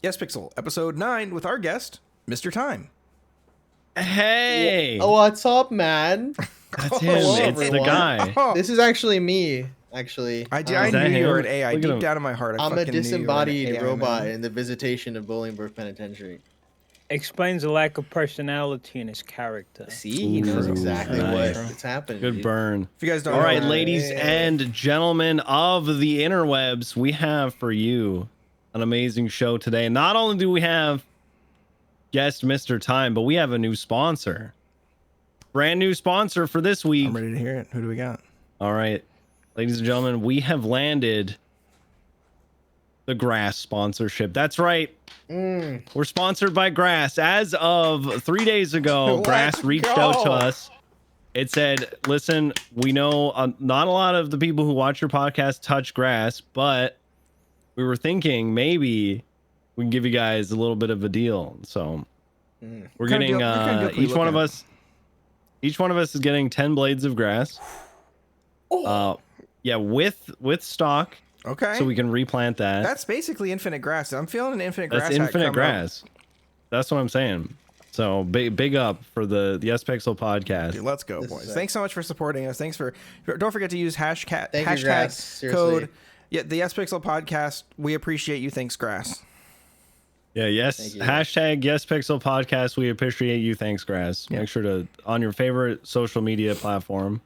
Yespixel, episode 9 with our guest, Mr. Time. Hey! What's up, man? That's him. Hello, It's the everyone. guy. Oh, This is actually me, actually. I Is knew that you were him? an AI. Look at Deep him. down in my heart, I I'm a fucking knew you were an disembodied AI, robot man. in the visitation of Bolingbroke Penitentiary. Explains the lack of personality in his character. See, he knows Ooh, exactly nice. what's happening. Good dude. burn. If you guys don't All know, right, ladies and gentlemen of the interwebs, we have for you an amazing show today. Not only do we have guest Mr. Time, but we have a new sponsor. Brand new sponsor for this week. I'm ready to hear it. Who do we got? All right, ladies and gentlemen, we have landed the Grass sponsorship. That's right. We're sponsored by Grass. As of 3 days ago, Let's Grass reached out to us. It said, listen, we know not a lot of the people who watch your podcast touch Grass, but we were thinking maybe we can give you guys a little bit of a deal. So we're What kind of getting deal- what kind of deal can we each one look of at? us. Each one of us is getting 10 blades of grass. Yeah, with stock, Okay. so we can replant that. That's basically infinite grass. I'm feeling an infinite grass. That's hack infinite coming up. grass. That's what I'm saying. So big up for the Yespixel podcast. Dude, let's go, This is boys. sick. Thanks so much for supporting us. Thanks for don't forget to use Thank you, hashtag Grass. Seriously. code. Yeah, the Yespixel podcast. We appreciate you. Thanks, Grass. Yeah, yes. Thank you. Hashtag Yespixel podcast. We appreciate you. Thanks, Grass. Yeah. Make sure to on your favorite social media platform.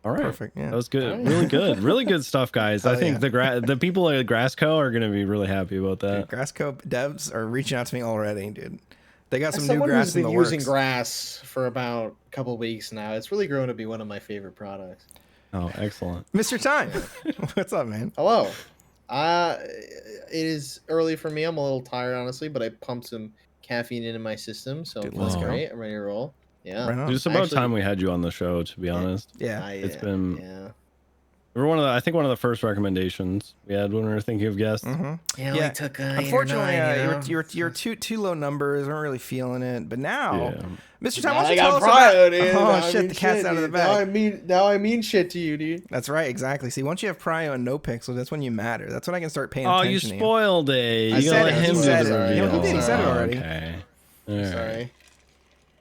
All right. Perfect, yeah. That was good. Really good. Really good stuff, guys. I Hell think the people at Grassco are gonna be really happy about that. Grassco devs are reaching out to me already, dude. They got As some new someone grass who's in been the using works. grass for about a couple weeks now, it's really grown to be one of my favorite products. Oh, excellent. Mr. Time, what's up, man? Hello. It is early for me. I'm a little tired, honestly, but I pumped some caffeine into my system, so Dude, I'm let's feeling go. great. I'm ready to roll. Yeah. Right on. Dude, it's about Actually- time we had you on the show, to be honest. Yeah. It's been- Yeah. We're one of the first recommendations we had when we were thinking of guests. Mm-hmm. Yeah, Yeah. we took Unfortunately, you're too low numbers. Weren't really feeling it. But now, Yeah. Mr. Time, Now why don't I you got tell us Pryo, about? dude. Oh Now I shit, mean the cat's shit, out of the dude. bag. Now I mean shit to you, dude. That's right, exactly. See, once you have Prio and no pixel, that's when you matter. That's when I can start paying Oh, you attention to you. spoiled it. I You said gotta let it. He him do said the it. reveal. He did. He said it already. Okay. All right. Sorry.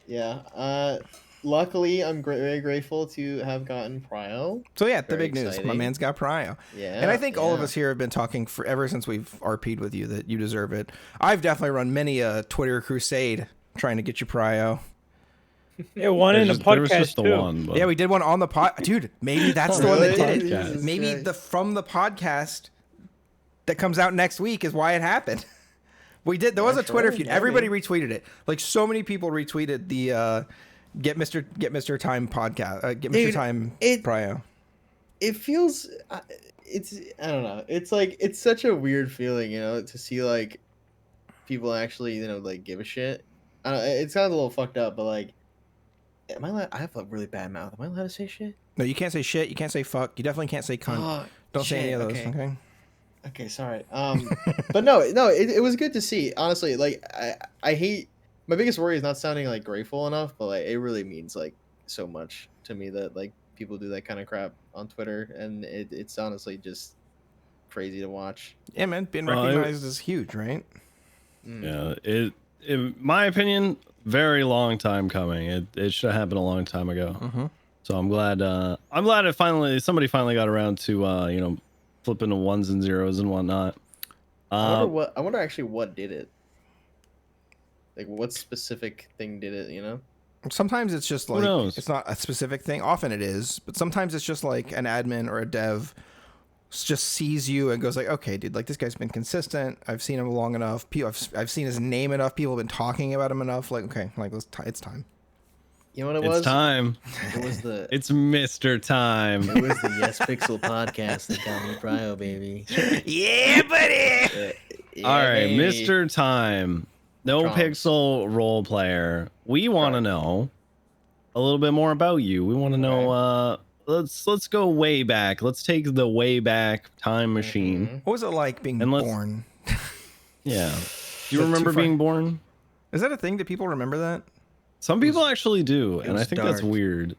Yeah. Luckily, I'm very grateful to have gotten Pryo. So yeah, the Very big news. My exciting. man's got Prio. Yeah. And I think all of yeah. us here have been talking for ever since we've RP'd with you that you deserve it. I've definitely run many a Twitter crusade trying to get you Prio. Yeah, one in the There was podcast just the too. one. But Yeah, we did one on the pod. Dude, maybe that's the one that Really? did it. Jesus Maybe Christ. from the podcast that comes out next week is why it happened. We did. There was a Twitter sure, feud. maybe. Everybody retweeted it. Like so many people retweeted the Get Mr. Time podcast. Get Mr. Dude, Time it- Prio. It feels. It's. I don't know. It's like it's such a weird feeling, to see like people actually, like give a shit. It sounds a little fucked up, but like, am I allowed? I have a really bad mouth. Am I allowed to say shit? No, you can't say shit. You can't say fuck. You definitely can't say cunt. Oh, Don't say any shit, of those. okay. Okay. Okay, sorry. But no, it was good to see. Honestly, like I hate. My biggest worry is not sounding like grateful enough, but like it really means like so much to me that like people do that kind of crap on Twitter, and it's honestly just crazy to watch. Yeah, man. Being Well, recognized is huge, right? Yeah. In my opinion, very long time coming. It should have happened a long time ago. Mm-hmm. So I'm glad it somebody finally got around to flipping to ones and zeros and whatnot. I wonder actually what did it. Like what specific thing did it? Sometimes it's just Who like knows? it's not a specific thing. Often it is, but sometimes it's just like an admin or a dev just sees you and goes like, "Okay, dude, like this guy's been consistent. I've seen him long enough. I've seen his name enough. People have been talking about him enough. Like, okay, like it's time." You know what it It's was? time. It was the It's Mr. Time. it was the Yespixel podcast that got me Pryo, baby. Yeah, buddy. Yeah, All right, baby. Mr. Time. No Prompts. pixel role player. We want to know a little bit more about you. We want to know let's go way back. Let's take the way back time machine. Mhm. What was it like being And let's- born? Yeah. Do you That's too remember far. being born? Is that a thing? Do people remember that? Some people actually do, and I was think that's dark. weird.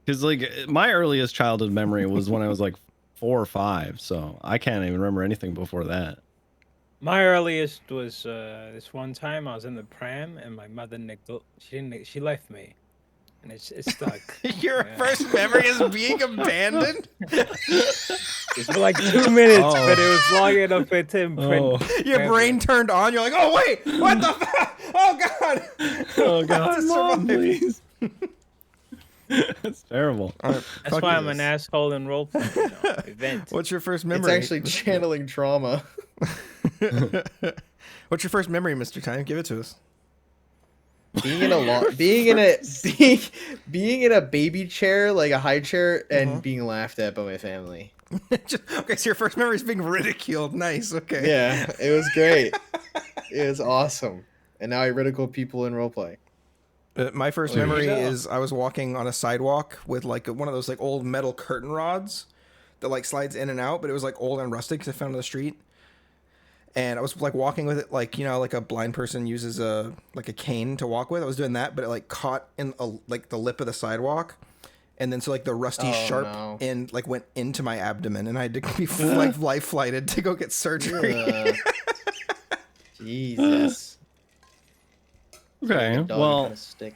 Because like my earliest childhood memory was when I was like 4 or 5, so I can't even remember anything before that. My earliest was this one time I was in the pram and my mother she left me, and it's stuck. Your Yeah. first memory is being abandoned. It's for like 2 minutes, but it was long enough for it to imprint. Your forever. brain turned on. You're like, oh wait, what the fuck? Oh god. Oh God, Just Mom, survive. please. That's terrible. All right, That's fuck why you. I'm an asshole in roleplay event. What's your first It's memory? actually channeling trauma. What's your first memory, Mr. Time? Give it to us. Being in a being in a baby chair, like a high chair, and being laughed at by my family. Okay, so your first memory is being ridiculed. Nice. Okay. Yeah, it was great. It was awesome. And now I ridicule people in roleplay. My first There you memory go. is I was walking on a sidewalk with like one of those like old metal curtain rods that like slides in and out, but it was like old and rustic because I found it on the street. And I was like walking with it like, you know, like a blind person uses a cane to walk with. I was doing that, but it like caught in like the lip of the sidewalk. And then so like the rusty Oh, sharp no. end like went into my abdomen, and I had to be like life flighted to go get surgery. Jesus. Okay, Dog well, kinda stick.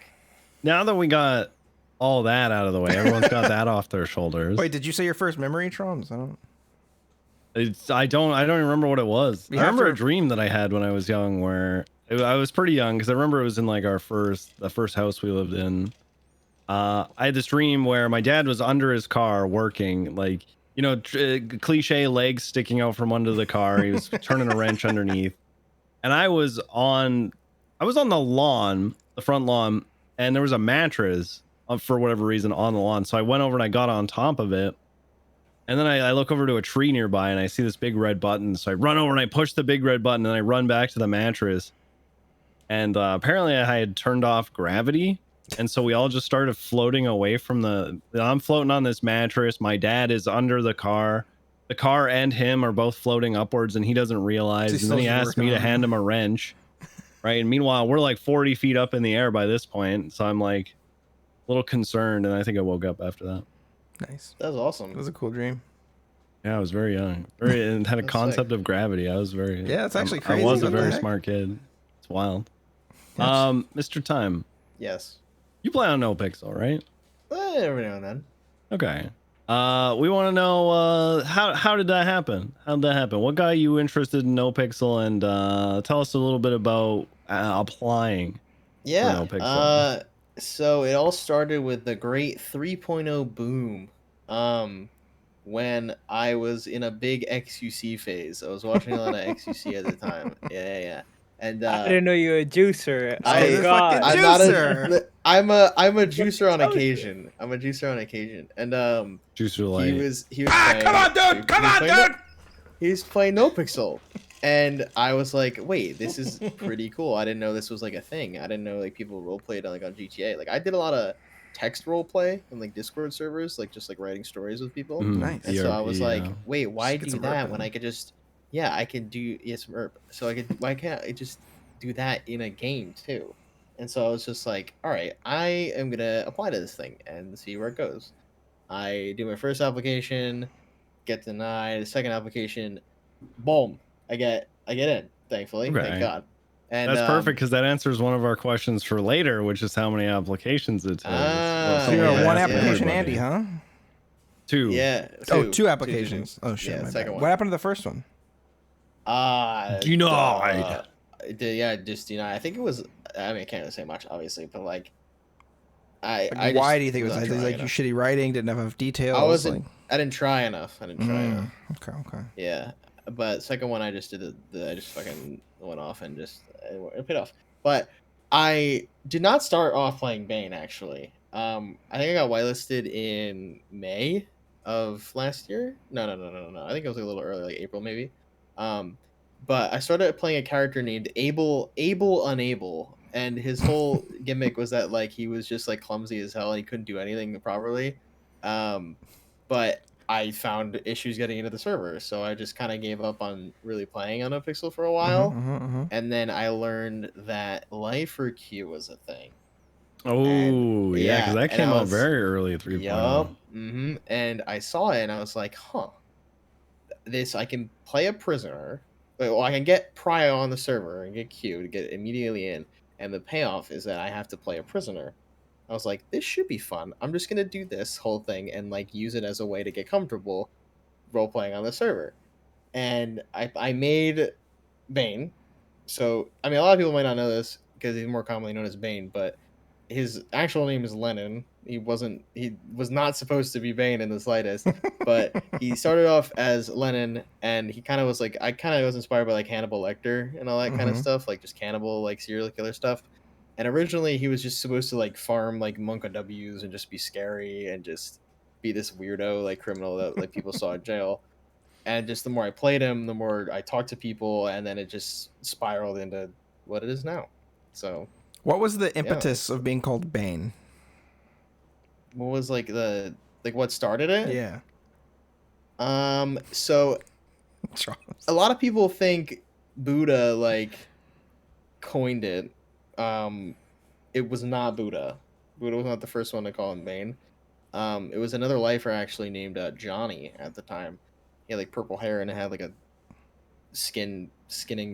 now that we got all that out of the way, everyone's got that off their shoulders. Wait, did you say your first memory, Trons? I don't even remember what it was. You I have remember to- a dream that I had when I was young, where I was pretty young because I remember it was in like the first house we lived in. I had this dream where my dad was under his car working, like, you know, cliche legs sticking out from under the car. He was turning a wrench underneath, and I was on the lawn, the front lawn, and there was a mattress for whatever reason on the lawn. So I went over and I got on top of it. And then I look over to a tree nearby and I see this big red button. So I run over and I push the big red button and I run back to the mattress. And apparently I had turned off gravity. And so we all just started floating away from I'm floating on this mattress. My dad is under the car. The car and him are both floating upwards and he doesn't realize. He's And then he still asked working me to on it. hand him a wrench. Right. And meanwhile, we're like 40 feet up in the air by this point. So I'm like a little concerned. And I think I woke up after that. Nice. That was awesome. It was a cool dream. Yeah, I was very young. And had a That's concept of gravity. I was very Yeah, it's actually I crazy. was a What the very heck? smart kid. It's wild. Yes. Mr. Time, Yes. you play on No Pixel, right? Every now and then. Okay. We want to know how did that happen? How did that happen? What got you interested in No Pixel? And tell us a little bit about applying. Yeah. No Pixel. So it all started with the great 3.0 boom. When I was in a big XUC phase. I was watching a lot of XUC at the time. Yeah. And I didn't know you were a juicer. I- Oh God. fucking I'm not Juicer. I'm a juicer on occasion. I'm a juicer on occasion. And Juicer Light. he was Ah, playing, come on, dude! Come on, dude! He was playing No Pixel. And I was like, wait, this is pretty cool. I didn't know this was like a thing. I didn't know like people roleplayed like on GTA. Like I did a lot of text roleplay on like Discord servers, like just like writing stories with people. Nice. And so I was like, yeah. wait, why Just get do some that MERP when in. I could just, yeah, I can do some MERP. So why can't I just do that in a game too? And so I was just like, all right, I am gonna apply to this thing and see where it goes. I do my first application, get denied. The second application, boom, I get in. Thankfully, Okay. thank God. And That's perfect because that answers one of our questions for later, which is how many applications it takes. Ah, So you're yeah, a one yeah. application Andy, huh? Two. Yeah. Two applications. Oh shit. Yeah, my second bad. one. What happened to the first one? Denied. Yeah, just denied. I think it was. I mean, I can't really say much, obviously, but like, Like, I why just do you think it was not like, trying like you enough. shitty writing, didn't have enough details? I wasn't. like- I didn't try enough. Okay. Yeah, but second one, I just did I just fucking went off and just it paid off. But I did not start off playing Bane actually. I think I got whitelisted in May of last year. No. I think it was like a little early, like April maybe. But I started playing a character named Able Unable, and his whole gimmick was that like he was just like clumsy as hell and he couldn't do anything properly. But I found issues getting into the server, so I just kind of gave up on really playing on NoPixel for a while. And then I learned that Lifer Q was a thing. Oh, yeah, because that and came I out was- very early at 3.0. Yup. And I saw it and I was like, huh. I can play a prisoner well, I can get prio on the server and get queued to get immediately in, and the payoff is that I have to play a prisoner. I was like, this should be fun. I'm just gonna do this whole thing and like use it as a way to get comfortable role playing on the server. And I made Bane. So I mean, a lot of people might not know this because he's more commonly known as Bane, but his actual name is Lennon. He was not supposed to be Bane in the slightest, but he started off as Lennon, and he kind of was like, I kind of was inspired by like Hannibal Lecter and all that kind of Mhm. stuff, like just cannibal, like serial killer stuff. And originally he was just supposed to like farm like Monka W's and just be scary and just be this weirdo like criminal that like people saw in jail. And just the more I played him, the more I talked to people, and then it just spiraled into what it is now. So What was the yeah, impetus of being called Bane? what was like what started it? Yeah. So Charles. a lot of people think Buddha like coined it. It was not Buddha. Buddha was not the first one to call him Bane. It was another lifer actually named Johnny at the time. He had like purple hair and it had like a skinning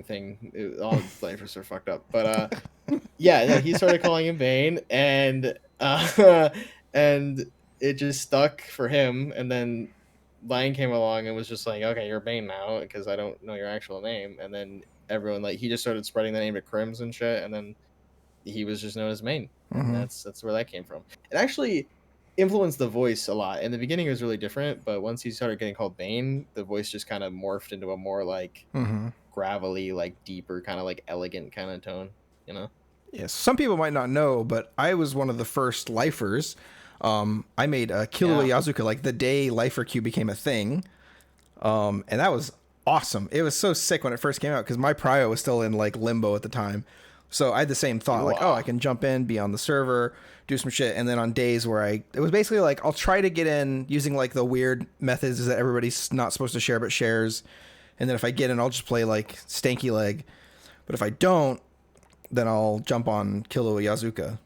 thing. All lifers are fucked up, but yeah, he started calling him Bane, and and it just stuck for him. And then Lion came along and was just like, okay, you're Bane now because I don't know your actual name. And then everyone like he just started spreading the name to Crims and shit, and then he was just known as Bane, and Mhm. that's where that came from. It actually influenced the voice a lot. In the beginning, it was really different, but once he started getting called Bane, the voice just kind of morphed into a more like Mm-hmm. gravelly, like deeper, kind of like elegant kind of tone. You know? Yes. Some people might not know, but I was one of the first lifers. I made Killua Yeah. Yazuka like the day lifer queue became a thing. And that was awesome. It was so sick when it first came out because my prio was still in like limbo at the time. So I had the same thought, like, oh, I can jump in, be on the server, do some shit. And then on days where it was basically like, I'll try to get in using like the weird methods that everybody's not supposed to share, but shares. And then if I get in, I'll just play like Stanky Leg. But if I don't, then I'll jump on Killua Yazuka.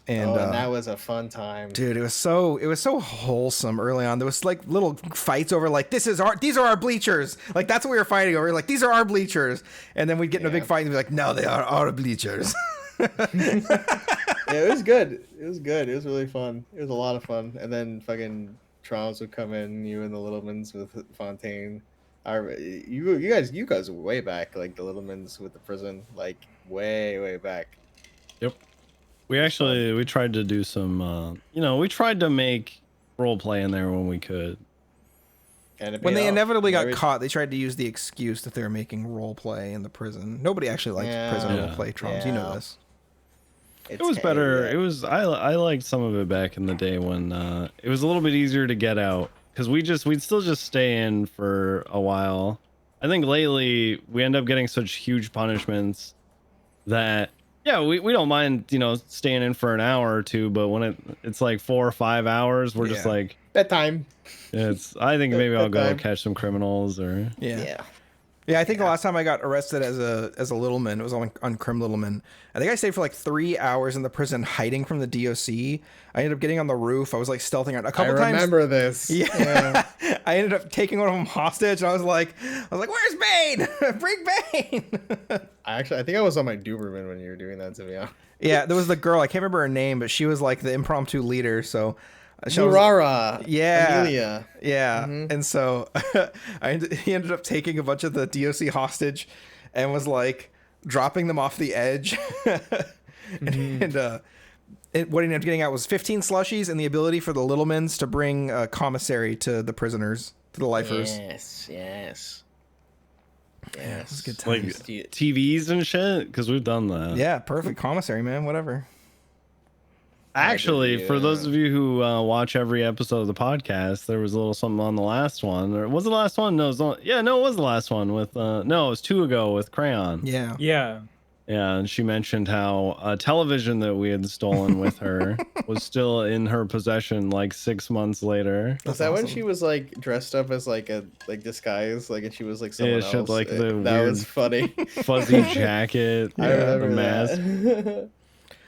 And, and that was a fun time. dude, it was so wholesome early on. There was like little fights over like these are our bleachers. Like that's what we were fighting over. Like these are our bleachers. And then we'd get in a big fight and be like, no, they are our bleachers. Yeah, it was good. It was good. It was really fun. It was a lot of fun. And then fucking Charles would come in, you and the Littlemans with Fontaine. You guys were way back, like the Littlemans with the prison, like way back. Yep. We tried to do some, we tried to make role play in there when we could. And it When paid they off. inevitably got Every- caught, they tried to use the excuse that they were making role play in the prison. Nobody actually liked prison Yeah. role play, Charles. You know Yeah. this. It was better. yeah. It was I liked some of it back in the day when it was a little bit easier to get out because we'd still just stay in for a while. I think lately we end up getting such huge punishments that we don't mind staying in for an hour or two, but when it's like 4 or 5 hours, we're just Yeah. like Bedtime. I think maybe I'll go Bedtime. catch some criminals or Yeah, I think the last time I got arrested as a littleman, it was on Crim Littleman. I think I stayed for like 3 hours in the prison hiding from the DOC. I ended up getting on the roof. I was like stealthing out a couple times. I remember this. Yeah. I ended up taking one of them hostage, and I was like, "Where's Bane? Bring Bane!" I think I was on my Duberman when you were doing that, to be honest. Yeah, there was the girl. I can't remember her name, but she was like the impromptu leader. So she was- Murara. Yeah. Amelia. Yeah, and so he ended up taking a bunch of the DOC hostage, and was like dropping them off the edge, and what he ended up getting out was 15 slushies and the ability for the Littlemans to bring a commissary to the prisoners, to the lifers. Yes. It was good like times. TVs and shit because we've done that. Yeah, perfect commissary, man. Whatever. Actually, for those of you who watch every episode of the podcast, there was a little something on the last one. Or was it the last one? No, it was the last one with no, it was 2 ago with Crayon. Yeah. Yeah. Yeah, and she mentioned how a television that we had stolen with her was still in her possession like 6 months later. Was that when she was like dressed up as like a disguise, like, and she was like someone Yeah, she had, else? like, the that weird was funny. Fuzzy jacket, I remember the mask. that.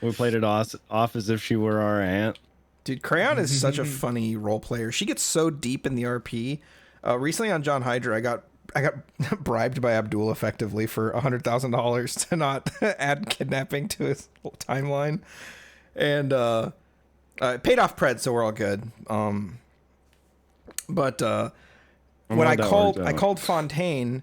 We played it off as if she were our aunt. Dude, Crayon is such a funny role player. She gets so deep in the RP. Recently on John Hydra, I got bribed by Abdul effectively for $100,000 to not add kidnapping to his timeline, and it paid off Pred, so we're all good. But when I called Fontaine,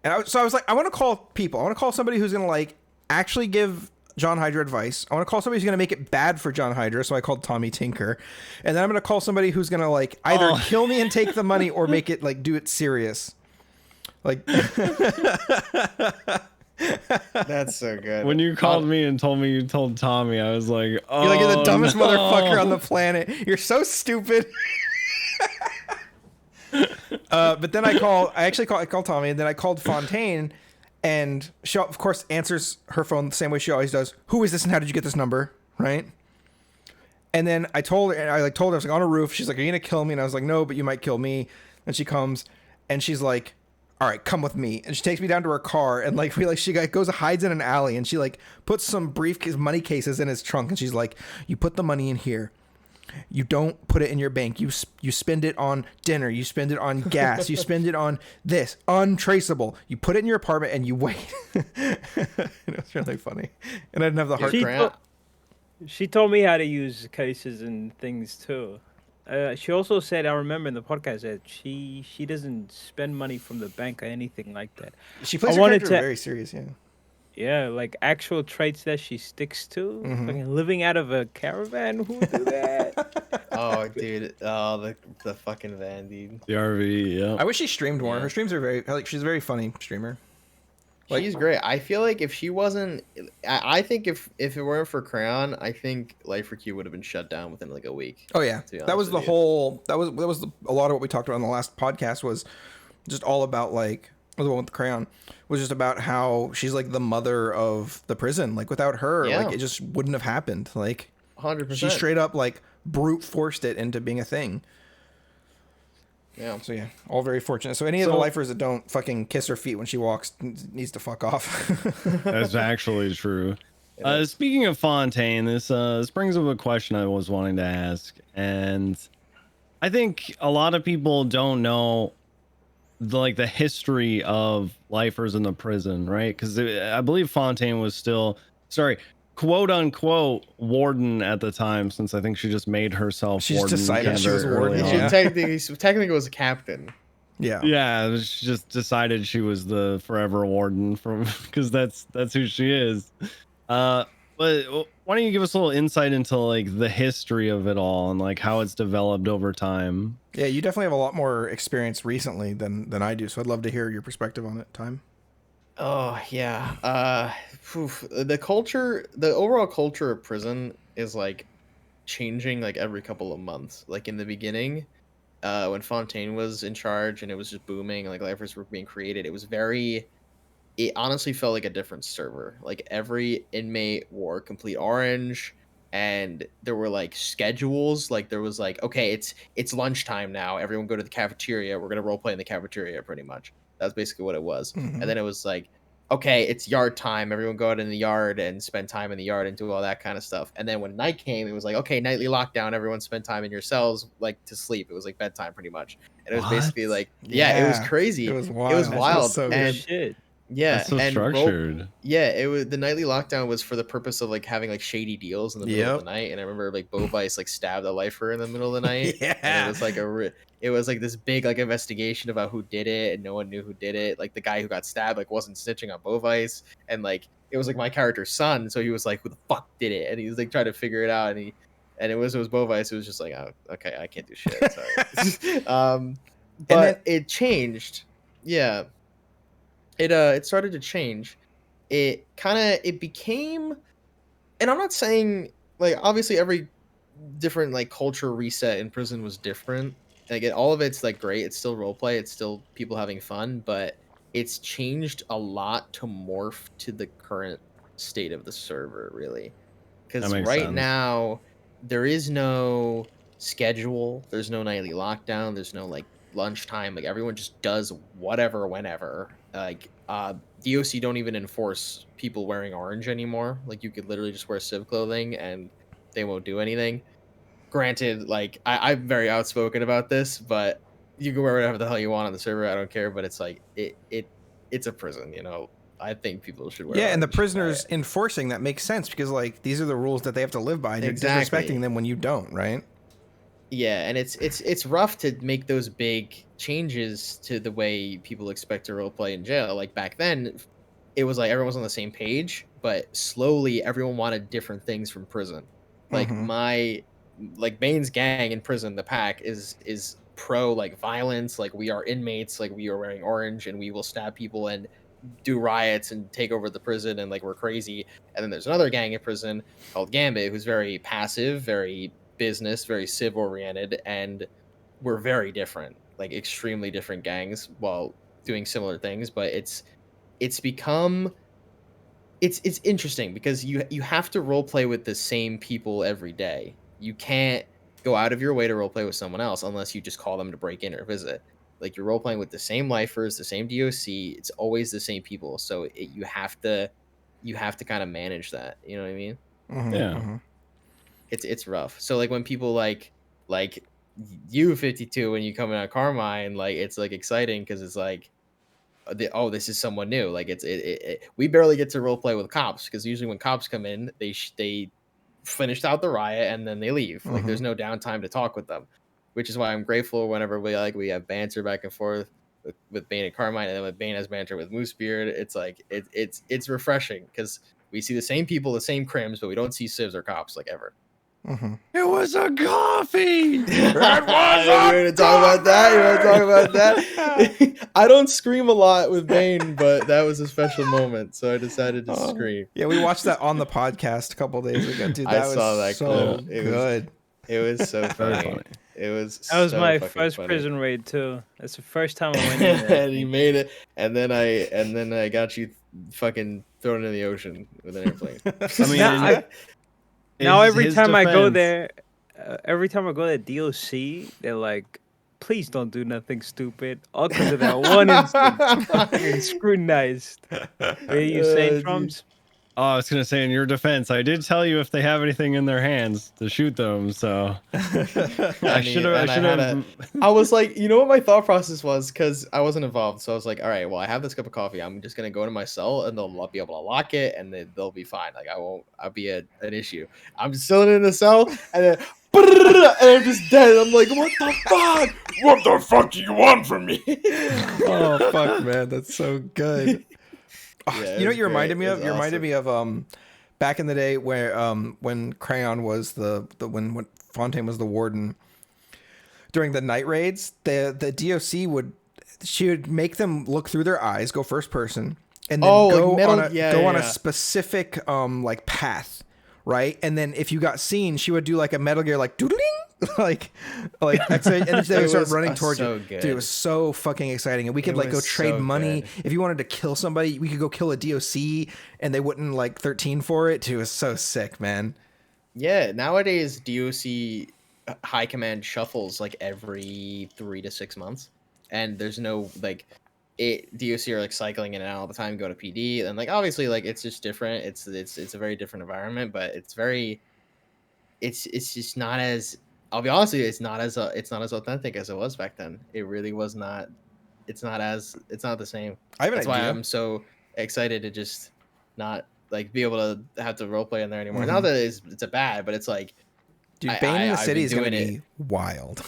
and I was like, I want to call people. I want to call somebody who's gonna like actually give John Hydra advice. I want to call somebody who's gonna make it bad for John Hydra. So I called Tommy Tinker, and then I'm gonna call somebody who's gonna like either kill me and take the money or make it like do it serious. Like That's so good. When you called me and told me you told Tommy, I was like, oh, you're like, you're the dumbest no. motherfucker on the planet. You're so stupid. But then I called Tommy, and then I called Fontaine, and she of course answers her phone the same way she always does. Who is this and how did you get this number? Right. And then I told her, I was like on a roof. She's like, are you gonna kill me? And I was like, no, but you might kill me. And she comes and she's like, all right, come with me. And she takes me down to her car, and like she goes hides in an alley, and she like puts some briefcase money cases in his trunk, and she's like, you put the money in here. You don't put it in your bank. You spend it on dinner. You spend it on gas. You spend it on this. Untraceable. You put it in your apartment and you wait. It was really funny. And I didn't have the heart. She told me how to use cases and things too. She also said, I remember in the podcast, that she doesn't spend money from the bank or anything like that. She plays her character very serious, yeah. Yeah, like actual traits that she sticks to. Fucking living out of a caravan, who would do that? Oh, dude. Oh, the fucking van, dude. The RV, yeah. I wish she streamed more. Her streams are very, like, she's a very funny streamer. Like, she's great. I feel like if she wasn't, I think if it weren't for Crayon, I think Life for Q would have been shut down within like a week. Oh yeah, that was the whole. That was a lot of what we talked about in the last podcast was just all about like the one with the Crayon was just about how she's like the mother of the prison. Like without her, like it just wouldn't have happened. Like 100%. She straight up like brute forced it into being a thing. Yeah. So yeah, all very fortunate. So any of the lifers that don't fucking kiss her feet when she walks needs to fuck off. That's actually true. Speaking of Fontaine, this brings up a question I was wanting to ask, and I think a lot of people don't know the history of lifers in the prison, right? Because I believe Fontaine was still quote unquote warden at the time, since I think she just made herself she warden. Just decided she was warden. Yeah. Technically was a captain. Yeah, she just decided she was the forever warden because that's who she is. But why don't you give us a little insight into like the history of it all and like how it's developed over time? Yeah, you definitely have a lot more experience recently than I do, so I'd love to hear your perspective on it. Time. Oh yeah. The overall culture of prison is like changing like every couple of months. Like in the beginning, when Fontaine was in charge and it was just booming, like lifers were being created, it honestly felt like a different server. Like every inmate wore complete orange, and there were like schedules. Like there was like, okay, it's lunchtime now. Everyone go to the cafeteria. We're gonna roleplay in the cafeteria, pretty much. That's basically what it was. And then it was like, okay, it's yard time. Everyone go out in the yard and spend time in the yard and do all that kind of stuff. And then when night came, it was like, okay, nightly lockdown. Everyone spend time in your cells, like to sleep. It was like bedtime, pretty much. And it was basically like, it was crazy. It was wild. It was wild. So and shit. Yeah, that's so structured. It was the nightly lockdown was for the purpose of like having like shady deals in the middle of the night. And I remember like Bo Vice like stabbed a lifer in the middle of the night. And it was like it was like this big like investigation about who did it, and no one knew who did it. Like the guy who got stabbed like wasn't snitching on Bo Vice, and like it was like my character's son, so he was like, who the fuck did it? And he was like trying to figure it out, and it was Bo Vice. It was just like, oh, okay, I can't do shit. Sorry. But it changed. Yeah. It started to change. It became, and I'm not saying like obviously every different like culture reset in prison was different. Like all of it's like great. It's still roleplay. It's still people having fun, but it's changed a lot to morph to the current state of the server, really. Because right now there is no schedule. There's no nightly lockdown. There's no like lunchtime. Like everyone just does whatever whenever. Like DOC don't even enforce people wearing orange anymore. Like you could literally just wear civ clothing and they won't do anything. Granted, like I'm very outspoken about this, but you can wear whatever the hell you want on the server. I don't care, but it's like it's a prison, you know. I think people should wear. Yeah, and the orange. prisoners enforcing that makes sense because like these are the rules that they have to live by, and you're Exactly. disrespecting them when you don't, right? Yeah, and it's rough to make those big changes to the way people expect to roleplay in jail. Like back then, it was like everyone was on the same page, but slowly everyone wanted different things from prison. Like like Bane's gang in prison, the pack is pro like violence. Like we are inmates, like we are wearing orange, and we will stab people and do riots and take over the prison, and like we're crazy. And then there's another gang in prison called Gambit, who's very passive, very business, very civ oriented, and we're very different, like extremely different gangs while doing similar things. But it's become it's interesting because you have to role play with the same people every day. You can't go out of your way to role play with someone else unless you just call them to break in or visit. Like you're role playing with the same lifers, the same DOC. It's always the same people, so you have to kind of manage that. You know what I mean? Yeah. It's rough. So like when people like you 52 when you come in at Carmine, like it's like exciting because it's like oh, this is someone new. Like we barely get to role play with cops because usually when cops come in, they finished out the riot and then they leave. Like there's no downtime to talk with them, which is why I'm grateful whenever we have banter back and forth with Bane and Carmine, and then with Bane has banter with Moosebeard. It's like it's refreshing because we see the same people, the same crims, but we don't see civs or cops like ever. It was a coffee. You want to talk about that? You want to talk about that? I don't scream a lot with Bane, but that was a special moment, so I decided to scream. Yeah, we watched that on the podcast a couple of days ago, dude. That I saw that so clip. good. It was so funny. funny. It was. That was so my fucking first funny. prison raid too. That's the first time I went in there. And he made it, and then I got you fucking thrown in the ocean with an airplane. I mean, Now every his time I go defense- there, DOC, they're like, please don't do nothing stupid. All because of that one instance. Fucking scrutinized. What are you saying, Trumps? Oh, I was gonna say in your defense, I did tell you if they have anything in their hands to shoot them. So I should have. I was like, you know what my thought process was, because I wasn't involved. So I was like, all right, well, I have this cup of coffee. I'm just gonna go to my cell, and they'll be able to lock it, and they'll be fine. Like I'll be an issue. I'm just chilling in the cell, and then. And I'm just dead. I'm like, what the fuck? What the fuck do you want from me? Oh fuck, man, that's so good. Yeah, you know what you reminded me It of? was You reminded awesome. me of back in the day where when Crayon was when Fontaine was the warden during the night raids, the DOC would make them look through their eyes, go first person, and then go on a specific like path, right? And then if you got seen, she would do like a Metal Gear like doodling. like exit, and they would start running towards you. Dude, it was so fucking exciting, and we could like go trade money. If you wanted to kill somebody, we could go kill a DOC, and they wouldn't like 13 for it. Dude, it was so sick, man. Yeah, nowadays DOC high command shuffles like every 3 to 6 months, and there's no like DOC are like cycling in and out all the time. Go to PD, and like obviously like it's just different. It's a very different environment, but it's just not as. I'll be honest with you, it's not as authentic as it was back then. It really was not. It's not the same. That's why I'm so excited to just not like be able to have to roleplay in there anymore. Not that it's a bad, but it's like, dude, Bane in the City is gonna be wild.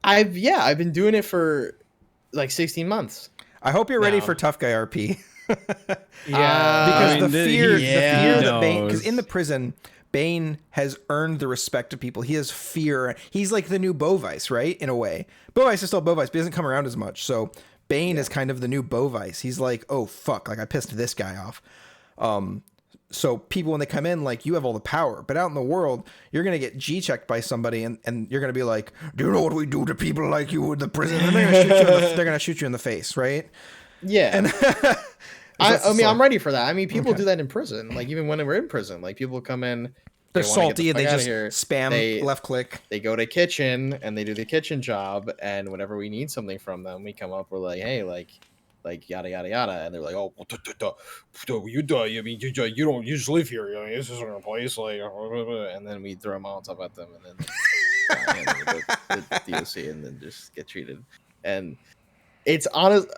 I've been doing it for like 16 months. I hope you're ready for Tough Guy RP. Yeah, because the fear that Bane, because knows. in the prison, Bane has earned the respect of people. He has fear. He's like the new Bovice, right? In a way. Bovice is still Bovice, but he doesn't come around as much. So Bane is kind of the new Bovice. He's like, oh, fuck, like I pissed this guy off. So people, when they come in, like, you have all the power. But out in the world, you're going to get G-checked by somebody, and you're going to be like, do you know what we do to people like you in the prison? And they're going to shoot you in the face, right? Yeah. And I mean, I'm ready for that. I mean, people do that in prison. Like, even when we're in prison, like, people come in, they're salty, and they just spam left click. They go to kitchen, and they do the kitchen job, and whenever we need something from them, we come up, we're like, hey, like yada, yada, yada. And they're like, oh, you don't just live here. You know, this is our place. Like, and then we throw Molotov at them, and then the DOC, and then just get treated. And it's honest.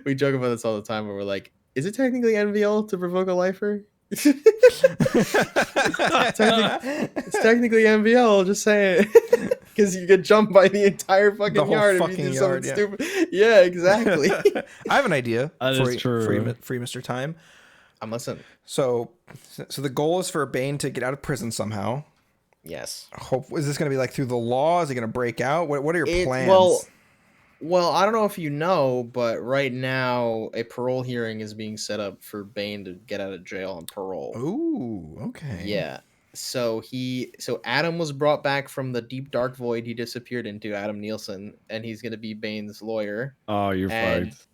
We joke about this all the time where we're like, is it technically NVL to provoke a lifer? It's technically NVL, just saying. Because you get jumped by the entire fucking The whole yard if fucking you do yard, something stupid. Yeah, exactly. I have an idea That for is true. free Mr. Time. I'm listening. So the goal is for Bane to get out of prison somehow. Yes. Is this going to be like through the law? Is he going to break out? What are your plans? Well, I don't know if you know, but right now a parole hearing is being set up for Bane to get out of jail on parole. Ooh, okay. Yeah. So Adam was brought back from the deep dark void he disappeared into, Adam Nielsen, and he's gonna be Bane's lawyer. Oh, you're And fucked.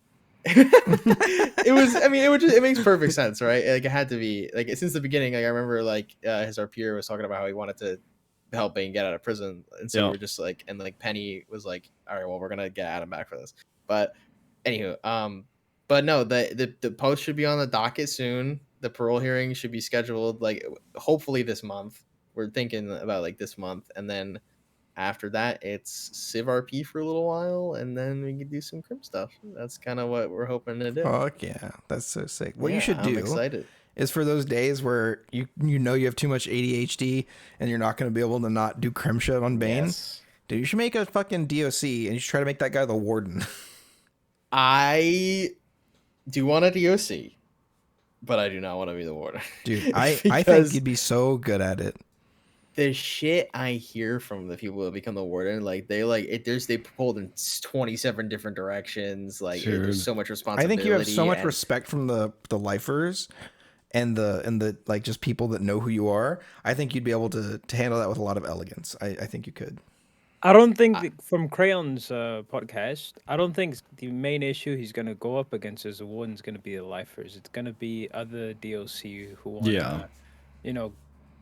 it makes perfect sense, right? Like it had to be like since the beginning. Like I remember like his RPer was talking about how he wanted to help Bane get out of prison, and so we were just like, and like Penny was like, all right, well we're gonna get Adam back for this. But anywho, but no, the post should be on the docket soon. The parole hearing should be scheduled like hopefully this month. We're thinking about like this month, and then after that it's Civ RP for a little while, and then we can do some crimp stuff. That's kind of what we're hoping to do. Fuck yeah, that's so sick. What you should I'm do excited. is for those days where you know you have too much ADHD and you're not going to be able to not do crim shit on Bane. Yes. Dude, you should make a fucking DOC and you should try to make that guy the warden. I do want a DOC, but I do not want to be the warden. Dude, I think Because you'd be so good at it. the shit I hear from the people that become the warden, like they pulled in 27 different directions. Like there's so much I responsibility. think you have so much and- respect from the lifers and the like just people that know who you are. I think you'd be able to handle that with a lot of elegance. I think you could. I don't think from Crayon's podcast, I don't think the main issue he's going to go up against as a warden's going to be the lifers. It's going to be other DLC who want to,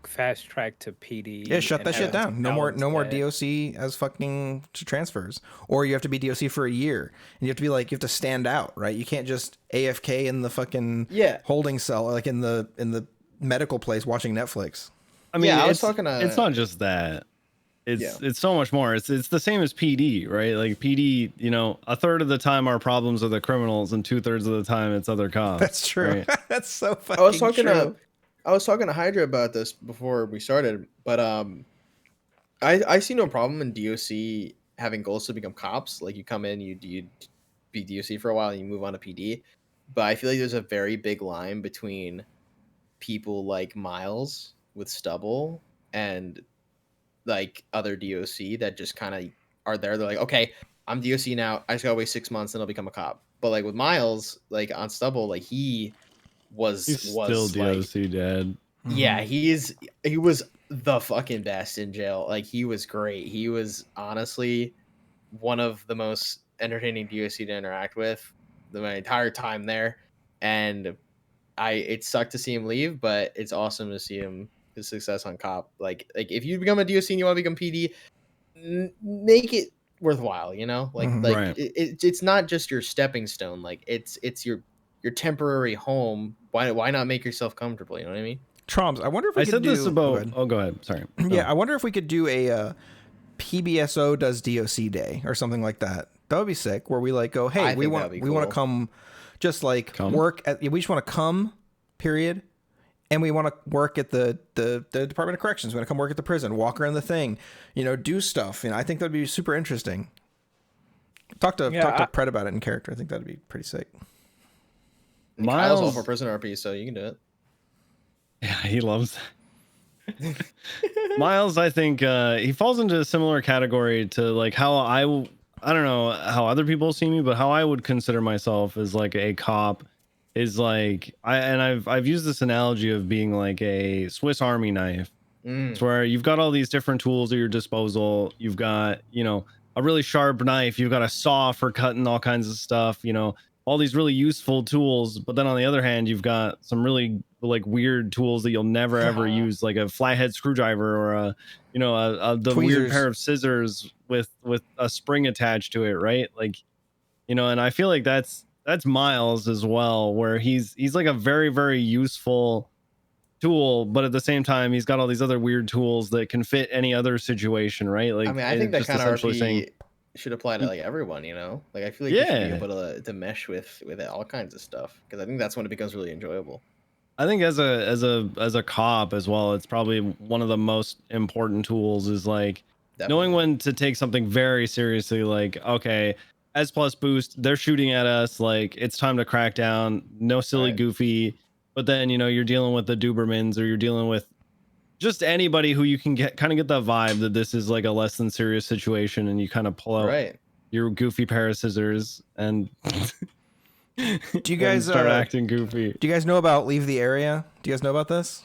fast track to PD. Yeah, shut and that shit have down. No more balance that. DOC as fucking transfers. Or you have to be DOC for a year. And you have to be like, you have to stand out, right? You can't just AFK in the fucking holding cell, like in the medical place watching Netflix. I mean, I was it's, talking to, it's not just that. It's so much more. It's the same as PD, right? Like PD, a third of the time our problems are the criminals, and 2/3 of the time it's other cops. That's true. Right? That's so fucking true. I was talking to Hydra about this before we started, but I see no problem in DOC having goals to become cops. Like you come in, you be DOC for a while, and you move on to PD. But I feel like there's a very big line between people like Miles with Stubble and like other DOC that just kind of are there. They're like, okay, I'm DOC now. I just gotta wait 6 months and I'll become a cop. But like with Miles, like on Stubble, like he's still DOC dead. Yeah, he was the fucking best in jail. Like he was great. He was honestly one of the most entertaining DOC to interact with my entire time there. And it sucked to see him leave, but it's awesome to see his success on cop. Like if you become a DOC and you want to become PD, make it worthwhile, Right. It's not just your stepping stone. Like it's your temporary home. Why not make yourself comfortable? You know what I mean? Troms, I wonder if we I could said do... this about... Oh, go ahead. Sorry. Yeah, I wonder if we could do a PBSO does DOC day or something like that. That would be sick. Where we like go, hey, we want to come, just like work at. We just want to come, period, and we want to work at the Department of Corrections. We want to come work at the prison, walk around the thing, do stuff. I think that'd be super interesting. Talk to Pred about it in character. I think that'd be pretty sick. Kyle's all for prison RP, so you can do it. Yeah, he loves that. Miles, I think he falls into a similar category to like how I don't know how other people see me, but how I would consider myself as like a cop is like I've used this analogy of being like a Swiss Army knife. It's where you've got all these different tools at your disposal. You've got, a really sharp knife. You've got a saw for cutting all kinds of stuff, all these really useful tools. But then on the other hand, you've got some really like weird tools that you'll never ever use, like a flathead screwdriver or the weird pair of scissors with a spring attached to it, right? Like, and I feel like that's Miles as well, where he's like a very, very useful tool, but at the same time he's got all these other weird tools that can fit any other situation, right? Like, I mean, I think that kind of RP should apply to like everyone, you know? Like I feel like you should be able to mesh with all kinds of stuff, because I think that's when it becomes really enjoyable. I think as a cop as well, it's probably one of the most important tools is like knowing when to take something very seriously. Like, okay, S plus boost, they're shooting at us. Like, it's time to crack down. No silly goofy. But then, you know, you're dealing with the Dubermans, or you're dealing with just anybody who you can kind of get the vibe that this is like a less than serious situation, and you kind of pull out your goofy pair of scissors and do you guys start acting goofy. Do you guys know about Leave the Area? Do you guys know about this?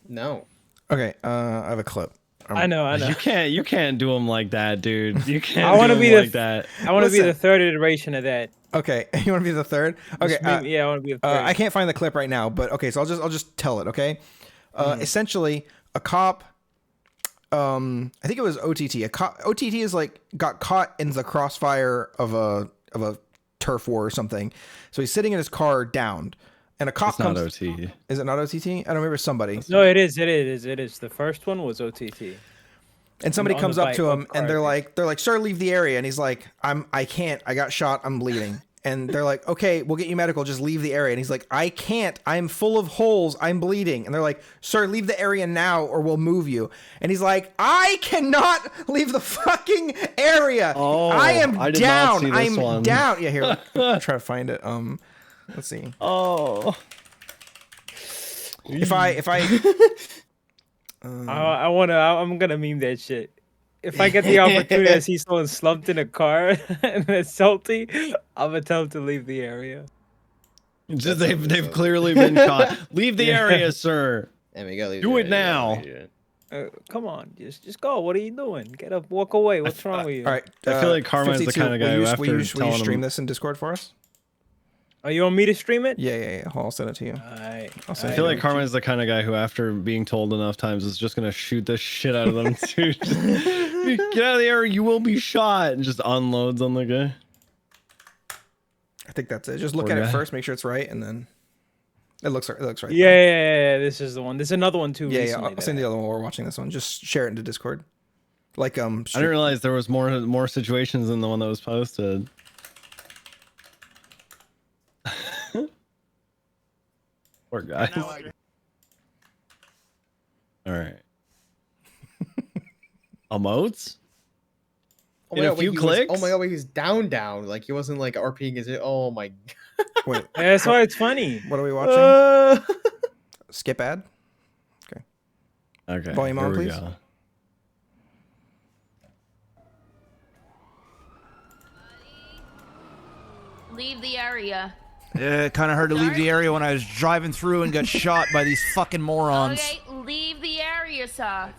No. Okay, I have a clip. I know. You can't do them like that, dude. You can't. I want to be like that. I want to be the third iteration of that. Okay, you want to be the third? Okay, yeah, I want to be the third. I can't find the clip right now, but okay, so I'll just tell it. Okay, essentially, a cop. I think it was OTT. OTT is like got caught in the crossfire of a turf war or something. So he's sitting in his car downed, and a cop comes. Not OT. Is it not OTT? I don't remember. Somebody. No, it is. The first one was OTT. And somebody comes up to him, and they're like, "Sir, leave the area." And he's like, I can't. I got shot. I'm bleeding." And they're like, "Okay, we'll get you medical. Just leave the area." And he's like, "I can't. I'm full of holes. I'm bleeding." And they're like, "Sir, leave the area now, or we'll move you." And he's like, "I cannot leave the fucking area. I am down. I'm down." Yeah, here. Try to find it. Let's see. Oh. If I I'm gonna meme that shit. If I get the opportunity to see someone slumped in a car and it's salty, I'm gonna tell them to leave the area. Just they've clearly been shot. Leave the area, sir. And we gotta leave Do it now. Come on, just go. What are you doing? Get up, walk away. What's wrong with you? All right. I feel like Karma is the kind of guy who after will you telling stream him, this in Discord for us? Are you want me to stream it? Yeah. I'll send it to you. Alright. I feel like Karma is the kind of guy who, after being told enough times, is just gonna shoot the shit out of them too. Get out of the area, you will be shot, and just unloads on the guy. I think that's it. Just look at it first, make sure it's right, and then it looks right. Yeah. This is the one. There's another one too. Yeah. I'll send the other one while we're watching this one. Just share it into Discord. Like I didn't realize there was more situations than the one that was posted. Poor guys. All right. Emotes? In a few clicks? Oh my god, wait, he's down. Like he wasn't like RPing his. Oh my god. Wait. That's why it's funny. What are we watching? Skip ad? Okay. Volume on, please. Go. Leave the area. Kind of hard to leave the area when I was driving through and got shot by these fucking morons. Okay, leave the area, sir.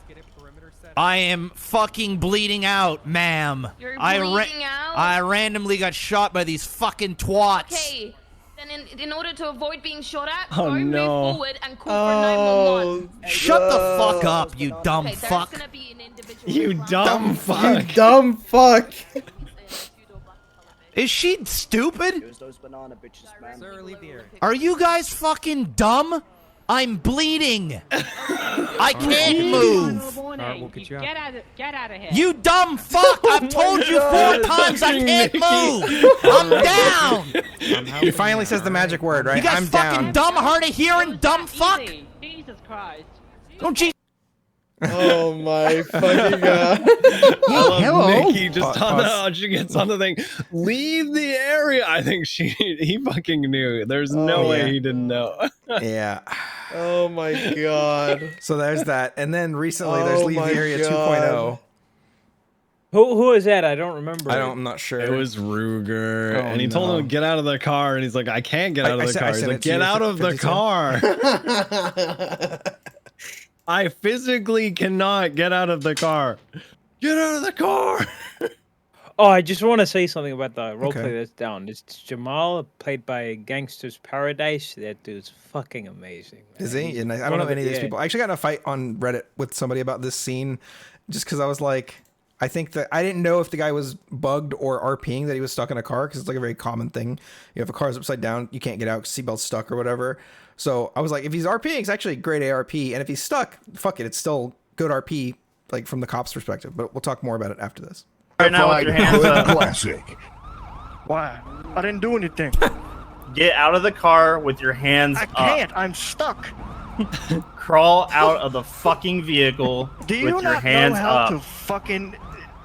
I am fucking bleeding out, ma'am. You're bleeding out? I randomly got shot by these fucking twats. Okay, then in order to avoid being shot at, move forward and call for 911. Shut the fuck up, you dumb Okay, fuck. there's gonna be an individual You dumb fuck. You dumb fuck. Is she stupid? Sir, leave the area. Are you guys fucking dumb? I'm bleeding. I can't move. We'll get you out. Get out of here. You dumb fuck! I've told you 4 times I can't move. I'm down. He finally says the magic word, right? You guys I'm fucking down. dumb, hard of hearing, dumb fuck. Easy. Jesus Christ. Don't you? Oh my fucking god. I love Nikki just Pause. she gets on the thing. Leave the area. I think he fucking knew. There's no way he didn't know. Yeah. Oh my god. So there's that. And then recently there's Oh Leave the my Area God. 2.0. Who is that? I don't remember. I'm not sure. It was Ruger, Oh, and he told him to get out of the car, and he's like, I can't get out of the car. He's like, get out of the car. I physically cannot get out of the car. Get out of the car. Oh, I just want to say something about the roleplay Okay. that's down. It's Jamal, played by Gangster's Paradise. That dude's fucking amazing. Man. Is he? He's And I one don't know of any of the- these yeah. people. I actually got in a fight on Reddit with somebody about this scene just because I was like, I think that I didn't know if the guy was bugged or RPing that he was stuck in a car because it's like a very common thing. You know, if a car's upside down, you can't get out because seatbelt's stuck or whatever. So I was like, if he's RPing, it's actually great ARP. And if he's stuck, fuck it. It's still good RP, like from the cop's perspective. But we'll talk more about it after this. right now with your hands up. Classic. Why? I didn't do anything. Get out of the car with your hands I up. can't. I'm stuck. Crawl out of the fucking vehicle Do you with your not hands know how up. to fucking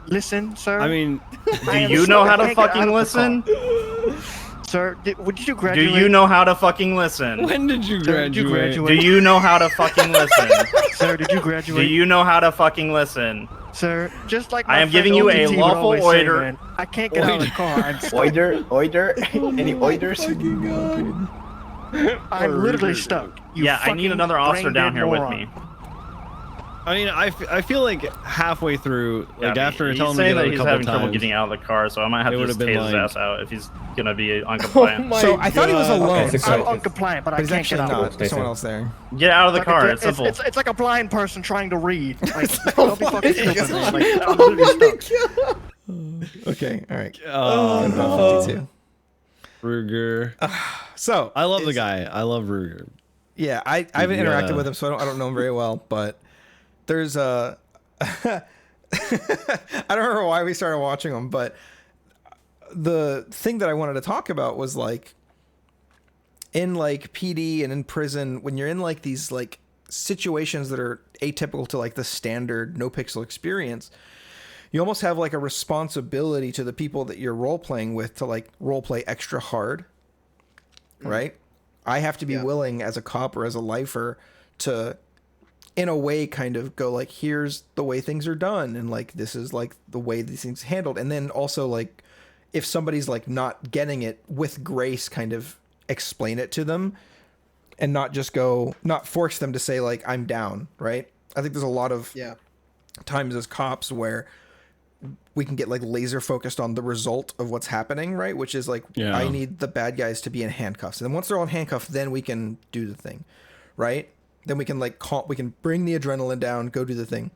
listen, sir? I mean, Do you know how to fucking listen? Sir, did you Do graduate? you know how to fucking listen? when did you Sir, did you graduate? Do graduate? you know how to fucking listen? Sir, did you Do graduate? you know how to fucking listen? Sir, just like I my am giving friend you a OTT would lawful always say, order. man, I can't get out of the car. I'm stuck. Oider. Any oiders? I'm literally stuck. You Yeah, I need fucking another officer down brain-dead here with moron. me. I mean, I feel like halfway through, like Yeah, after he's telling me to saying get out that a he's couple having trouble times, getting out of the car, so I might have it to would just have tase been his like- ass out if he's gonna be Oh uncompliant. my So I thought he was God. alone. I'm uncompliant, but I But he's can't actually get out. not. There's someone else there. Get out of the Like car. a- It's simple. It's like a blind person trying to read. Like, Oh don't be my fucking stupid, man. Like, I'm Oh literally my stuck. God. Okay, all right. Oh, About 52. Ruger. So I love the guy. I love Ruger. yeah, I haven't You interacted gotta- with him, so I don't know him very well. But there's a. I don't remember why we started watching him, but the thing that I wanted to talk about was like in like PD and in prison, when you're in like these like situations that are atypical to like the standard no pixel experience, you almost have like a responsibility to the people that you're role playing with to like role play extra hard, right? I have to be willing as a cop or as a lifer to, in a way, kind of go like, here's the way things are done, and like this is like the way these things are handled, and then also like if somebody's like not getting it, with grace, kind of explain it to them, and not just go, not force them to say like I'm down, right? I think there's a lot of times as cops where we can get like laser focused on the result of what's happening, right? Which is like, I need the bad guys to be in handcuffs. And then once they're all in handcuffs, then we can do the thing, right? Then we can like, we can bring the adrenaline down, go do the thing.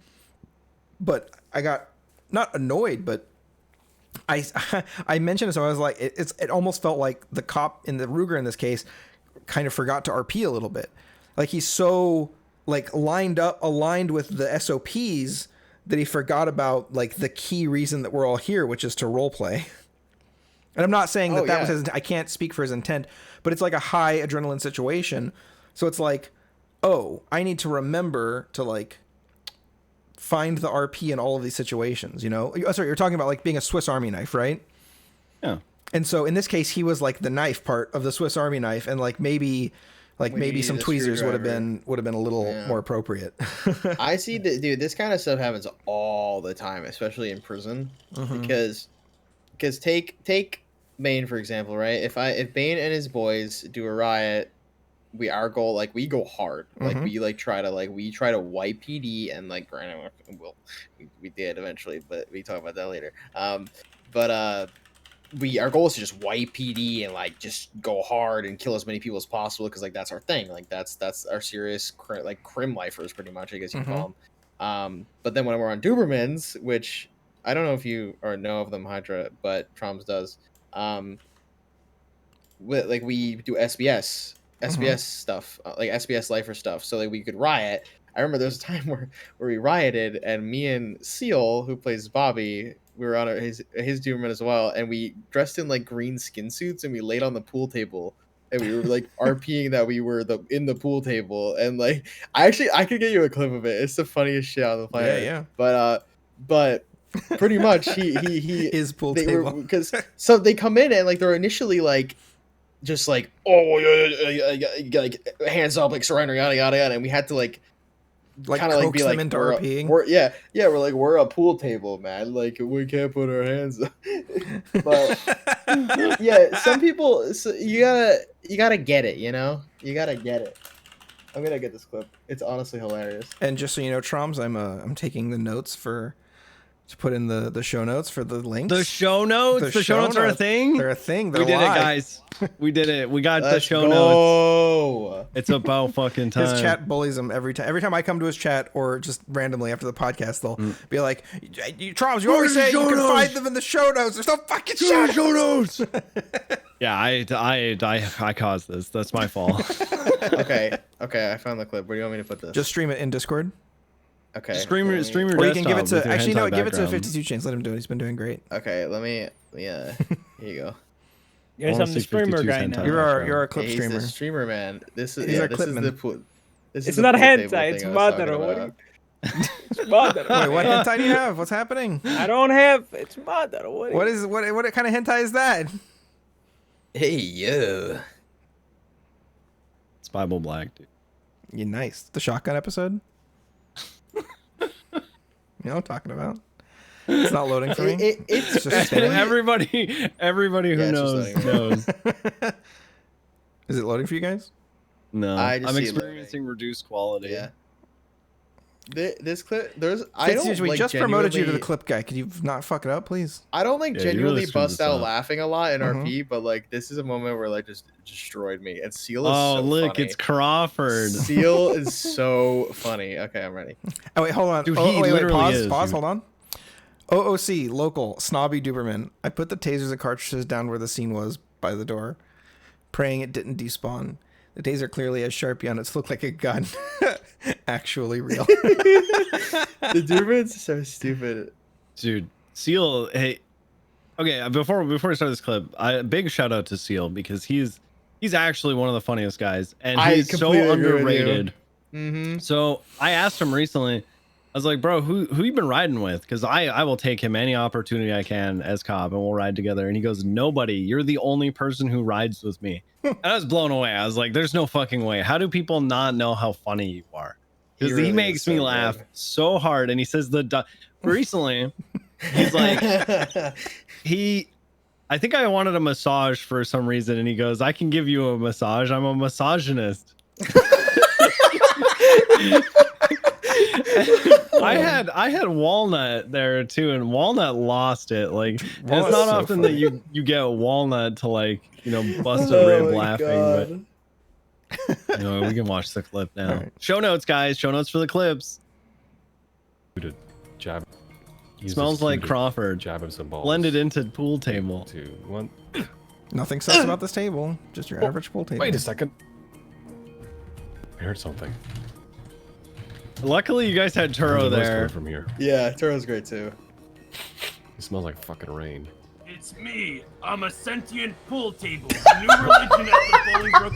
But I got not annoyed, but I mentioned it, so I was like, it almost felt like the cop in the Ruger in this case kind of forgot to RP a little bit. Like he's so like aligned with the SOPs that he forgot about like the key reason that we're all here, which is to role play. And I'm not saying that was his, I can't speak for his intent, but it's like a high adrenaline situation. So it's like, oh, I need to remember to like find the RP in all of these situations, you know? Oh, sorry, you're talking about like being a Swiss Army knife, right? Yeah. And so in this case, he was like the knife part of the Swiss Army knife, and like maybe some tweezers would have been a little more appropriate. I see that, dude. This kind of stuff happens all the time, especially in prison, because take Bane for example, right? If Bane and his boys do a riot, our goal, like, we go hard, like we try to wipe PD, and like granted, we did eventually, but we talk about that later. Our goal is to just wipe PD and like just go hard and kill as many people as possible, because like that's our thing, like that's our serious crim lifers, pretty much, I guess you call them. But then when we're on Dobermans, which I don't know if you or know of them, Hydra, but Troms does. We do SBS stuff, like SBS lifer stuff, so like we could riot. I remember there was a time where we rioted, and me and Seal, who plays Bobby, we were on his Doberman as well, and we dressed in like green skin suits, and we laid on the pool table, and we were like RPing that we were in the pool table, and like I could get you a clip of it. It's the funniest shit on the planet. Yeah. But pretty much he is pool table, because so they come in and like they're initially like just like, oh yeah, like hands up, like surrender, yada yada yada, and we had to like kind of like be like, into we're RPing. we're a pool table, man, like we can't put our hands up. But yeah, some people, you gotta get it, you know, you gotta get it. I'm gonna get this clip. It's honestly hilarious. And just so you know, Troms, I'm taking the notes to put in the show notes for the links. The show notes? The show notes are a thing? They're a thing. We did it, guys. We did it. We got the show notes. It's about fucking time. His chat bullies him every time. Every time I come to his chat, or just randomly after the podcast, they'll be like, Troms, you always say you can find them in the show notes. There's no fucking show notes. Yeah, I caused this. That's my fault. Okay, I found the clip. Where do you want me to put this? Just stream it in Discord. Okay. Stream your Or you can give it to. desktop with your Actually, no. hentai Give it to background. 52 Chains. Let him do it. He's been doing great. Okay. Let me. Yeah. Here you go. Yes, wanna I'm the see streamer 52 guy hentai now. You're our clip He's streamer. the streamer, man. This is He's our this is clipman. the pool. This is It's the not pool table hentai, it's thing I was talking Madara. What do about. It's Madara. Wait, what hentai do you have? What's happening? I don't have. It's Madara. What kind of hentai is that? Hey yo. It's Bible Black, dude. You nice. The shotgun episode. You know what I'm talking about. It's not loading for me. It's just spinning. Everybody who Yeah, it's just knows letting me knows. Is it loading for you guys? No, I just I'm see it experiencing reduced quality. Yeah. This clip, I Fitz, don't we like just promoted you to the genuinely- clip guy. Could you not fuck it up, please? I don't like Yeah, you really genuinely screwed bust this out up. laughing a lot in Mhm. RP, but like this is a moment where like just destroyed me. And Seal is Oh, so look, funny. it's Crawford. Seal is so funny. Okay, I'm ready. Oh wait, hold on. Dude, oh, he wait, literally pause, is, pause, dude. hold on. OOC, local, snobby Duberman. I put the tasers and cartridges down where the scene was by the door, praying it didn't despawn. The taser clearly has Sharpie on it to look like a gun. Actually real. The Durban's so stupid. Dude, Seal, hey, okay, before we start this clip, big shout out to Seal because he's actually one of the funniest guys, and I he's so completely agree with you. underrated. Mm-hmm. So I asked him recently, I was like, bro, who you been riding with? Because I will take him any opportunity I can as cop, and we'll ride together. And he goes, nobody. You're the only person who rides with me. And I was blown away. I was like, there's no fucking way. How do people not know how funny you are? Because he really makes is me so laugh good. so hard. And he says recently, he's like, I think I wanted a massage for some reason. And he goes, I can give you a massage. I'm a misogynist. I had Walnut there too, and Walnut lost it. Like and Walnut's it's not so often funny. that you get Walnut to like bust a rib laughing, but we can watch the clip now. Alright. Show notes, guys. Show notes for the clips. Jab. Smells like Crawford. Jab him some balls. Blended into pool table. 2, 1. Nothing sus about this table. Just your average pool table. Wait a second. I heard something. Luckily, you guys had There's a Turo voice coming there. from here. Yeah, Toro's great too. It smells like fucking rain. It's me. I'm a sentient pool table. A new religion at the Bolingbroke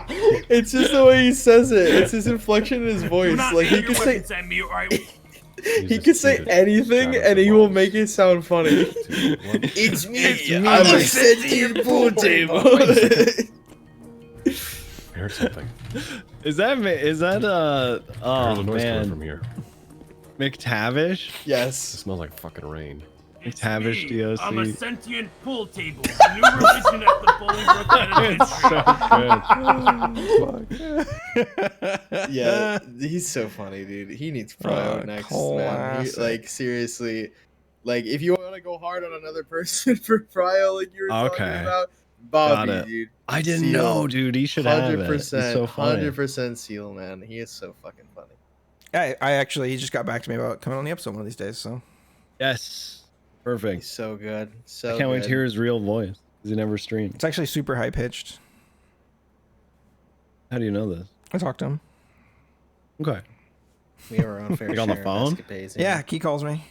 Penitentiary. It's just the way he says it. It's his inflection in his voice. Like he could say, At me, or I... he could say anything, and he will make it sound funny. 2, 1. It's me. I'm a sentient pool table. I heard something. Is that I oh heard a noise coming man, from here. McTavish? It Yes. smells like fucking rain. It's McTavish me. I'm a DOC. sentient pool table. A new religion at the Bolingbroke Penitentiary. Yeah, he's so funny, dude. He needs Pryo next, man. He, classic. like seriously, like if you want to go hard on another person for Pryo, like you were talking Okay. about, Got Bobby, it. dude. I didn't Seal, know, dude. He should have it. He's so funny. 100% Seal, man. He is so fucking funny. I actually, he just got back to me about coming on the episode one of these days. So Yes, He's perfect. so good. So I can't wait to good. hear his real voice because he never streamed. it's actually super high pitched. How do you know this? I talked to him. Okay. We have our own fair Like on the share of phone? escapades, Yeah, he calls me.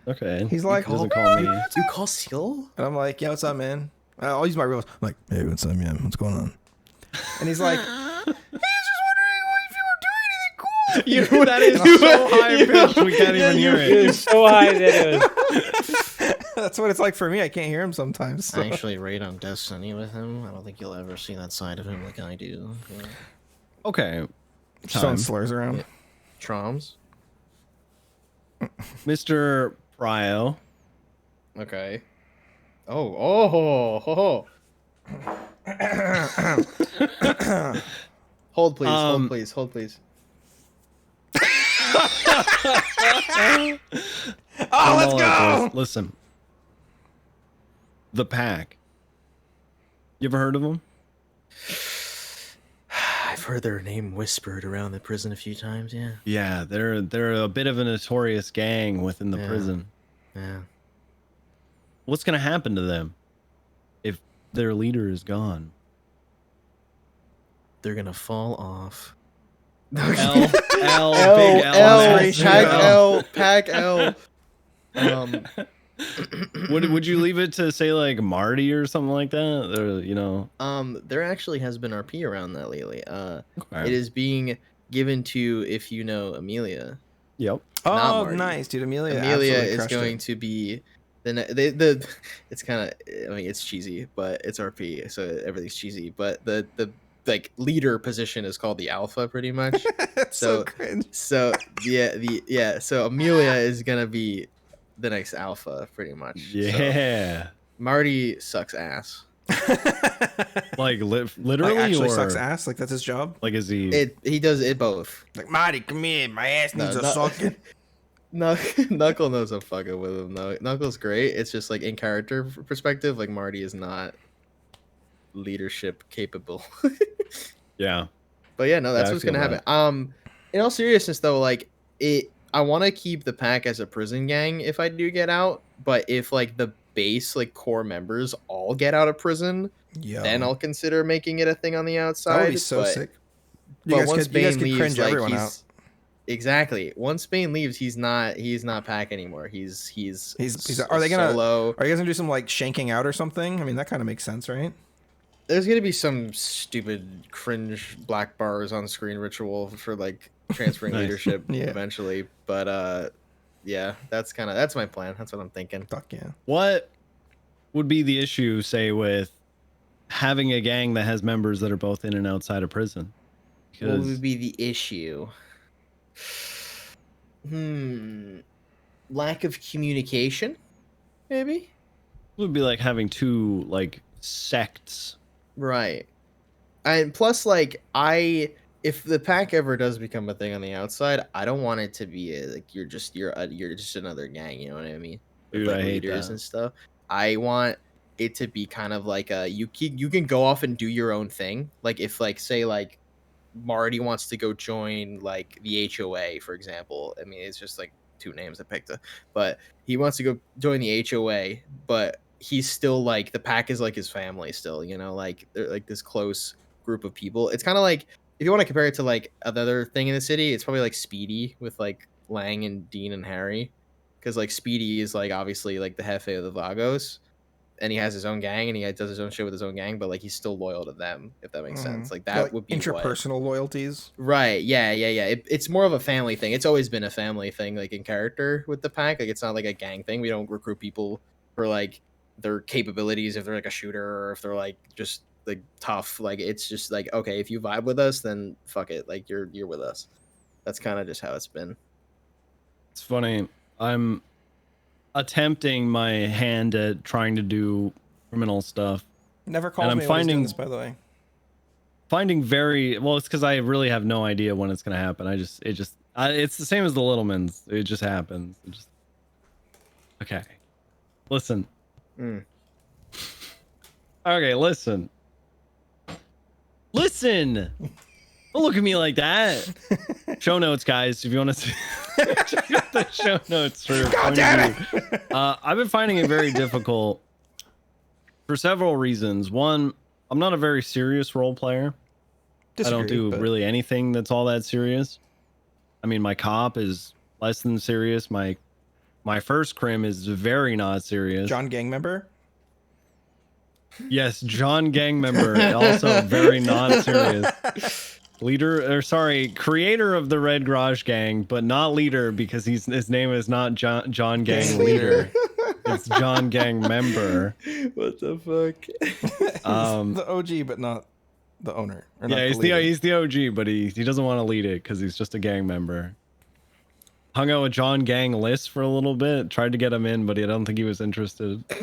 Okay. He's like, he doesn't call me. You call Seal? and I'm like, yeah, what's up, man? I'll use my real. I'm like, hey, what's up, man? What's going on? And he's like, You, that is so high pitched. We can't even hear it. It's so high that it was. that's what it's like for me. I can't hear him sometimes. So. I actually raid on Destiny with him. I don't think you'll ever see that side of him like I do. Yeah. Okay. Just throwing Time. slurs around. Yeah. Troms? Mr. Pryo. Okay. Oh. Hold please, hold please. Oh, let's go! Listen. The Pack. You ever heard of them? I've heard their name whispered around the prison a few times, yeah. Yeah, they're a bit of a notorious gang within the Yeah. prison. Yeah. What's gonna happen to them if their leader is gone? They're gonna fall off L, big L, Pack L. Would you leave it to say like Marty or something like that, or There actually has been RP around that lately. Okay. It is being given to, if you know Amelia. Yep. Not Oh, Marty. nice, dude. Amelia is crushed going it. to be it's kind of, I mean, it's cheesy, but it's RP, so everything's cheesy. But the like leader position is called the alpha, pretty much. So cringe. So so Amelia is gonna be the next alpha, pretty much. Yeah. So Marty sucks ass. Like literally, Like actually or sucks ass. Like that's his job. like is he? He does it both. Like Marty, come here. My ass needs a sucking. Knuckle knows I'm fucking with him. No, Knuckle's great. It's just like in character perspective, like Marty is not leadership capable. Yeah. But yeah, no, that's Yeah, I what's feel gonna happen. In all seriousness though, like I want to keep the pack as a prison gang if I do get out. But if like the base like core members all get out of prison, then I'll consider making it a thing on the outside. That would be so sick. But once Bane could leaves, cringe like everyone he's out. exactly. Once Bane leaves, he's not pack anymore. He's Are they gonna? solo. Are you guys gonna do some like shanking out or something? I mean, that kind of makes sense, right? There's gonna be some stupid cringe black bars on screen ritual for like transferring Nice. leadership Yeah. eventually. But yeah, that's my plan. That's what I'm thinking. Fuck yeah. What would be the issue, say, with having a gang that has members that are both in and outside of prison? What would be the issue? Lack of communication, maybe. It would be like having two like sects. Right. And plus, like, if the pack ever does become a thing on the outside, I don't want it to be like you're just another gang. You know what I mean? With Dude, like I hate leaders that. and stuff. I want it to be kind of like you can go off and do your own thing. Like if like say like Marty wants to go join like the HOA, for example. I mean, it's just like two names I picked, but he wants to go join the HOA, but he's still like the pack is like his family still, you know, like they're like this close group of people. It's kind of like if you want to compare it to like another thing in the city, it's probably like Speedy with like Lang and Dean and Harry, because like Speedy is like obviously like the jefe of the Vagos, and he has his own gang and he does his own shit with his own gang, but like he's still loyal to them, if that makes sense. Like that would be interpersonal loyalties. Right. Yeah. It's more of a family thing. It's always been a family thing, like in character with the pack. Like it's not like a gang thing. We don't recruit people for like their capabilities, if they're like a shooter or if they're like just like tough. Like it's just like, okay, if you vibe with us, then fuck it. Like you're with us. That's kind of just how it's been. It's funny. I'm attempting my hand at trying to do criminal stuff. Never called and me I'm when he's doing finding this, by the way. Finding very well. It's because I really have no idea when it's gonna happen. It's the same as the Littlemans. It just happens. Okay. Listen. Okay, listen. Listen. Don't look at me like that. Show notes, guys, if you want to see. Check out the show notes for God damn it. I've been finding it very difficult for several reasons. One, I'm not a very serious role player. I don't do really anything that's all that serious. I mean, my cop is less than serious. My first crim is very not serious. John gang member? Yes, John gang member, also very not serious. Creator of the Red Garage Gang, but not leader because his name is not John Gang leader. It's John Gang member. What the fuck? The OG, but not the owner. Yeah, he's the OG, but he doesn't want to lead it because he's just a gang member. Hung out with John Gang List for a little bit, tried to get him in, but I don't think he was interested. Been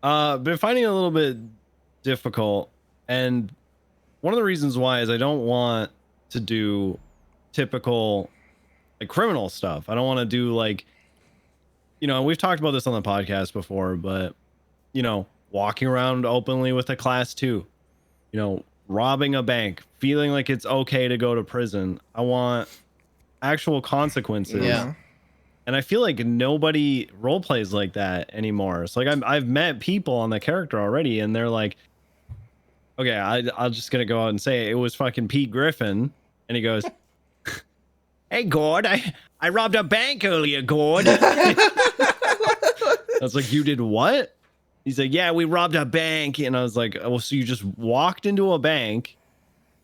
finding it a little bit difficult, and one of the reasons why is I don't want to do typical like criminal stuff. I don't want to do like, we've talked about this on the podcast before, but walking around openly with a class 2, robbing a bank, feeling like it's okay to go to prison. I want actual consequences. Yeah. And I feel like nobody role plays like that anymore. So like I've met people on the character already, and they're like, okay, I'm just gonna go out and say it was fucking Pete Griffin, and he goes, "Hey Gord, I robbed a bank earlier, Gord." I was like, "You did what?" He's like, "Yeah, we robbed a bank," and I was like, "Oh, so you just walked into a bank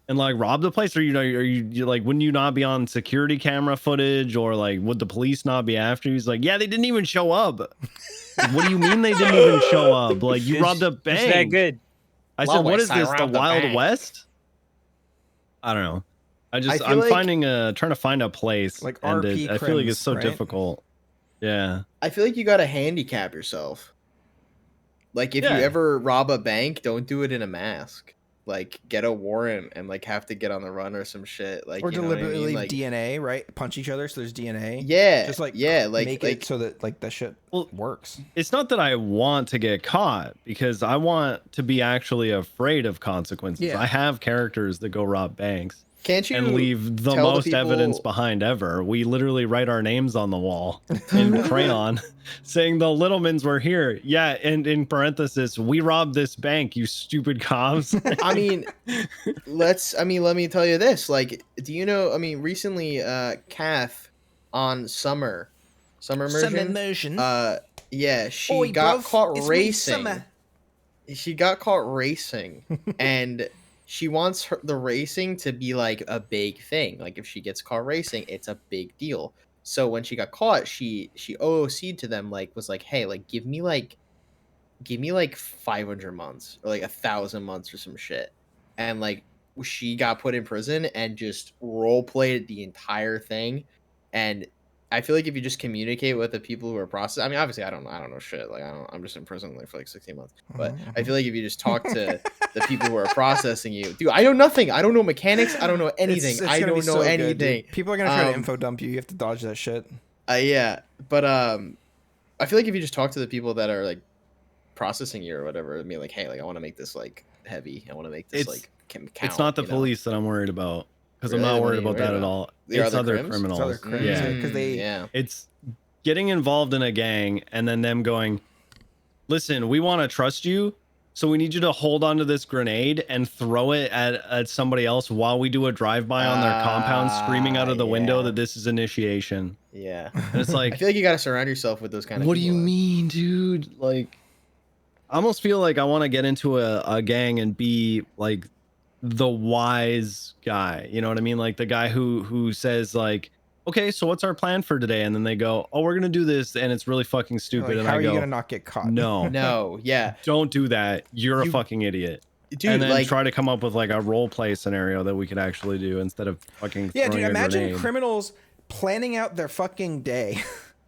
and like robbed the place, or are you like, wouldn't you not be on security camera footage, or like would the police not be after you?" He's like, "Yeah, they didn't even show up." Like, what do you mean they didn't even show up? Like, you robbed a bank. Is that good? I said, "What is this? The Wild West?" I don't know. I'm trying to find a place. Like and RP I feel like it's crims, so right? difficult. Yeah. I feel like you gotta handicap yourself. Like if you ever rob a bank, don't do it in a mask. Like get a warrant and like have to get on the run or some shit. Like Or you know what I deliberately mean? leave Like, DNA, right? Punch each other so there's DNA. Yeah, Just like make like it so that like that shit works. It's not that I want to get caught, because I want to be actually afraid of consequences. Yeah. I have characters that go rob banks. Can't you and leave the tell the most evidence people- behind ever. We literally write our names on the wall in crayon saying the Littlemans were here. Yeah, and in parenthesis, we robbed this bank, you stupid cops. I mean, let me tell you this. Like, do you know, I mean, recently Kath on Summer Immersion. Yeah, she Oi, got bruv, caught it's me, racing. Summer. She got caught racing and she wants the racing to be like a big thing. Like if she gets caught racing, it's a big deal. So when she got caught, she OOC'd to them, like was like, "Hey, like give me like 500 months or like 1,000 months or some shit." And like she got put in prison and just role played the entire thing. And I feel like if you just communicate with the people who are processing, I mean, obviously I don't know shit. Like I'm just in prison like for like 16 months. But I feel like if you just talk to the people who are processing you, dude, I know nothing. I don't know mechanics. I don't know anything. It's I gonna don't be know so good, anything. dude. People are gonna try to info dump you. You have to dodge that shit. Yeah, but I feel like if you just talk to the people that are like processing you or whatever, and be like, "Hey, like I want to make this like heavy. I want to make this like count." It's not the you know? police that I'm worried about, because Really? I'm not What are worried you about that worried at about? all. The It's other other crims? It's criminals. other crims, yeah. because they yeah. It's getting involved in a gang and then them going, "Listen, we want to trust you, so we need you to hold onto this grenade and throw it at somebody else while we do a drive-by on their compound, screaming out of the window that this is initiation." Yeah. And it's like, I feel like you got to surround yourself with those kind of what do people. you mean, dude? Like, I almost feel like I want to get into a gang and be like the wise guy. You know what I mean? Like the guy who says like, "Okay, so what's our plan for today?" And then they go, "Oh, we're gonna do this," and it's really fucking stupid. like, and how I are go, you gonna not get caught? No, No, yeah, don't do that. You're a fucking idiot. dude. And then Like, try to come up with like a role play scenario that we could actually do instead of fucking Yeah, dude. throwing a Imagine grenade. criminals planning out their fucking day.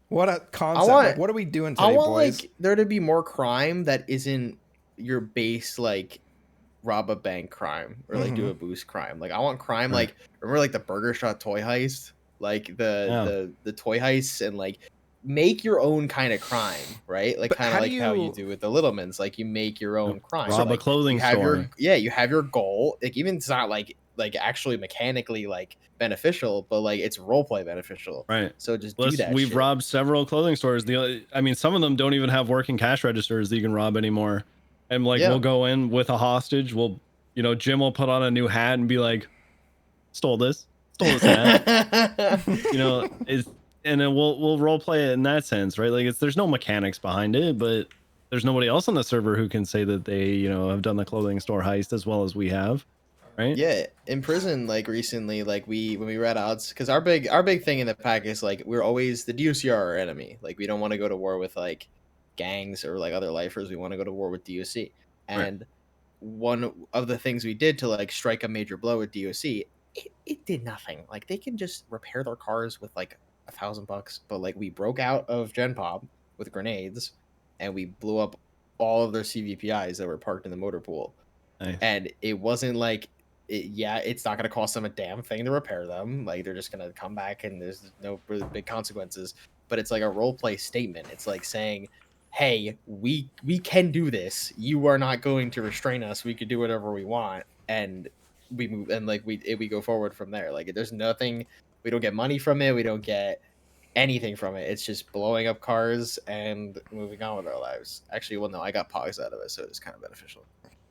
What a concept! want- Like, what are we doing today, I want boys? like there to be more crime that isn't your base like rob a bank crime or like do a boost crime. Like I want crime like remember like the Burger Shot toy heist, like the toy heists, and like make your own kind of crime, right? Like But kind how of do like how you you- do with the Littlemans, like you make your own crime. Rob a like, clothing you have store. you have your goal. Like even it's not like actually mechanically like beneficial, but like it's roleplay beneficial. Right. So just Plus, do that. we've shit. robbed several clothing stores. I mean, some of them don't even have working cash registers that you can rob anymore. And like, we'll go in with a hostage. We'll, Jim will put on a new hat and be like, stole this hat. And then we'll role play it in that sense, right? Like there's no mechanics behind it, but there's nobody else on the server who can say that they, have done the clothing store heist as well as we have. Right. Yeah, in prison, like recently, like when we read odds, because our big thing in the pack is like we're always the DOC are our enemy. Like we don't want to go to war with like gangs or like other lifers. We want to go to war with DOC. And one of the things we did to like strike a major blow with DOC, it did nothing. Like they can just repair their cars with like $1,000, but like we broke out of Gen Pop with grenades and we blew up all of their CVPIs that were parked in the motor pool. Nice. And it wasn't like it's not going to cost them a damn thing to repair them. Like they're just going to come back and there's no really big consequences. But it's like a role play statement. It's like saying, "Hey, we can do this. You are not going to restrain us. We could do whatever we want." And we move and like we go forward from there. Like there's nothing. We don't get money from it. We don't get anything from it. It's just blowing up cars and moving on with our lives. Actually, well, no, I got pogs out of it, so it's kind of beneficial.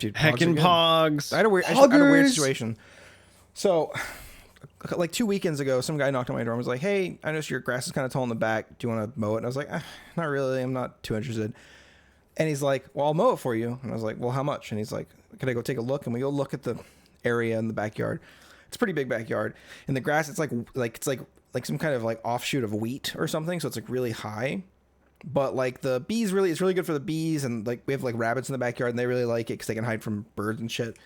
Dude, Heckin' pogs. I had a weird situation. So, like 2 weekends ago, some guy knocked on my door and was like, "Hey, I noticed your grass is kind of tall in the back. Do you want to mow it?" And I was like, "Not really. I'm not too interested." And he's like, "Well, I'll mow it for you." And I was like, "Well, how much?" And he's like, "Can I go take a look?" And we go look at the area in the backyard. It's a pretty big backyard. And the grass, it's like some kind of like offshoot of wheat or something. So it's like really high. But like the bees it's really good for the bees. And like we have like rabbits in the backyard and they really like it because they can hide from birds and shit.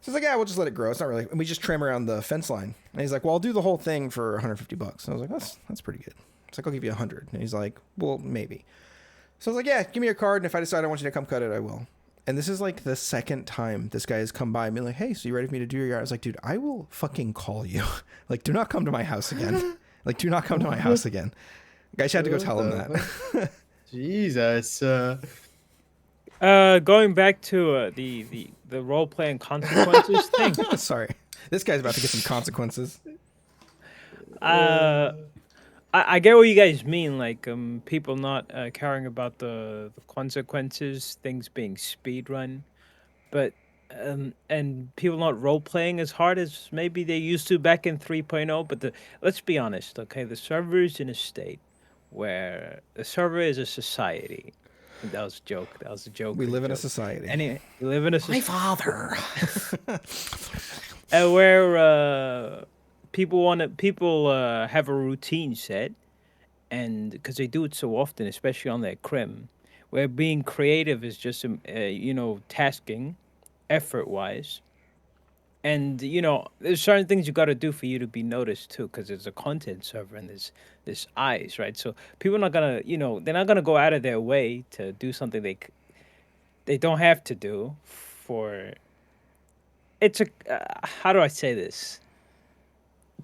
So it's like, yeah, we'll just let it grow. It's not really, and we just trim around the fence line. And he's like, "Well, I'll do the whole thing for $150." And I was like, that's pretty good. It's like, "I'll give you 100." And he's like, "Well, maybe." So I was like, "Yeah, give me your card. And if I decide I want you to come cut it, I will." And this is like the second time this guy has come by and been like, "Hey, so you ready for me to do your yard?" I was like, "Dude, I will fucking call you. Like, do not come to my house again. Like, do not come to my house again." Guys had to go tell him that. Jesus. Going back to the role playing consequences thing. Sorry, this guy's about to get some consequences. I get what you guys mean, like people not caring about the consequences, things being speed run, but and people not role playing as hard as maybe they used to back in 3.0. But let's be honest, okay, the server is in a state where the server is a society. That was a joke. That was a joke. We live in a society. Anyway, we live in a society. My father. Where people have a routine set, and because they do it so often, especially on their crim, where being creative is just tasking, effort wise, and there's certain things you got to do for you to be noticed too, because it's a content server and there's eyes, right? So people are not gonna they're not gonna go out of their way to do something they don't have to do for. It's a how do I say this?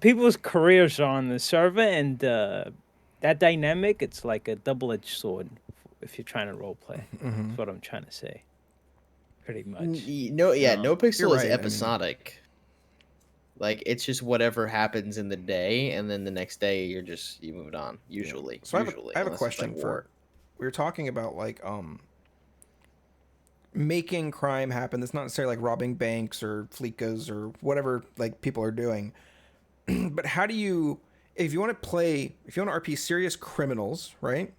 People's careers are on the server, and that dynamic, it's like a double-edged sword if you're trying to role play. That's what I'm trying to say. Pretty much. No pixel is right, episodic. Like it's just whatever happens in the day, and then the next day you moved on. Usually. So I have a question for. We were talking about like making crime happen. That's not necessarily like robbing banks or fleekas or whatever like people are doing. But how do you, if you want to RP serious criminals, right?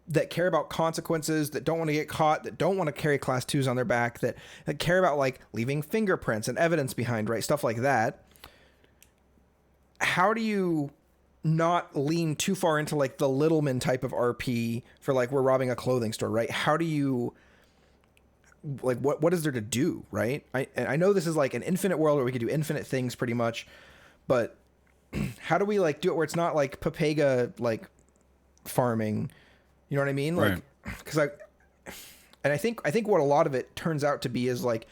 That care about consequences, that don't want to get caught, that don't want to carry class 2s on their back, that care about like leaving fingerprints and evidence behind, right? Stuff like that. How do you not lean too far into like the Littleman type of RP for like we're robbing a clothing store, right? How do you like what is there to do, right? I know this is like an infinite world where we could do infinite things pretty much, but how do we like do it where it's not like Papega like farming? You know what I mean? Like, because I think what a lot of it turns out to be is like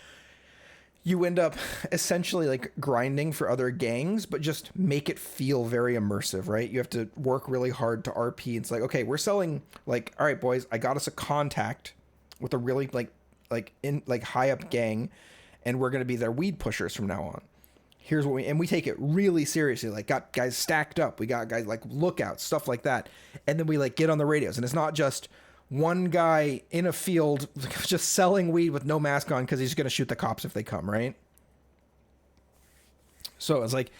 you end up essentially like grinding for other gangs, but just make it feel very immersive, right? You have to work really hard to RP. It's like, okay, we're selling like, all right, boys, I got us a contact with a really like high up gang, and we're gonna be their weed pushers from now on. Here's what we take it really seriously. Like got guys stacked up. We got guys like lookouts, stuff like that. And then we like get on the radios, and it's not just one guy in a field just selling weed with no mask on because he's going to shoot the cops if they come, right? So it's like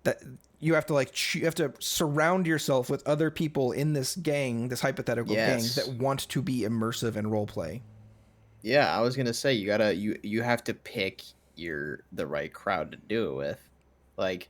that you have to surround yourself with other people in this gang, this hypothetical gang that want to be immersive and role play. Yeah, I was gonna say you have to pick the right crowd to do it with. Like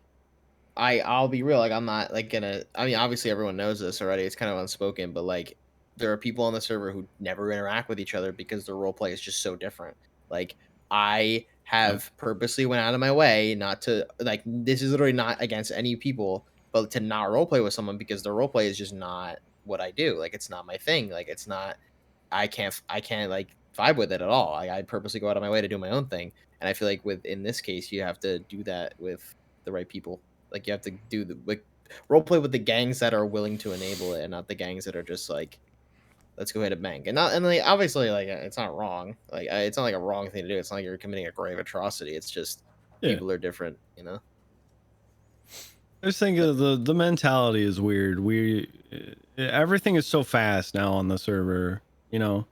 I'll be real, like I'm not like gonna, I mean obviously everyone knows this already, it's kind of unspoken, but like there are people on the server who never interact with each other because their role play is just so different. Like I have purposely went out of my way not to, like, this is literally not against any people, but to not role play with someone because their role play is just not what I do. Like it's not my thing. Like it's not, I can't like vibe with it at all. I purposely go out of my way to do my own thing. And I feel like in this case, you have to do that with the right people. Like you have to do the role play with the gangs that are willing to enable it, and not the gangs that are just like, let's go ahead and bank. And like obviously like it's not wrong. Like it's not like a wrong thing to do. It's not like you're committing a grave atrocity. It's just people are different, you know. I just think the mentality is weird. Everything is so fast now on the server, you know.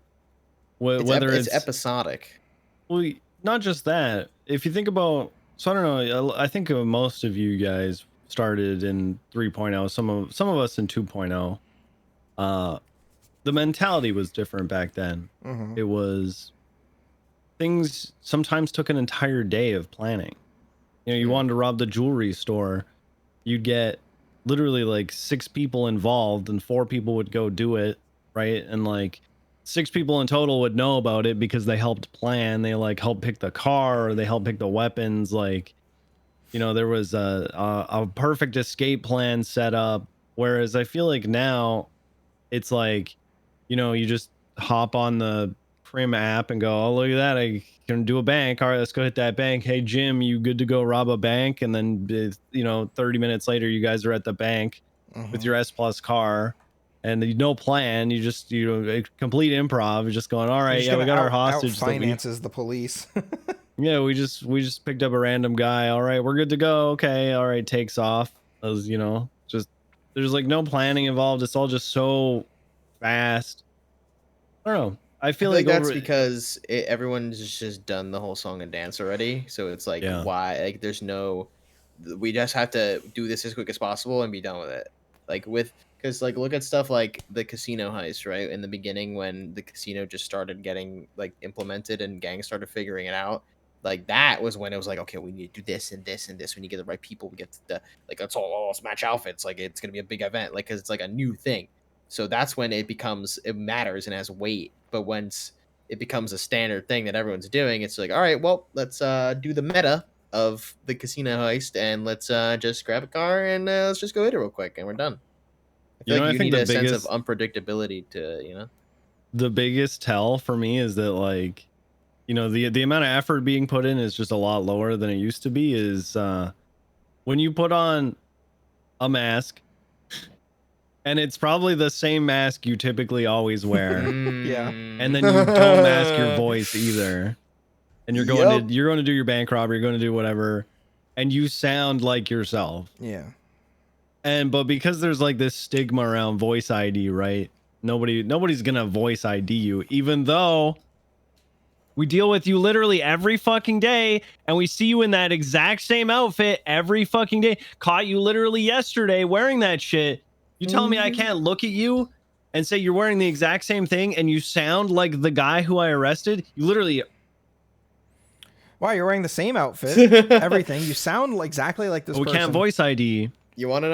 Whether it's episodic. Well, not just that. If you think about, so I don't know. I think most of you guys started in 3.0. Some of us in 2.0. The mentality was different back then. It was things sometimes took an entire day of planning. You know, you wanted to rob the jewelry store, you'd get literally like 6 people involved, and 4 people would go do it, right? And like 6 people in total would know about it because they helped plan. They like helped pick the car, or they helped pick the weapons. Like, you know, there was a perfect escape plan set up. Whereas I feel like now it's like, you know, you just hop on the Prim app and go, oh, look at that, I can do a bank. All right, let's go hit that bank. Hey, Jim, you good to go rob a bank? And then, you know, 30 minutes later, you guys are at the bank with your S Plus car, and no plan. You just, you know, a complete improv. You're just going, all right, yeah, we got our hostage. Finances the police. Yeah, we just picked up a random guy. All right, we're good to go. Okay, all right, takes off. As you know, just there's like no planning involved. It's all just so fast. I don't know. I feel like that's because everyone's just done the whole song and dance already. So it's like, why? Like, there's no. We just have to do this as quick as possible and be done with it. Like because like look at stuff like the casino heist, right? In the beginning, when the casino just started getting like implemented and gangs started figuring it out, like that was when it was like, okay, we need to do this and this and this. We need to get the right people. We get the like let's let's match outfits. Like it's gonna be a big event. Like because it's like a new thing. So that's when it matters and has weight. But once it becomes a standard thing that everyone's doing, it's like, all right, well, let's do the meta of the casino heist, and let's just grab a car and let's just go hit it real quick, and we're done. I feel like you need a sense of unpredictability to, you know. The biggest tell for me is that, like, you know, the amount of effort being put in is just a lot lower than it used to be. Is when you put on a mask, and it's probably the same mask you typically always wear. Yeah. And then you don't mask your voice either. And you're going to do your bank robbery, you're going to do whatever, and you sound like yourself. Yeah. But because there's like this stigma around voice ID, right? Nobody's going to voice ID you, even though we deal with you literally every fucking day, and we see you in that exact same outfit every fucking day. Caught you literally yesterday wearing that shit. You telling me I can't look at you and say you're wearing the exact same thing and you sound like the guy who I arrested? You literally... Wow, you're wearing the same outfit, everything. You sound exactly like this person. We can't voice ID. You want to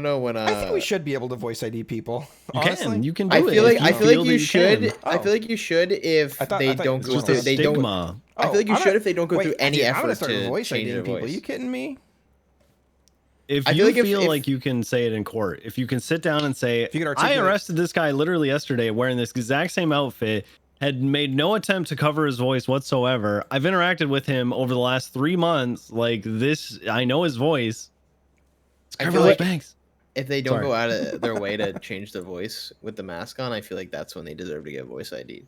know when I think we should be able to voice ID people. You can do I feel it. like you should. I feel like you should if they don't go through. They don't. I feel like you should if they don't go through any effort to voice change their people. voice. Are you kidding me? If you feel like you can say it in court, if you can sit down and say, I arrested this guy literally yesterday wearing this exact same outfit, had made no attempt to cover his voice whatsoever. I've interacted with him over the last 3 months. Like this, I know his voice. It's I feel like Banks. If they don't go out of their way to change the voice with the mask on, I feel like that's when they deserve to get voice ID.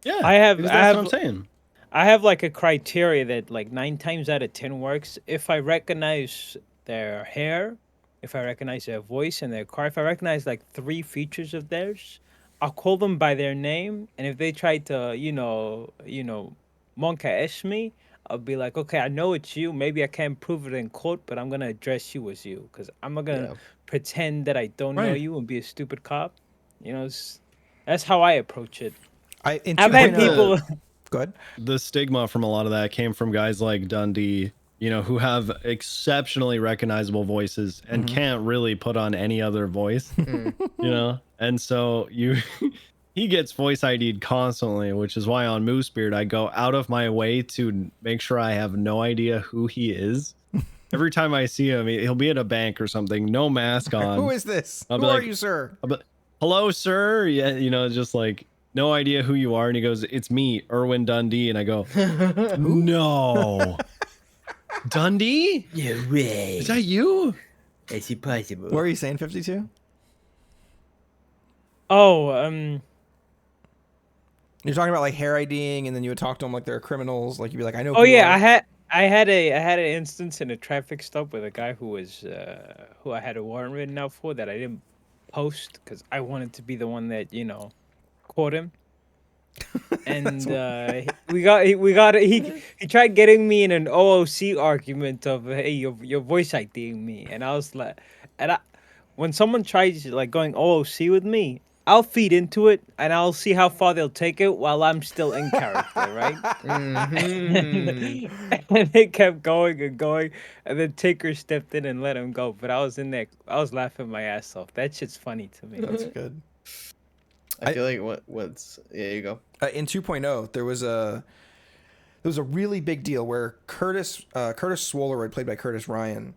Yeah, that's what I'm saying. I have like a criteria that like 9 times out of 10 works. If I recognize their hair, if I recognize their voice and their car, if I recognize like 3 features of theirs, I'll call them by their name. And if they try to, you know, monka-esh me, I'll be like, okay, I know it's you. Maybe I can't prove it in court, but I'm gonna address you as you, because I'm not gonna pretend that I don't know you and be a stupid cop. You know, that's how I approach it. I've had people. Good. The stigma from a lot of that came from guys like Dundee, you know, who have exceptionally recognizable voices and can't really put on any other voice, you know? And so he gets voice ID'd constantly, which is why on Moosebeard, I go out of my way to make sure I have no idea who he is. Every time I see him, he'll be at a bank or something, no mask on. Who is this? Who are you, sir? I'll be, hello, sir. Yeah, you know, just like, no idea who you are. And he goes, it's me, Erwin Dundee. And I go, no. Dundee? Yeah, right. Is that you? Is it possible? What are you saying, 52? Oh, you're talking about like hair IDing, and then you would talk to them like they're criminals. Like you'd be like, I know. Oh yeah, I had an instance in a traffic stop with a guy who was who I had a warrant written out for that I didn't post because I wanted to be the one that, you know, caught him. And he tried getting me in an OOC argument of, hey, you're voice acting me, and I was like, when someone tries like going OOC with me, I'll feed into it and I'll see how far they'll take it while I'm still in character, right? And it kept going and going, and then Taker stepped in and let him go. But I was in there, I was laughing my ass off. That shit's funny to me. That's good. I feel like what's you go. In 2.0, there was a really big deal where Curtis Swolleroyd, played by Curtis Ryan,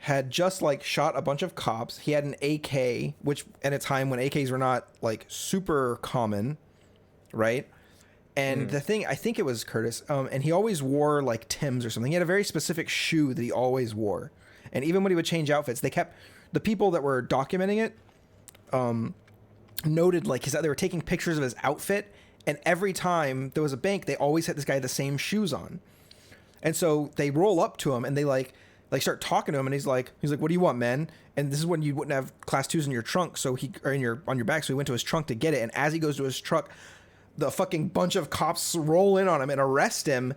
had just like shot a bunch of cops. He had an AK, which at a time when AKs were not like super common, right? And the thing, I think it was Curtis, and he always wore like Tim's or something. He had a very specific shoe that he always wore. And even when he would change outfits, the people that were documenting it noted like they were taking pictures of his outfit, and every time there was a bank, they always had this guy the same shoes on. And so they roll up to him and they like start talking to him, and he's like, what do you want, man? And this is when you wouldn't have class 2s in your trunk, so on your back, so he went to his trunk to get it. And as he goes to his truck, the fucking bunch of cops roll in on him and arrest him,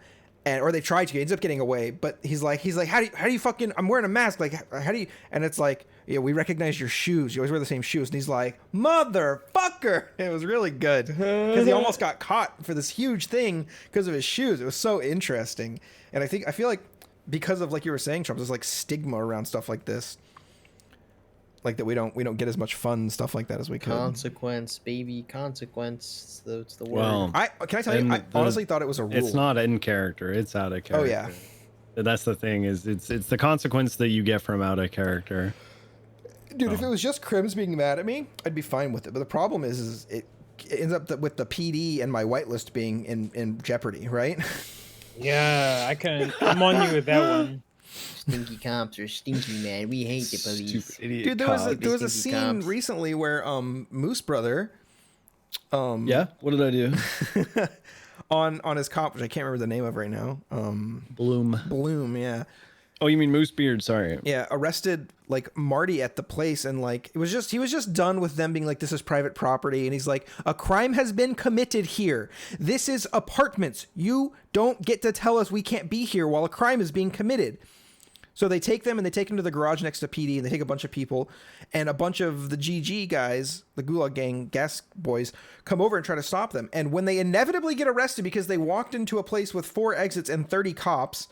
or they try to. He ends up getting away, but he's like, how do you fucking? I'm wearing a mask. Like, how do you? And it's like, yeah, we recognize your shoes. You always wear the same shoes. And he's like, motherfucker. It was really good because he almost got caught for this huge thing because of his shoes. It was so interesting, and I feel like because of, like you were saying, Trump, there's like stigma around stuff like this. Like that we don't get as much fun stuff like that as we could. Consequence, baby, consequence. It's the word. Well, can I tell you? I honestly thought it was a rule. It's not in character. It's out of character. Oh yeah. That's the thing. Is it's the consequence that you get from out of character. Dude, if it was just Crims being mad at me, I'd be fine with it. But the problem is it ends up with the PD and my whitelist being in jeopardy, right? Yeah, I'm on you with that one. Stinky cops are stinky, man. We hate the police. Stupid idiot. Dude, there was a scene cops. recently where Moose Brother yeah, what did I do? on his cop, which I can't remember the name of right now. Bloom, yeah. Oh, you mean Moosebeard? Sorry. Yeah, arrested like Marty at the place, and like he was just done with them being like, this is private property, and he's like, a crime has been committed here. This is apartments. You don't get to tell us we can't be here while a crime is being committed. So they take them to the garage next to PD, and they take a bunch of people, and a bunch of the GG guys, the Gulag Gang gas boys, come over and try to stop them. And when they inevitably get arrested because they walked into a place with 4 exits and 30 cops,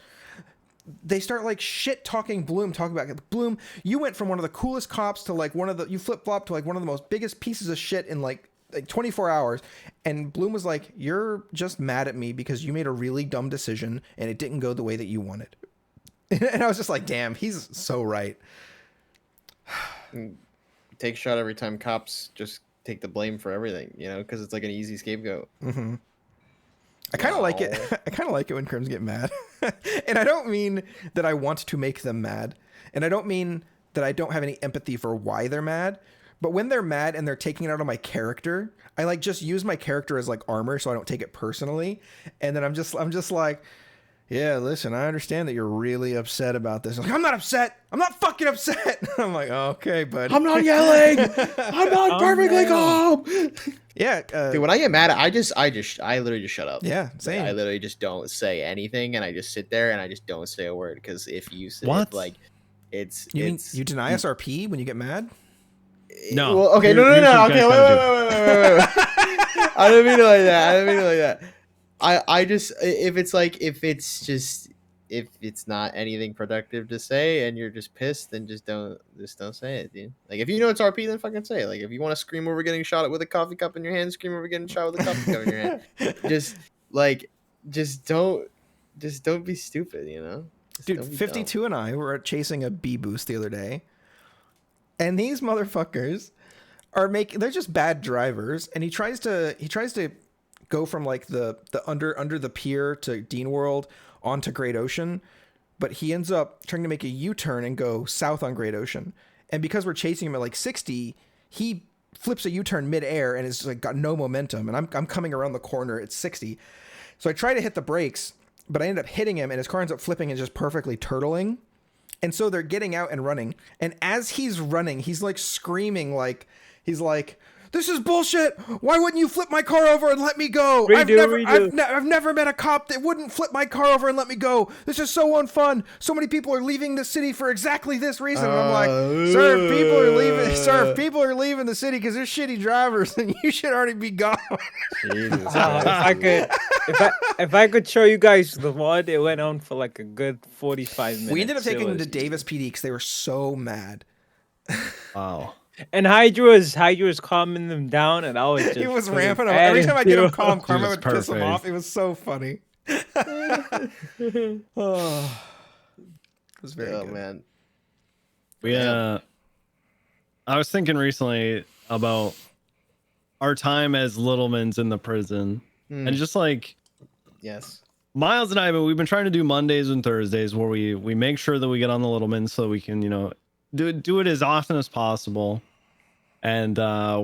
they start like shit talking Bloom, talking about Bloom. You went from one of the coolest cops to like you flip flop to like one of the most biggest pieces of shit in like 24 hours. And Bloom was like, you're just mad at me because you made a really dumb decision and it didn't go the way that you wanted. And I was just like, damn, he's so right. Take a shot every time cops just take the blame for everything, because it's like an easy scapegoat. Mm-hmm. I kind of like it. I kind of like it when Crims get mad. And I don't mean that I want to make them mad. And I don't mean that I don't have any empathy for why they're mad. But when they're mad and they're taking it out on my character, I like just use my character as like armor so I don't take it personally. And then I'm just like, yeah, listen, I understand that you're really upset about this. Like, I'm not upset. I'm not fucking upset. I'm like, oh, okay, buddy. I'm not yelling. I'm not perfectly calm. Yeah, dude. When I get mad, I literally just shut up. Yeah, same. I literally just don't say anything, and I just sit there and I just don't say a word because if you say like, you deny SRP when you get mad? No. Well, okay, no. Okay, wait. I didn't mean it like that. I just if it's not anything productive to say and you're just pissed, then just don't say it, dude. Like if you know it's RP, then fucking say it. Like if you want to scream over getting shot at with a coffee cup in your hand, scream over getting shot with a coffee cup in your hand. Just don't be stupid, Dude, 52 and I were chasing a B boost the other day, and these motherfuckers they're just bad drivers, and he tries to go from like the under the pier to Dean World onto Great Ocean, but he ends up trying to make a U-turn and go south on Great Ocean. And because we're chasing him at like 60, he flips a U-turn midair and it's like got no momentum. And I'm coming around the corner at 60. So I try to hit the brakes, but I end up hitting him and his car ends up flipping and just perfectly turtling. And so they're getting out and running. And as he's running, he's like screaming, like he's like, this is bullshit. Why wouldn't you flip my car over and let me go? Redo. I've never met a cop that wouldn't flip my car over and let me go. This is so unfun. So many people are leaving the city for exactly this reason. And I'm like, sir, if people are leaving the city because they're shitty drivers, then you should already be gone. Jesus If I could show you guys the VOD, it went on for like a good 45 minutes. We ended up taking It them to was- Davis PD because they were so mad. Wow. And Hydra was calming them down, and I was just He was putting ramping up. Every time I get him attitude. calm, Karma Dude, would piss him perfect. off. It was so funny. Oh, it was very good. man. We I was thinking recently about our time as Littlemans in the prison, and just like Yes. Miles and I, but we've been trying to do Mondays and Thursdays where we make sure that we get on the Littlemans so we can, you know, do it as often as possible. And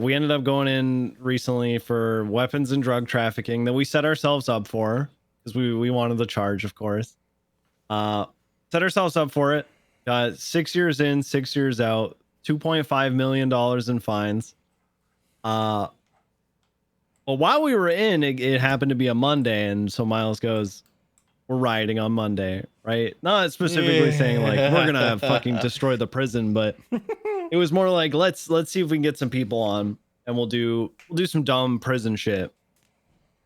we ended up going in recently for weapons and drug trafficking that we set ourselves up for because we wanted the charge, of course. Set ourselves up for it. Got 6 years in, 6 years out, $2.5 million in fines. But while we were in, it happened to be a Monday, and so Miles goes, "We're rioting on Monday, right?" Not specifically saying like we're gonna fucking destroy the prison, but it was more like let's see if we can get some people on, and we'll do some dumb prison shit.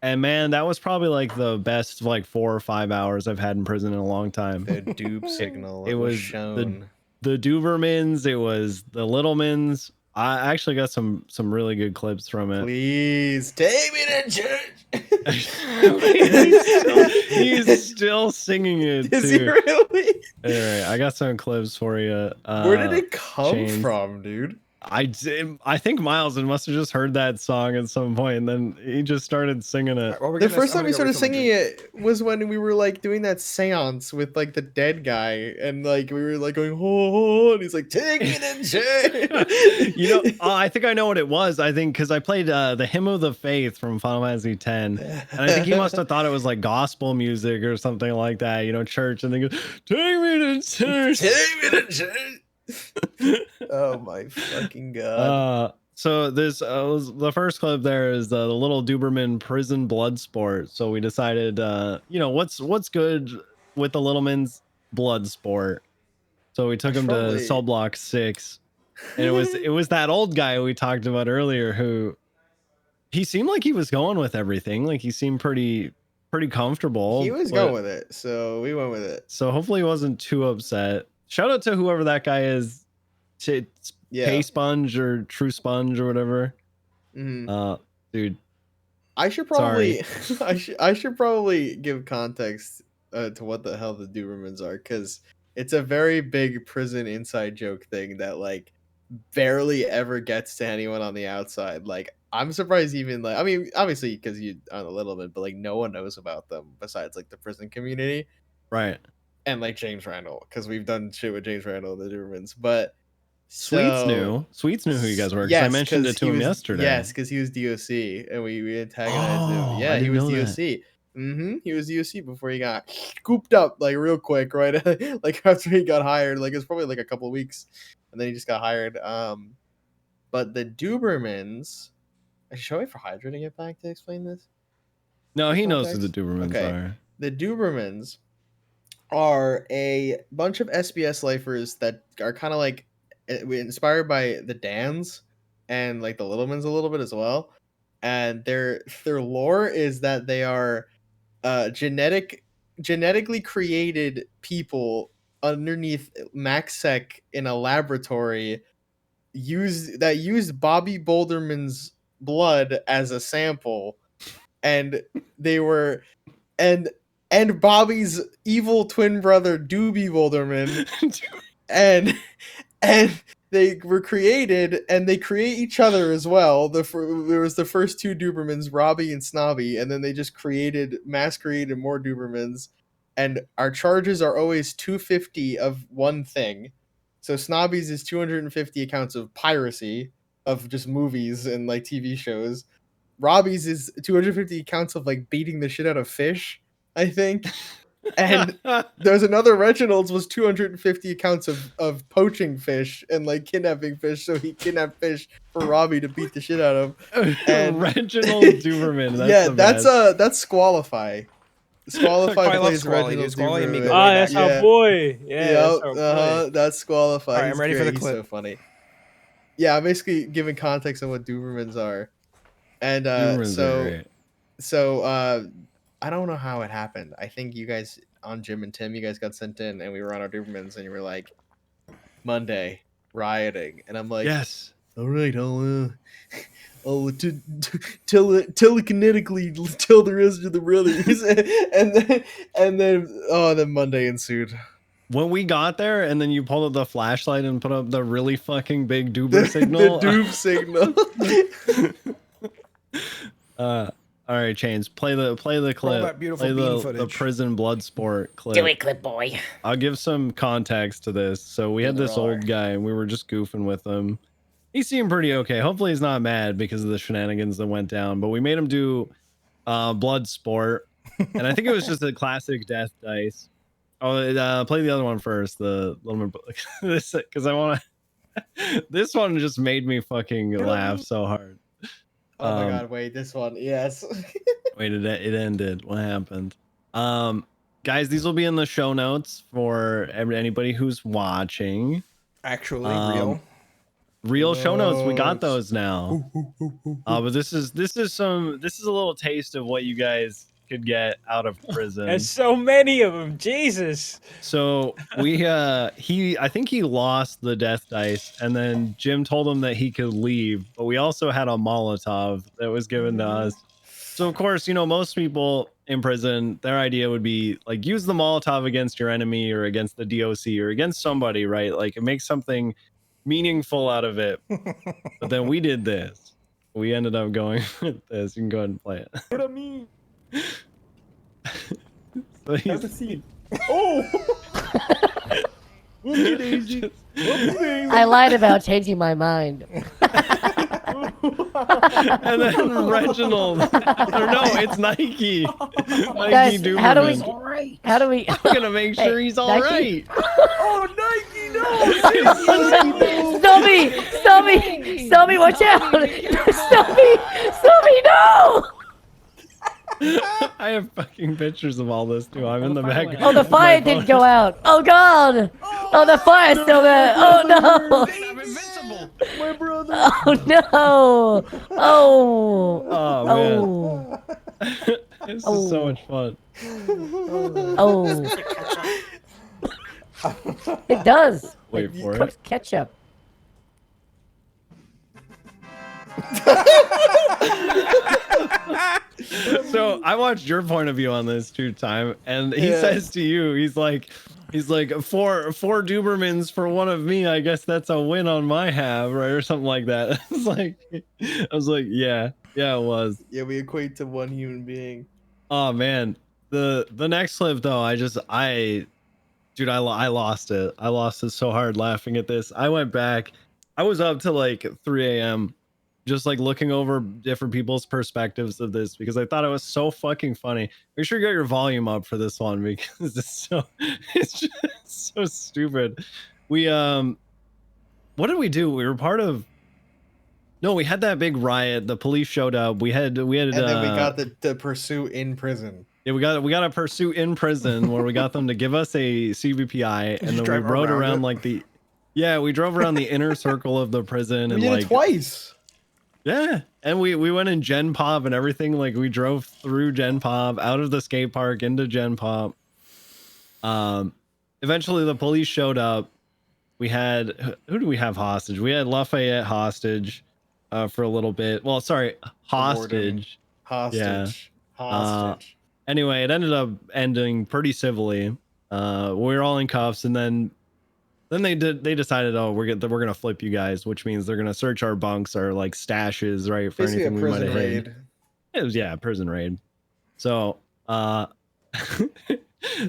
And man, that was probably like the best like 4 or 5 hours I've had in prison in a long time. The dupe signal. It was shown. the Dubermans, it was the Littlemans. I actually got some really good clips from it. Please take me to church. he's still singing it. Is he really? Anyway, I got some clips for you. Where did it come Chains. from, dude? I think Miles must have just heard that song at some point, and then he just started singing it. The first time we started singing it was when we were like doing that seance with like the dead guy, and like we were like going, oh, and he's like, take me to church. You know, I think I know what it was. I think because I played the Hymn of the Faith from Final Fantasy X, and I think he must have thought it was like gospel music or something like that, you know, church, and then goes, take me to church. Take me to church. Oh my fucking god. So this the first clip there is the little Duberman prison blood sport. So we decided you know what's good with the Littlemans blood sport. So we took him to cell block 6, and it was that old guy we talked about earlier who he seemed like he was going with everything. Like he seemed pretty comfortable. He was going with it, so we went with it. So hopefully he wasn't too upset. Shout out to whoever that guy is, Pay Sponge or True Sponge or whatever. Dude, I should probably I should probably give context to what the hell the Dubermans are, because it's a very big prison inside joke thing that like barely ever gets to anyone on the outside. Like I'm surprised even like, I mean, obviously because you on a little bit, but like no one knows about them besides like the prison community, right? And like James Randall, because we've done shit with James Randall and the Dubermans. But Sweets knew who you guys were, because I mentioned it to him yesterday. Yes, because he was DOC and we antagonized him. Yeah, he was DOC. He was DOC before he got scooped up like real quick, right? Like after he got hired, like it was probably like a couple of weeks, and then he just got hired. But the Dubermans, shall I wait for Hydra to get back to explain this? No, he knows who the Dubermans are. The Dubermans are a bunch of SBS lifers that are kind of like inspired by the Dans and like the Littlemans a little bit as well. And their lore is that they are genetically created people underneath MaxSec in a laboratory used Bobby Boulderman's blood as a sample, and they were and Bobby's evil twin brother Doobie Boulderman and they were created, and they create each other as well. There was the first two Dubermans, Robbie and Snobby, and then they just mass created more Dubermans. And our charges are always 250 of one thing. So Snobby's is 250 accounts of piracy of just movies and like TV shows. Robbie's is 250 accounts of like beating the shit out of fish, I think. And there's another Reginald's was 250 accounts of poaching fish and like kidnapping fish. So he kidnapped fish for Robbie to beat the shit out of. And Reginald Duberman. That's that's Squalify. Squalify plays Reginald Squally and Duberman. Miko. Oh, that's our boy. Yeah, that's our boy. That's Squalify. All right, He's I'm ready for the great. clip. He's so funny. Yeah, I'm basically giving context on what Dubermans are. And Dubermans are great. so I don't know how it happened. I think you guys on Jim and Tim, you guys got sent in, and we were on our Dubermans, and you were like, Monday rioting, and I'm like, yes, all right, I'll telekinetically tell the rest of the brothers, and then Monday ensued. When we got there, and then you pulled up the flashlight and put up the really fucking big Duber signal. The Doob signal. All right, Chains, play the clip. that beautiful play bean the footage. prison blood sport clip. Do it, clip boy. I'll give some context to this. So we had this old guy, and we were just goofing with him. He seemed pretty okay. Hopefully he's not mad because of the shenanigans that went down. But we made him do blood sport, and I think it was just a classic death dice. Oh, play the other one first. The little this because I want to. This one just made me fucking laugh so hard. Oh my god! Wait, this one, yes. Wait, it ended. What happened? Guys, these will be in the show notes for anybody who's watching. Actually, real show notes. We got those now. But this is a little taste of what you guys could get out of prison. There's so many of them. Jesus. So we I think he lost the death dice, and then Jim told him that he could leave, but we also had a Molotov that was given to us. So of course, most people in prison, their idea would be like, use the Molotov against your enemy or against the DOC or against somebody, right? Like it makes something meaningful out of it. But then we did this. We ended up going with this. You can go ahead and play it. What I mean? So Have a seat. Oh! I lied about changing my mind. And then Reginald. Or no, it's Nike. Guys, Duberman. how do we I'm gonna make sure he's all right. Oh, Nike, no! Stubby, watch out! Stubby, no! I have fucking pictures of all this too. I'm in the back. Oh, the fire didn't go out. Oh god! Oh, the fire's still there. Oh no! I'm invincible. My brother. Oh no! Oh man. This is so much fun. Oh. It does. Wait for Cooked it. ketchup. So I watched your point of view on this too, Time, and he says to you, he's like, four Dubermans for one of me. I guess that's a win on my half, right, or something like that. I was like, yeah, it was. Yeah, we equate to one human being. Oh man, the next clip though, I lost it. I lost it so hard laughing at this. I went back. I was up till like 3 a.m. just like looking over different people's perspectives of this because I thought it was so fucking funny. Make sure you got your volume up for this one because it's just so stupid. We what did we do? We were part of. No, we had that big riot. The police showed up. We had. And then we got the pursuit in prison. Yeah, we got a pursuit in prison where we got them to give us a CVPI, and then we rode around like the. Yeah, we drove around the inner circle of the prison, and we did like it twice. Yeah, and we went in Gen Pop and everything. Like we drove through Gen Pop, out of the skate park into Gen Pop. Eventually the police showed up. We had who do we have hostage? We had Lafayette hostage for a little bit. Well, sorry, hostage. Yeah. Hostage. Anyway, it ended up ending pretty civilly. We were all in cuffs, and then they decided, oh, we're gonna flip you guys, which means they're gonna search our bunks, our like stashes, right, for basically anything we might have hid. It was a prison raid. So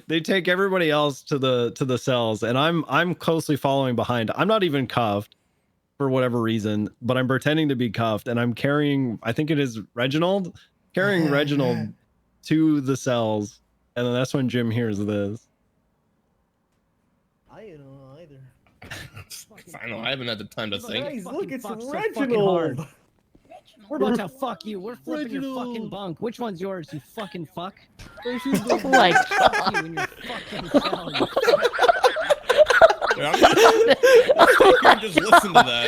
they take everybody else to the cells, and I'm closely following behind. I'm not even cuffed for whatever reason, but I'm pretending to be cuffed, and I'm carrying, I think it is Reginald, to the cells. And then that's when Jim hears this. I don't know either. I know. I haven't had the time to think. Guys, look, it's fuck so Reginald. fucking hard. We're about to fuck you. We're flipping your fucking bunk. Which one's yours, you fucking fuck? Oh my God. Fuck you in your fucking cell. You Just listen to that.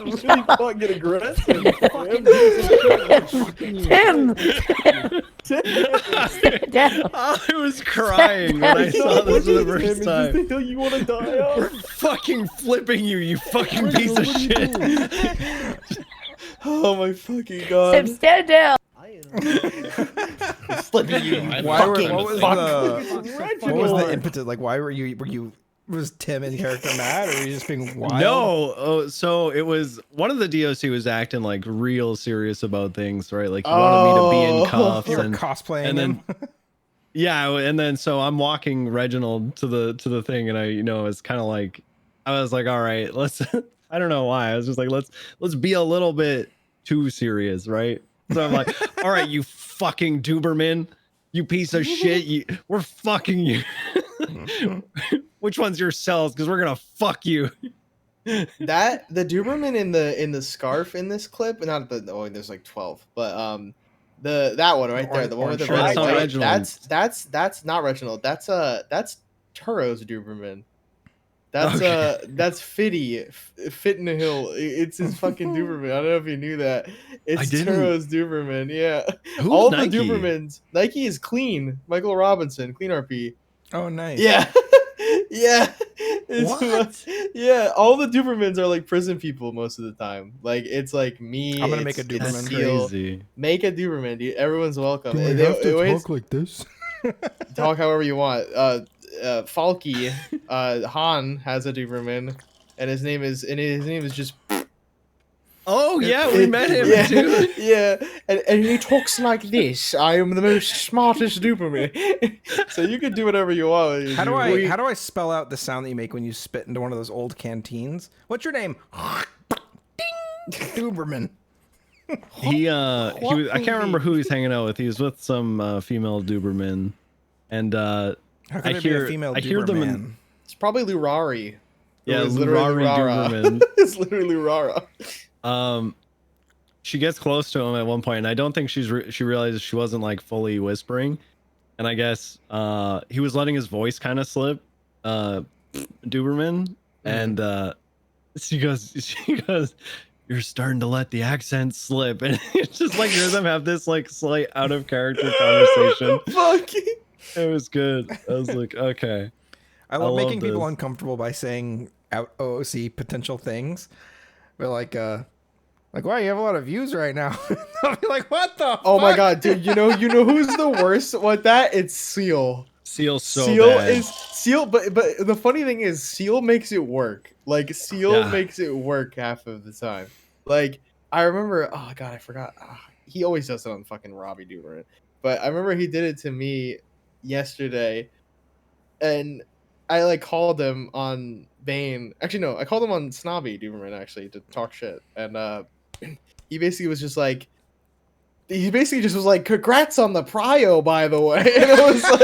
It's really fucking aggressive. Tim! I was crying when I saw this for the first Is this time. the hill you want to die We're on? fucking flipping you, you fucking piece of shit. Oh my fucking god. Tim, stand down! Flipping you. Why were, fucking what was fuck. what was the impetus? Like, why were you? Was Tim in character mad, or were you just being wild? No, so it was one of the DOC was acting like real serious about things, right? Like he wanted me to be in cuffs you were and cosplaying and then him. yeah, and then so I'm walking Reginald to the thing, and I it's kind of like I was like, all right, let's. I don't know why I was just like let's be a little bit too serious, right? So I'm like, all right, you fucking Duberman, you piece of shit, we're fucking you. Which one's your cells? Because we're gonna fuck you. That the Duberman in the scarf in this clip, not the there's like 12, but that one right there, the one with the That's not red. Reginald. That's not Reginald. That's Turo's Duberman. That's Okay. that's Fitty, Fit in the Hill. It's his fucking Duberman. I don't know if you knew that. It's didn't. Turo's Duberman. Yeah. Who's All Nike? the Dubermans. Nike is clean. Michael Robinson, clean RP. Oh, nice. Yeah. Yeah. What? Yeah, all the Dubermans are like prison people most of the time. Like it's like me. I'm gonna make a it's Duberman. Seal. Crazy. Make a Duberman, dude. Everyone's welcome. Do I They have to always talk like this? talk however you want. Falky, Han has a Duberman, and his name is just Oh yeah, we met him yeah, too. yeah, and he talks like this. I am the most smartest Duberman. So you can do whatever you want. With your How do Duberman. I spell out the sound that you make when you spit into one of those old canteens? What's your name? Ding. Duberman. He was, I can't remember who he's hanging out with. He was with some female Duberman, and How could I there hear be a female I hear them in Duberman? It's probably Lurari. yeah, It's literally Lurari Rara. Duberman. It's literally Rara. She gets close to him at one point, and I don't think she realizes she wasn't like fully whispering, and I guess he was letting his voice kind of slip, Duberman, and she goes, you're starting to let the accent slip, and it's just like hear them have this like slight out of character conversation. Fucking. It was good. I was like, okay. I love making this. people uncomfortable by saying out OOC potential things. But like wow, you have a lot of views right now. I'll be like, what the Oh my fuck? god, dude! You know who's the worst with that? It's Seal. Seal so Seal bad. is Seal, but the funny thing is Seal makes it work. Like Seal makes it work half of the time. Like I remember, oh god, I forgot. He always does it on fucking Robbie Duberman. But I remember he did it to me yesterday, and I like called him on Bane. Actually, no, I called him on Snobby Duberman actually to talk shit, and he basically was just like. He basically just was like, "Congrats on the prio, by the way." And I was like,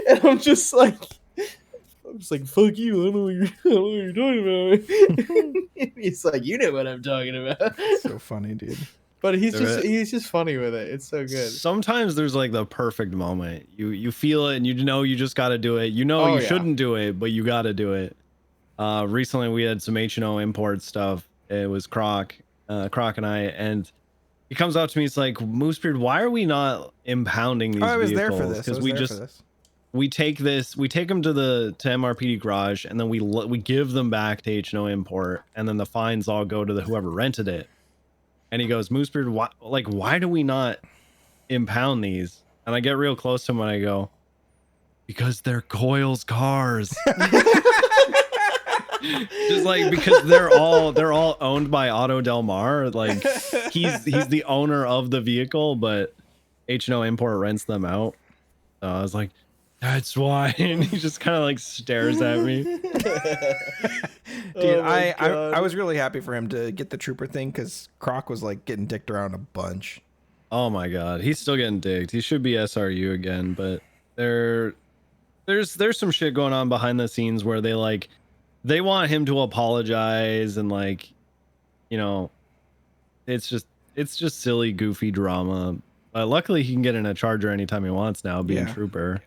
and I'm just like, "Fuck you! I don't know what you're talking about." He's like, "You know what I'm talking about." So funny, dude. But he's just funny with it. It's so good. Sometimes there's like the perfect moment. You feel it, and you know you just got to do it. You know you shouldn't do it, but you got to do it. Recently we had some H&O import stuff. It was Croc and I, and he comes out to me. It's like, Moosebeard, why are we not impounding these I was there vehicles? for this. Because we take them to MRPD garage, and then we give them back to H&O import, and then the fines all go to whoever rented it. And he goes, Moosebeard, why do we not impound these? And I get real close to him and I go, because they're Coyle's cars. Just like because they're all owned by Auto Del Mar. Like he's the owner of the vehicle, but H&O import rents them out. So I was like, that's why. And he just kind of like stares at me. Dude, I was really happy for him to get the trooper thing because Croc was like getting dicked around a bunch. Oh my god, he's still getting digged. He should be SRU again, but there's some shit going on behind the scenes where they want him to apologize and like, you know, it's just silly, goofy drama. Luckily, he can get in a Charger anytime he wants now, being Trooper.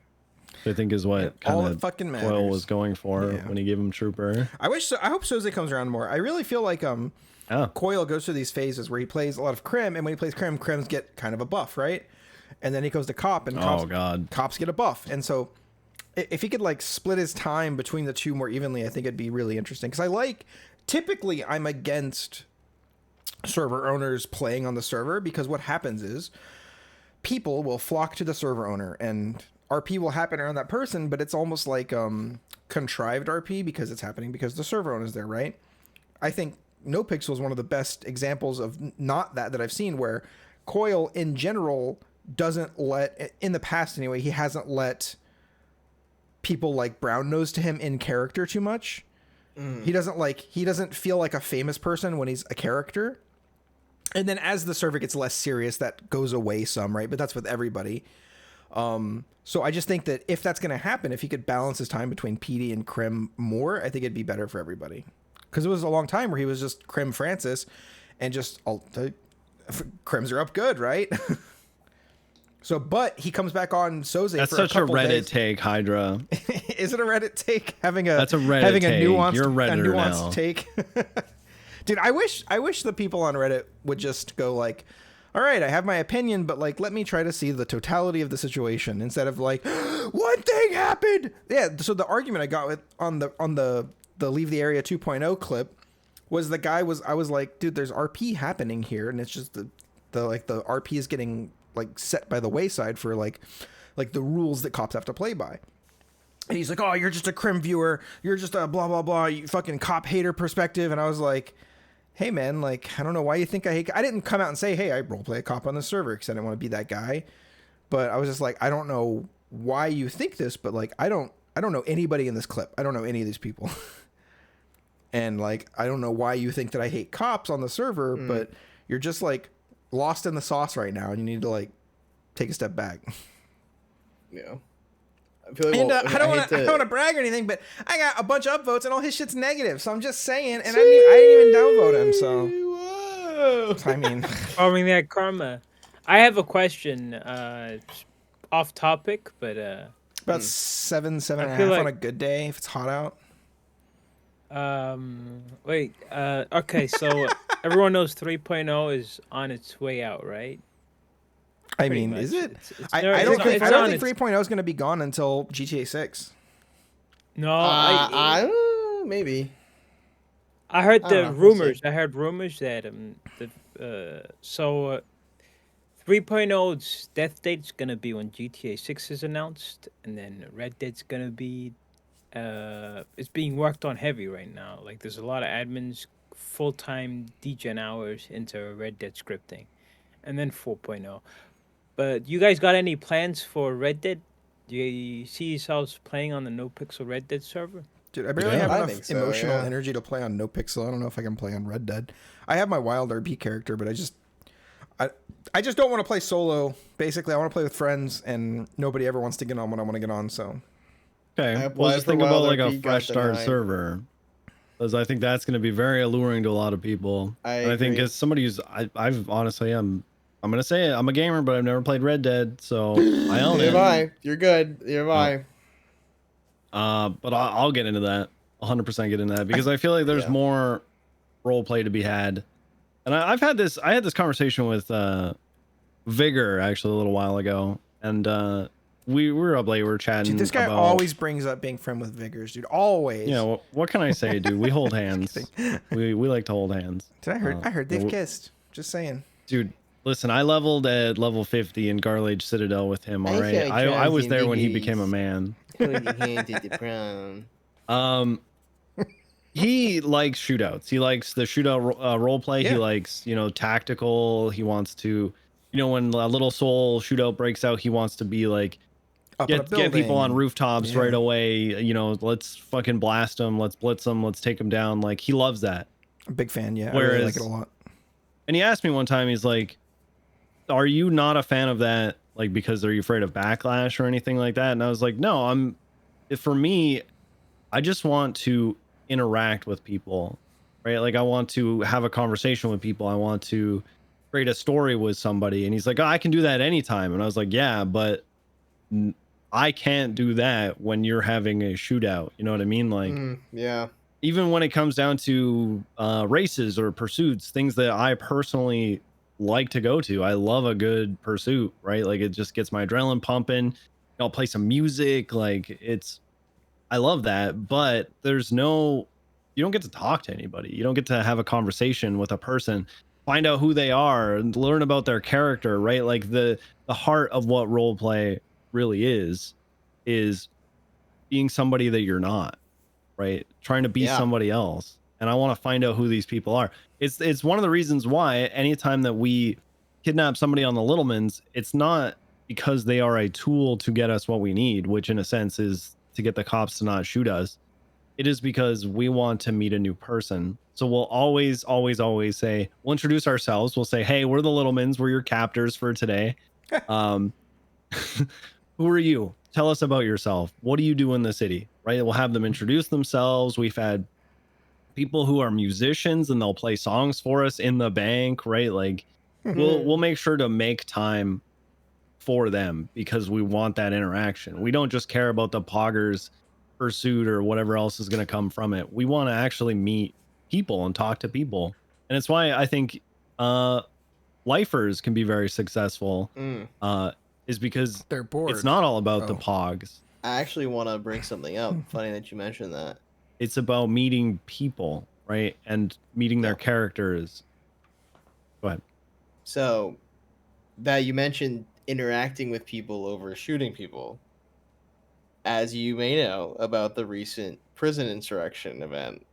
I think is what all kind that of fucking matters. Coyle was going for when he gave him Trooper. I hope Soze comes around more. I really feel like Coyle goes through these phases where he plays a lot of Crim, and when he plays Crim, Crims get kind of a buff, right? And then he goes to Cop, and Cops get a buff. And so if he could like split his time between the two more evenly, I think it'd be really interesting. Because typically I'm against server owners playing on the server, because what happens is people will flock to the server owner and RP will happen around that person, but it's almost like contrived RP because it's happening because the server owner is there, right? I think NoPixel is one of the best examples of not that I've seen, where Coyle in general doesn't let, in the past anyway, he hasn't let people like brown nose to him in character too much. He doesn't feel like a famous person when he's a character. And then as the server gets less serious, that goes away some, right? But that's with everybody. So I just think that if that's going to happen, if he could balance his time between PD and Crim more, I think it'd be better for everybody. Because it was a long time where he was just Crim Francis and just Crims are up good, right? So, but he comes back on Soze. That's for such a a Reddit days. take, Hydra. Is it a Reddit take? That's a Reddit having take. A nuanced, You're a Redditor nuanced now. take. Dude, I wish the people on Reddit would just go like, all right, I have my opinion, but like, let me try to see the totality of the situation instead of like, one thing happened. Yeah. So the argument I got with on the Leave the Area 2.0 clip was I was like, dude, there's RP happening here, and it's just the RP is getting like set by the wayside for like the rules that cops have to play by. And he's like, oh, you're just a Crim viewer, you're just a blah blah blah, you fucking cop hater perspective. And I was like, hey man, like, I don't know why you think I hate. I didn't come out and say, hey, I roleplay a cop on the server, because I didn't want to be that guy. But I was just like, I don't know why you think this, but like, I don't know anybody in this clip. I don't know any of these people. And like, I don't know why you think that I hate cops on the server, but you're just like lost in the sauce right now, and you need to like take a step back. Yeah. I feel like, And I don't want to brag or anything, but I got a bunch of upvotes and all his shit's negative. So I'm just saying, and I didn't even downvote him. So I mean, that karma. I have a question, off topic, but about 7.5 like, on a good day if it's hot out. Wait. Okay, so everyone knows 3.0 is on its way out, right? I mean, is it? I don't think 3.0 is going to be gone until GTA 6. No, maybe. I heard rumors. I heard rumors that 3.0's death date's gonna be when GTA 6 is announced, and then Red Dead's gonna be it's being worked on heavy right now. Like, there's a lot of admins, full-time degen hours into Red Dead scripting, and then 4.0. But you guys got any plans for Red Dead? Do you see yourselves playing on the NoPixel Red Dead server? Dude, I barely have enough emotional energy to play on NoPixel. I don't know if I can play on Red Dead. I have my wild RP character, but I just don't want to play solo. Basically, I want to play with friends, and nobody ever wants to get on when I want to get on. So, okay, well, just think about like a fresh start server, because I think that's going to be very alluring to a lot of people. I think as somebody who's, I've honestly, I'm gonna say it, I'm a gamer, but I've never played Red Dead, so I own it. You're good. You're fine. But I'll get into that. 100% get into that, because I feel like there's more role play to be had. And I had this conversation with Vigor actually a little while ago, and we were up late, we were chatting. Dude, this guy always brings up being friend with Vigors, dude. Always. Yeah, well, what can I say, dude? We hold hands. we like to hold hands. Did I heard they've kissed. Just saying. Dude, listen, I leveled at level 50 in Garlage Citadel with him. All right, I was there when he became a man. He likes shootouts. He likes the shootout role play. He likes, tactical. He wants to, when a little soul shootout breaks out, he wants to be like, get people on rooftops right away. Let's fucking blast them. Let's blitz them. Let's take them down. Like, he loves that. I'm a big fan. Yeah. Whereas, I really like it a lot. And he asked me one time, he's like, are you not a fan of that? Like, because are you afraid of backlash or anything like that? And I was like, no, for me, I just want to interact with people, right? Like, I want to have a conversation with people. I want to create a story with somebody. And he's like, oh, I can do that anytime. And I was like, yeah, but I can't do that when you're having a shootout. You know what I mean? Like, yeah. Even when it comes down to races or pursuits, things that I personally like to go to. I love a good pursuit, right? Like, it just gets my adrenaline pumping. I'll play some music. Like, I love that, but you don't get to talk to anybody. You don't get to have a conversation with a person, find out who they are and learn about their character, right? Like, the heart of what role play really is being somebody that you're not, right? Trying to be somebody else. And I want to find out who these people are. It's one of the reasons why anytime that we kidnap somebody on the Littlemans, it's not because they are a tool to get us what we need, which in a sense is to get the cops to not shoot us. It is because we want to meet a new person. So we'll always say, we'll introduce ourselves. We'll say, hey, we're the Littlemans. We're your captors for today. Who are you? Tell us about yourself. What do you do in the city? Right? We'll have them introduce themselves. We've had people who are musicians and they'll play songs for us in the bank, right? Like, we'll make sure to make time for them because we want that interaction. We don't just care about the poggers pursuit or whatever else is going to come from it. We want to actually meet people and talk to people. And it's why I think lifers can be very successful. Is because they're bored. It's not all about the pogs. I actually want to bring something up. Funny that you mentioned that. It's about meeting people, right? And meeting their characters. Go ahead. So, that you mentioned interacting with people over shooting people. As you may know about the recent prison insurrection event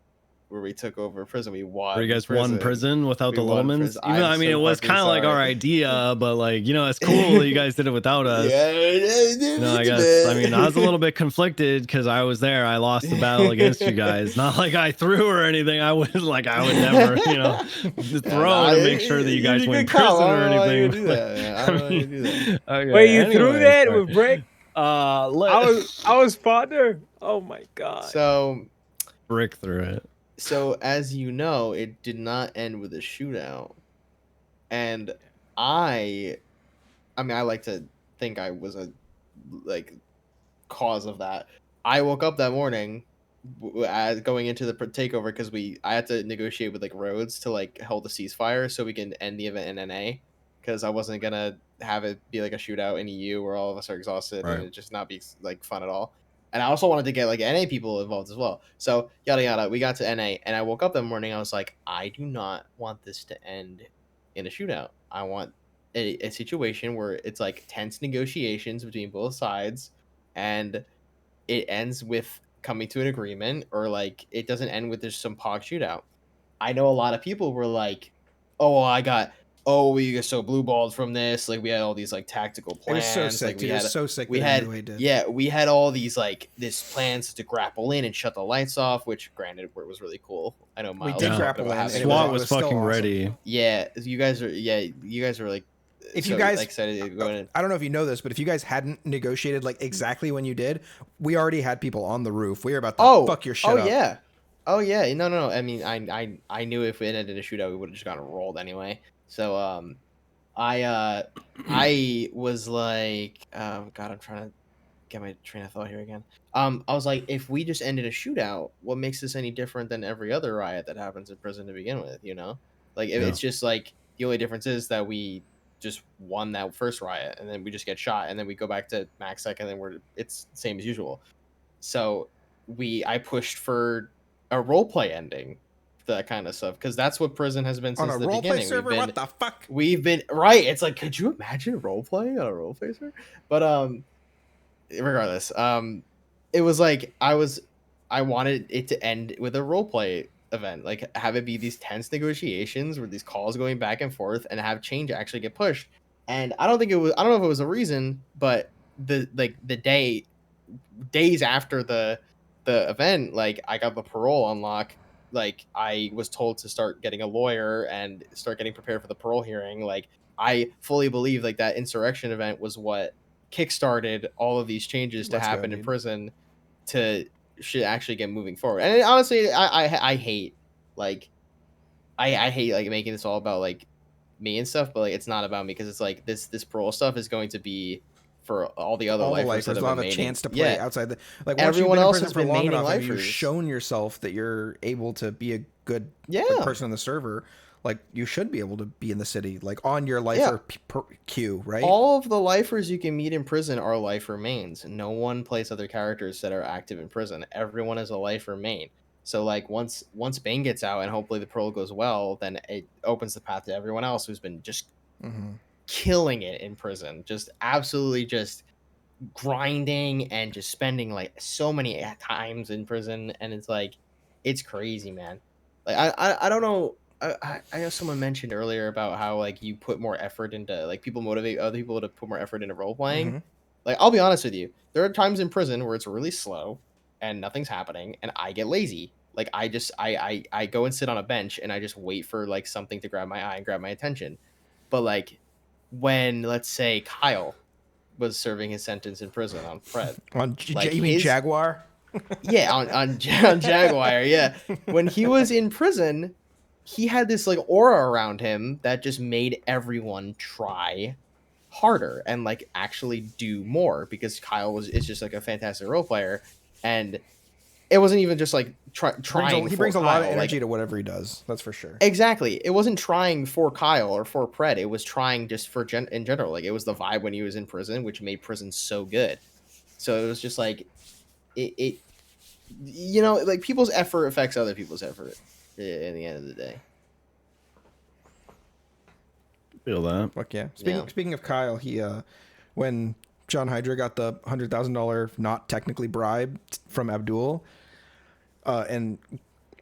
where we took over prison, we won. Where you guys won prison without the Littlemans? Even, I mean, so it was kind of like our idea, but like, you know, it's cool that you guys did it without us. You know, I guess, I mean, I was a little bit conflicted because I was there. I lost the battle against you guys. Not like I threw or anything. I would never, you know, throw to make sure that you guys win prison or anything. Wait, you threw that with Brick? I was partner. Oh my god. So Brick threw it. So, as you know, it did not end with a shootout. And I like to think I was a, cause of that. I woke up that morning going into the takeover because I had to negotiate with, Rhodes to, hold a ceasefire so we can end the event in NA. Because I wasn't going to have it be, a shootout in EU where all of us are exhausted and it just not be, fun at all. And I also wanted to get NA people involved as well. So yada yada. We got to NA, and I woke up that morning. I was like, I do not want this to end in a shootout. I want a situation where it's tense negotiations between both sides, and it ends with coming to an agreement, or it doesn't end with just some pog shootout. I know a lot of people were like, we got so blue balled from this. We had all these tactical plans. It was so sick. We had, it was so sick. We had all these this plans to grapple in and shut the lights off. Which, granted, was really cool. I know Miles. We did grapple in. SWAT was fucking ready. Yeah, you guys are. Yeah, you guys are If you guys, excited to go in. I don't know if you know this, but if you guys hadn't negotiated exactly when you did, we already had people on the roof. We were about to fuck your shit up. Yeah. Oh yeah. No. I mean, I knew if it ended in a shootout, we would have just gotten rolled anyway. So I was like, God, I'm trying to get my train of thought here again. I was like, if we just ended a shootout, what makes this any different than every other riot that happens in prison to begin with? You know, it's just the only difference is that we just won that first riot, and then we just get shot, and then we go back to max sec, and then it's the same as usual. So I pushed for a roleplay ending, that kind of stuff, because that's what prison has been since the beginning. Server, what the fuck? We've been right. It's could you imagine roleplay on a roleplay server? But regardless, it was I wanted it to end with a roleplay event, have it be these tense negotiations where these calls going back and forth, and have change actually get pushed. And I don't know if it was a reason, but the days after the event, I got the parole unlock. I was told to start getting a lawyer and start getting prepared for the parole hearing. I fully believe like that insurrection event was what kickstarted all of these changes to Let's go, happen in dude. prison to should actually get moving forward. And honestly, I hate like I hate like making this all about like me and stuff, but like it's not about me because it's like this parole stuff is going to be for all the other All the lifers that lifers have will been have a mating. chance to play Yeah. outside the like. Once Everyone you've been in else prison has for been long mating enough, and you've lifers. shown yourself that you're able to be a good Yeah. person on the server. Like you should be able to be in the city, like on your lifer queue, right? All of the lifers you can meet in prison are lifer mains. No one plays other characters that are active in prison. Everyone is a lifer main. So like once Bane gets out and hopefully the parole goes well, then it opens the path to everyone else who's been just killing it in prison, just absolutely just grinding and just spending like so many times in prison, and it's like it's crazy, man. Like I don't know. I know someone mentioned earlier about how like you put more effort into like people motivate other people to put more effort into role playing. Mhm. Like I'll be honest with you, there are times in prison where it's really slow and nothing's happening, and I get lazy. Like I just I go and sit on a bench and I just wait for like something to grab my eye and grab my attention. But like when let's say Kyle was serving his sentence in prison on Fred. You mean Jaguar? Yeah, on Jaguar, yeah. When he was in prison, he had this like aura around him that just made everyone try harder and like actually do more because Kyle is just like a fantastic role player, and it wasn't even just like trying. He brings a lot of Kyle, energy to whatever he does. That's for sure. Exactly. It wasn't trying for Kyle or for Pred. It was trying just for in general. Like it was the vibe when he was in prison, which made prison so good. So it was just like it you know, like people's effort affects other people's effort in the end of the day. Feel that. Fuck yeah. Speaking of Kyle, he when John Hydra got the $100,000 not technically bribe from Abdul, and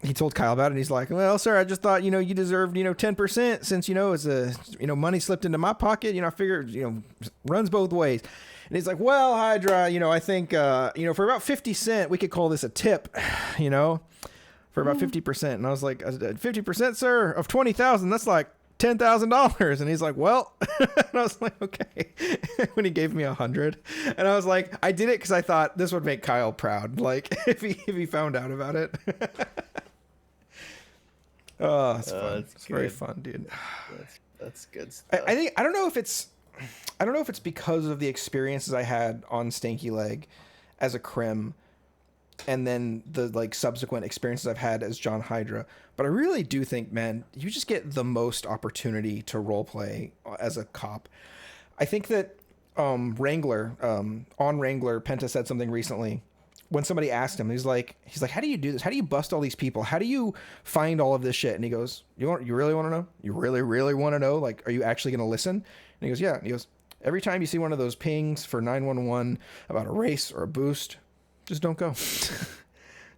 he told Kyle about it, and he's like, well, sir, I just thought, you deserved, 10% since, it's money slipped into my pocket. I figured, runs both ways. And he's like, well, Hydra, I think, for about 50 cents, we could call this a tip, for about 50%. And I was like, 50%, sir, of 20,000, that's like $10,000. And he's like, well, and I was like, okay. When he gave me 100, and I was like, I did it because I thought this would make Kyle proud. Like if he found out about it. Oh, it's fun. It's very fun, dude. That's good stuff. I don't know if it's because of the experiences I had on Stanky Leg as a Crim, and then the like subsequent experiences I've had as John Hydra, but I really do think, man, you just get the most opportunity to roleplay as a cop. I think that Wrangler, on Wrangler, Penta said something recently when somebody asked him, he's like, how do you do this? How do you bust all these people? How do you find all of this shit? And he goes, you really want to know? You really, really want to know? Like, are you actually going to listen? And he goes, yeah. And he goes, every time you see one of those pings for 911 about a race or a boost, just don't go.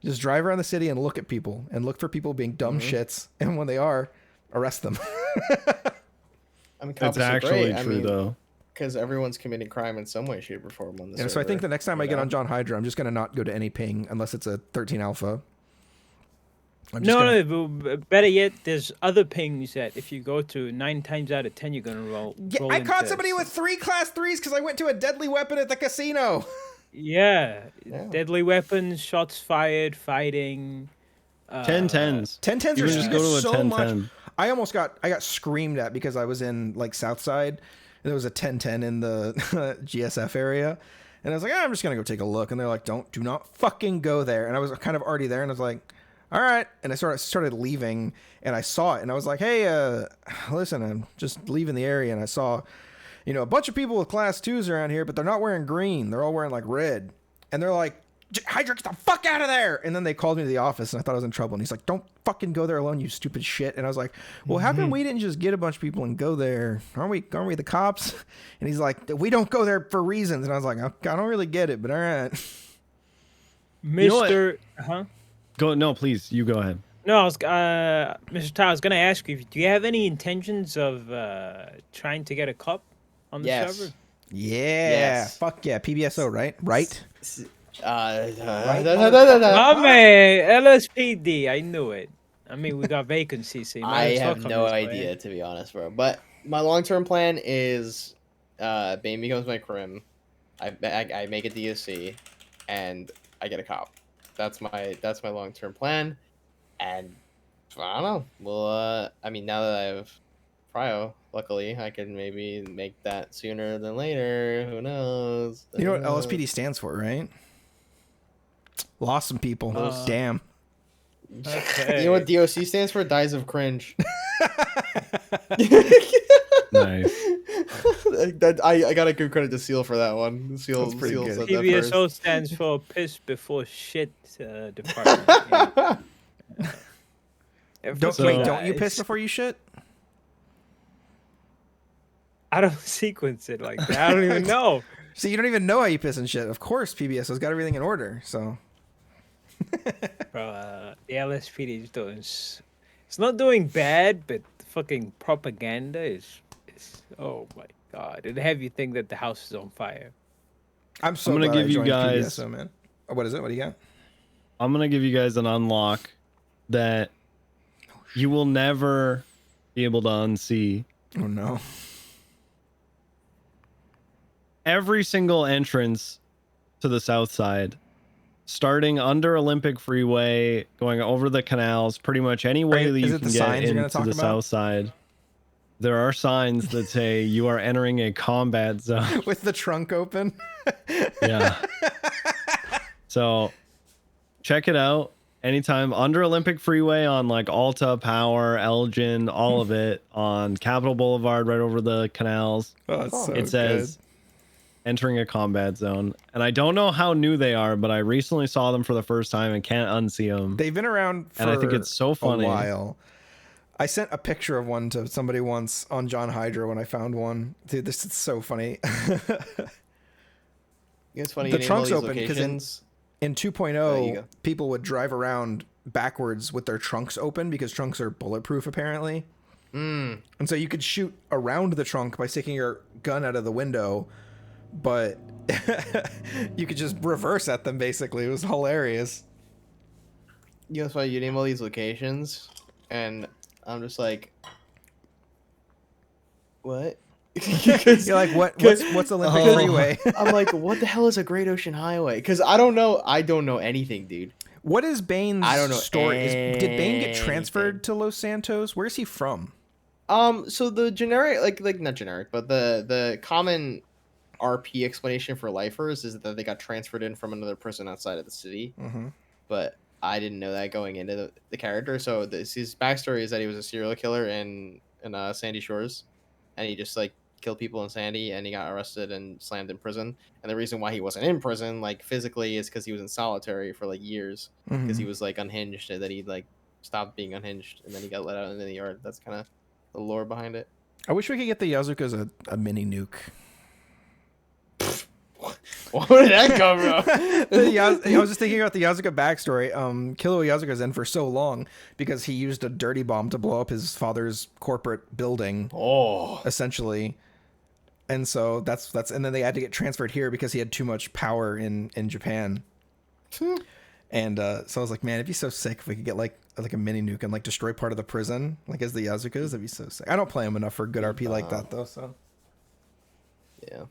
Just drive around the city and look at people and look for people being dumb shits. And when they are, arrest them. I mean, that's actually true, though. Because everyone's committing crime in some way, shape, or form on this. Yeah, so I think the next time I get on John Hydra, I'm just going to not go to any ping unless it's a 13 alpha. No, better yet, there's other pings that if you go to 9 times out of 10, you're going to roll. Yeah, I caught somebody with 3 class 3s because I went to a deadly weapon at the casino. Yeah. Deadly weapons, shots fired, fighting. 10-10s. 10-10s You are just go to a so 10-10. much. I got screamed at because I was in like Southside. There was a 10-10 in the GSF area. And I was like, I'm just going to go take a look. And they're like, do not fucking go there. And I was kind of already there. And I was like, all right. And I started leaving, and I saw it. And I was like, hey, listen, I'm just leaving the area. And I saw, a bunch of people with class 2s around here, but they're not wearing green. They're all wearing like red. And they're like, Hydra, get the fuck out of there. And then they called me to the office, and I thought I was in trouble. And he's like, don't fucking go there alone, you stupid shit. And I was like, well, how come we didn't just get a bunch of people and go there? Aren't we the cops? And he's like, we don't go there for reasons. And I was like, I don't really get it, but all right. Mr. Go. No, please, you go ahead. No, Mr. Ty, I was going to ask you, do you have any intentions of trying to get a cup on the server? Yeah. Yes. Fuck yeah. PBSO, right? Right? My man, LSPD, I knew it. I mean, we got vacancies. So I have no idea, to be honest, bro. But My long-term plan is Bane becomes my crim. I make a DSC, and I get a cop. That's my long-term plan. And I don't know. Well, I mean, now that I have Prio, luckily, I can maybe make that sooner than later. Who knows? You know what LSPD stands for, right? Lost some people. Damn. Okay. You know what DOC stands for? Dies of cringe. Nice. I gotta give credit to Seal for that one. Seal said that PBSO first. stands for piss before shit department. Don't you piss before you shit? I don't sequence it like that. I don't even know. See, you don't even know how you piss and shit. Of course, PBSO's got everything in order. So, Bro, the LSPD is doing. It's not doing bad, but the fucking propaganda is. Oh my god! It'd have you think that the house is on fire. I'm gonna give you guys. PBSO, man. Oh, what is it? What do you got? I'm gonna give you guys an unlock that you will never be able to unsee. Oh no. Every single entrance to the south side, starting under Olympic Freeway, going over the canals, pretty much any way that you can get into the south side. There are signs that say you are entering a combat zone. With the trunk open. Yeah. So check it out anytime under Olympic Freeway on like Alta, Power, Elgin, all of it, on Capitol Boulevard right over the canals. Oh, it's so it says entering a combat zone. And I don't know how new they are, but I recently saw them for the first time and can't unsee them. They've been around for and I think it's so funny. a while. I sent a picture of one to somebody once on John Hydra when I found one. Dude, this is so funny. It's funny. The trunk's open because in 2.0, people would drive around backwards with their trunks open because trunks are bulletproof apparently. And so you could shoot around the trunk by sticking your gun out of the window, but you could just reverse at them basically. It was hilarious. You know, that's why you name all these locations, and I'm just like, what? You're like, what's Olympic Freeway? I'm like, what the hell is a Great Ocean Highway? Because I don't know anything, dude. What is Bane's story? Did Bane get anything. transferred to Los Santos? Where's he from? So the generic, like not generic, but the common RP explanation for lifers is that they got transferred in from another prison outside of the city. But I didn't know that going into the character. So his backstory is that he was a serial killer in Sandy Shores, and he just like killed people in Sandy, and he got arrested and slammed in prison. And the reason why he wasn't in prison, like physically, is because he was in solitary for like years, because he was like unhinged, and then he like stopped being unhinged, and then he got let out into the yard. That's kind of the lore behind it. I wish we could get the Yazukas a mini nuke. Where did that come from? I was just thinking about the Yazuka backstory. Kilo Yazuka's in for so long because he used a dirty bomb to blow up his father's corporate building. Essentially. And so that's and then they had to get transferred here because he had too much power in Japan. And so I was like, man, it'd be so sick if we could get like a mini nuke and like destroy part of the prison, like as the Yazukas. That'd be so sick. I don't play them enough for good RP like that though. So yeah,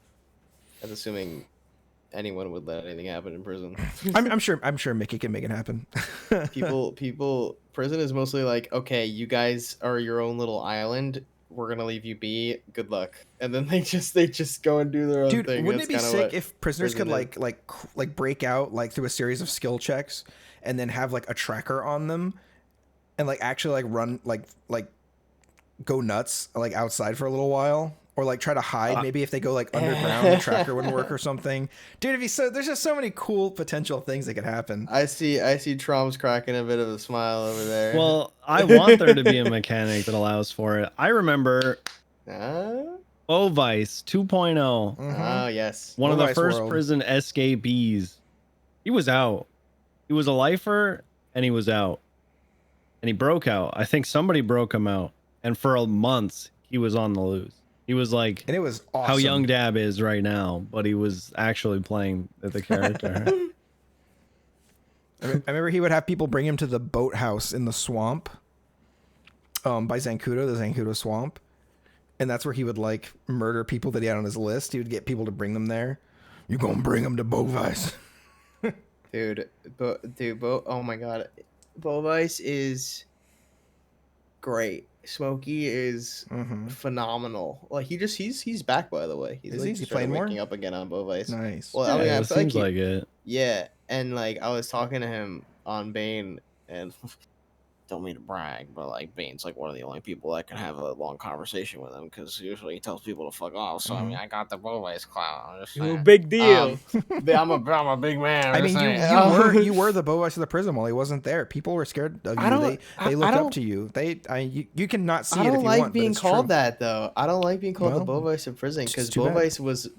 I'm assuming anyone would let anything happen in prison. I'm sure Mickey can make it happen. people, prison is mostly like, okay, you guys are your own little island. We're gonna leave you be. Good luck. And then they just go and do their own thing. Dude, wouldn't it be sick if prisoners could is. like break out like through a series of skill checks and then have like a tracker on them and like actually like run like go nuts like outside for a little while? Or like try to hide. Maybe if they go like underground, the tracker wouldn't work or something. Dude, it'd be there's just so many cool potential things that could happen. I see Trom's cracking a bit of a smile over there. Well, I want there to be a mechanic that allows for it. I remember Ovice 2.0. Oh, yes. One of the Ovice first World. prison escapees. He was out. He was a lifer and he was out. And he broke out. I think somebody broke him out. And for months, he was on the loose. He was like, and it was awesome. How young Dab is right now, but he was actually playing the character. I remember he would have people bring him to the boathouse in the swamp, by Zancudo, the Zancudo swamp, And that's where he would like murder people that he had on his list. He would get people to bring them there. You gonna bring them to Bovice? Oh my god, Bovice is great. Smokey is phenomenal. Like he's back, by the way. Is like, he? Is he playing waking more? up again on Bovice. Nice. Well, Yeah, I mean, I it feel seems like, like it. yeah, and like I was talking to him on Bane, and don't mean to brag, but like Bane's like one of the only people that can have a long conversation with him because usually he tells people to fuck off. So I mean, I got the Bovice clout. You a big deal. I'm a big man. I mean, you were the Bovice of the prison while he wasn't there. People were scared of you. They looked up to you. You can not see it if you want. I don't like being but it's called true. that though. I don't like being called the Well, Bovice of prison because it's too bad.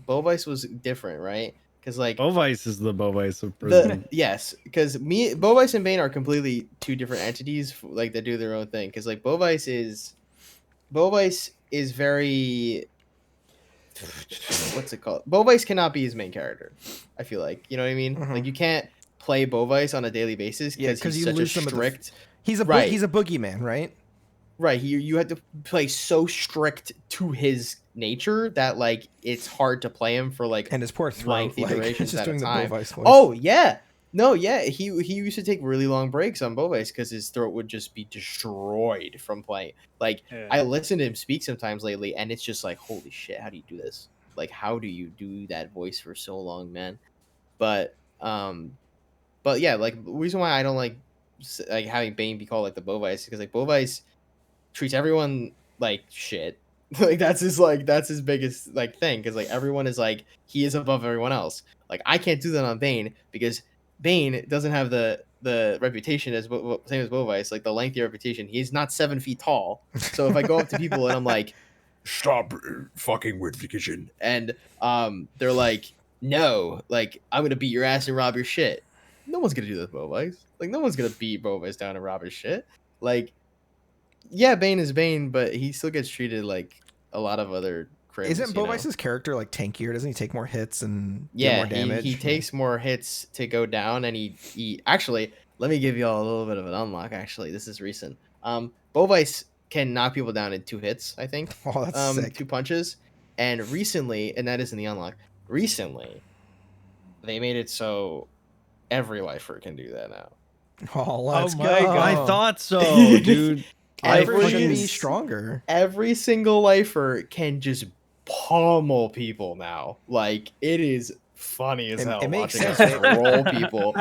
Bovice was different, right? Because like Bovice is the Bovice of prison. yes, because Bovice and Bane are completely two different entities. Like they do their own thing. Because like Bovice is very what's it called? Bovice cannot be his main character. I feel like you know what I mean. Like you can't play Bovice on a daily basis because he's such a strict. He's a boogeyman, right? Right, you have to play so strict to his nature that like it's hard to play him for like and his poor throat, lengthy like, durations just at a doing the time. Bovice voice. Oh yeah, no yeah, he used to take really long breaks on Bovice because his throat would just be destroyed from playing. Like I listen to him speak sometimes lately, and it's just like holy shit, how do you do this? Like how do you do that voice for so long, man? But yeah, like the reason why I don't like having Bane be called like the Bovice because like Bovice treats everyone like shit. Like that's his biggest like thing because like everyone is like he is above everyone else. Like I can't do that on Bane because Bane doesn't have the reputation as same as Bovice, like the lengthy reputation. He's not 7 feet tall. So if I go up to people and I'm like, stop fucking with Vision, and they're like, no, like I'm gonna beat your ass and rob your shit. No one's gonna do this, Bovice. Like no one's gonna beat Bovice down and rob his shit. Like. Yeah, Bane is Bane, but he still gets treated like a lot of other crims. Isn't Bovice's character like tankier? Doesn't he take more hits and get yeah, more damage? He takes more hits to go down, and he actually. Let me give y'all a little bit of an unlock. Actually, this is recent. Bovice can knock people down in 2 hits. I think. Oh, that's sick. 2 punches, and recently, and that isn't the unlock. Recently, they made it so every lifer can do that now. Oh, let's go! God. I thought so, dude. Lifer should be stronger. Every single lifer can just pummel people now. Like it is funny as hell. It makes watching sense. us roll people.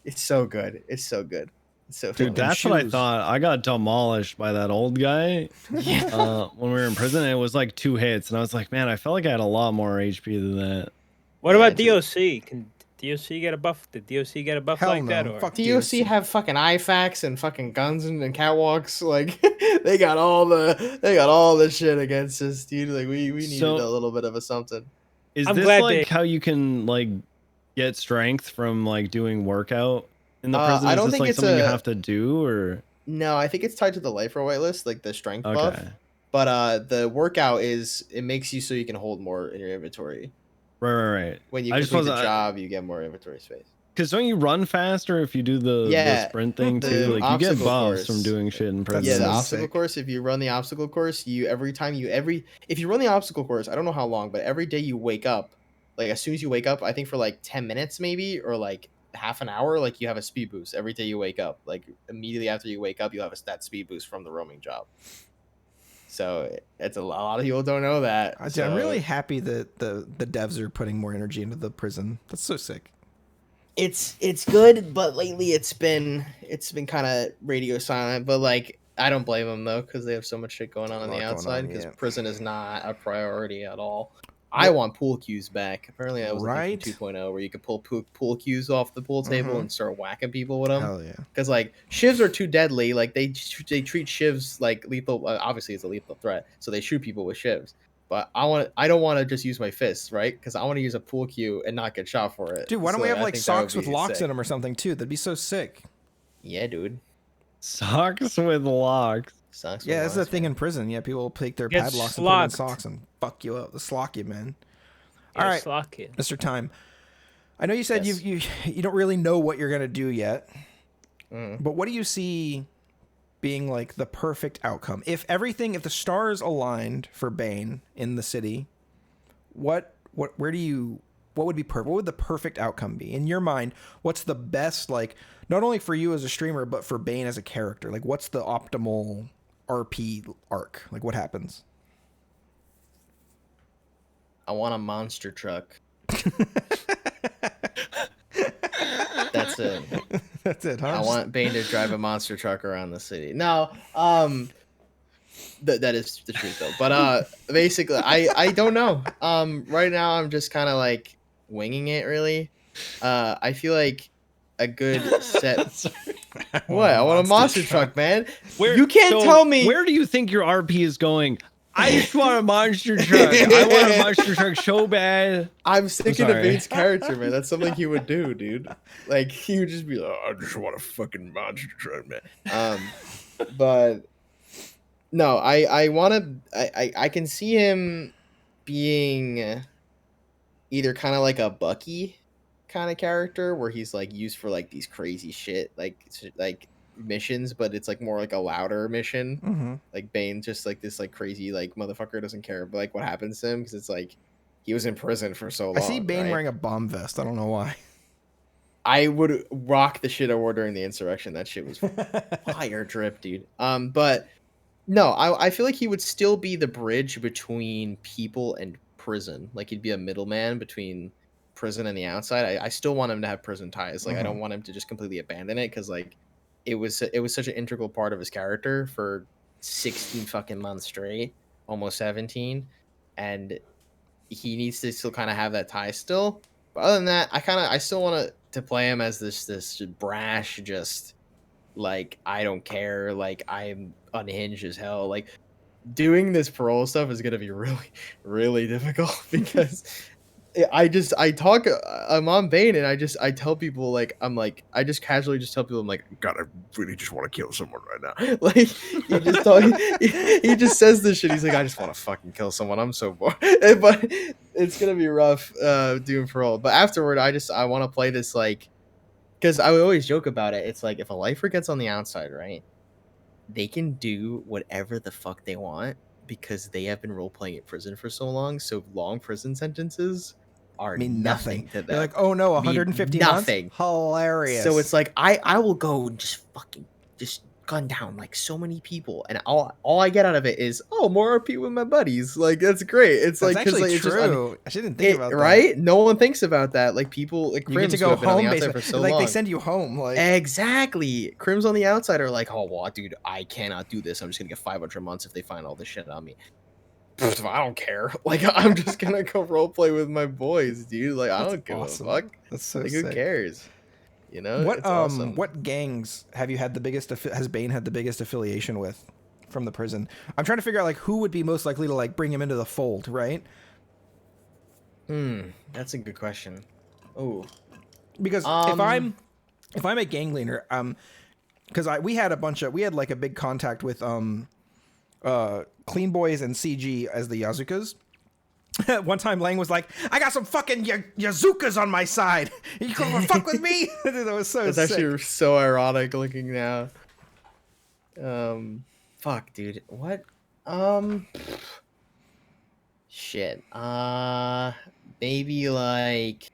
It's so good. It's so good. It's so Dude, funny. that's what I thought. I got demolished by that old guy when we were in prison. And it was like 2 hits, and I was like, man, I felt like I had a lot more HP than that. What about DOC? Can DOC get a buff? Did DOC get a buff Hell like no. that? Or Fuck DOC have fucking IFAKs and fucking guns and catwalks. Like they got all the shit against us, dude. Like we needed a little bit of a something. Is I'm this glad like they- how you can like get strength from like doing workout in the prison? I Is don't this think like it's something you a- have to do or? No, I think it's tied to the lifer whitelist, like the strength buff. Okay. But the workout it makes you so you can hold more in your inventory. Right. When you I complete the wasn't- job, you get more inventory space. Because don't you run faster if you do the sprint thing the too? Like you get obstacle buffs course. from doing shit in prison. Yeah, the so obstacle sick. course. If you run the obstacle course, if you run the obstacle course, I don't know how long, but every day you wake up, like as soon as you wake up, I think for like 10 minutes maybe, or like half an hour, like you have a speed boost every day you wake up. Like immediately after you wake up, you have that speed boost from the roaming job. So it's a lot of people don't know that. I'm really happy that the devs are putting more energy into the prison. That's so sick. It's good, but lately it's been kind of radio silent. But like I don't blame them though, because they have so much shit going on A the lot going outside. on, Because yeah. prison is not a priority at all. I want pool cues back. Apparently, I was Right? looking for 2.0 where you could pull pool cues off the pool table and start whacking people with them. Hell yeah. Because like shivs are too deadly. Like they treat shivs like lethal. Obviously, it's a lethal threat, so they shoot people with shivs. But I don't want to just use my fists, right? Because I want to use a pool cue and not get shot for it. Dude, why don't we So have I like think that would socks with be locks sick. in them or something too? That'd be so sick. Yeah, dude. Socks with locks. Socks. Yeah, with that's the locks, thing man. in prison. Yeah, people will take their Get padlocks and put them in slocked. socks and fuck you up. The slock you, man. Yeah, All right, slock it. Mr. Time. I know you said Yes. you don't really know what you're gonna do yet, Mm. but what do you see being like the perfect outcome? If the stars aligned for Bane in the city, what would be perfect? What would the perfect outcome be in your mind? What's the best, like, not only for you as a streamer, but for Bane as a character? Like, what's the optimal RP arc? Like, what happens? I want a monster truck. That's it. That's it, huh? I want Bane to drive a monster truck around the city. No, that is the truth though. But basically, I don't know. Right now I'm just kind of like winging it. Really, I feel like a good set. What? I want a monster truck, man. You can't tell me. Where do you think your RP is going? I just want a monster truck. I want a monster truck so bad. I'm sticking to Bane's character, man. That's something he would do, dude. Like, he would just be like, I just want a fucking monster truck, man. But no, I can see him being either kind of like a Bucky kind of character where he's like used for like these crazy shit, like missions, but it's like more like a louder mission. Like Bane just like this like crazy like motherfucker doesn't care but like what happens to him because it's like he was in prison for so long. I see Bane wearing a bomb vest. I don't know why. I would rock the shit I wore during the insurrection. That shit was fire drip, dude. But no, I feel like he would still be the bridge between people and prison. Like he'd be a middleman between prison and the outside. I still want him to have prison ties. Like I don't want him to just completely abandon it because like it was such an integral part of his character for 16 fucking months straight, almost 17, and he needs to still kind of have that tie still. But other than that, I still want to play him as this brash, just like I don't care, like I'm unhinged as hell. Like doing this parole stuff is gonna be really, really difficult because I'm on Bane and I tell people like I just casually just tell people I'm like God, I really just want to kill someone right now. Like he just says this shit. He's like I just want to fucking kill someone. I'm so bored. But it's gonna be rough doing parole. But afterward, I want to play this like because I would always joke about it. It's like if a lifer gets on the outside, right? They can do whatever the fuck they want because they have been role playing in prison for so long. So long prison sentences mean nothing to them. They're like, oh no, 150 nothing. Months? Hilarious. So it's like I will go and just fucking just gun down like so many people, and all I get out of it is more RP with my buddies. Like that's great. It's that's like actually it's true. I didn't think about that. Right? No one thinks about that. Like people like you get to Crims go have been on home the outside for so like long. they send you home. Like exactly. Crims on the outside are like, oh well, dude, I cannot do this. I'm just gonna get 500 months if they find all this shit on me. I don't care. Like I'm just gonna go roleplay with my boys, dude. Like I don't give a fuck. That's so like, sick. who cares? You know what? It's awesome. What gangs have you had the biggest? Has Bane had the biggest affiliation with from the prison? I'm trying to figure out like who would be most likely to like bring him into the fold, right? That's a good question. Oh, because if I'm a gang leader, because we had like a big contact with Clean Boys and CG as the Yazukas. One time Lang was like, I got some fucking Yazukas on my side. You gonna fuck with me? That was so It's sick. actually so ironic looking now. Fuck, dude. What? Shit. Maybe like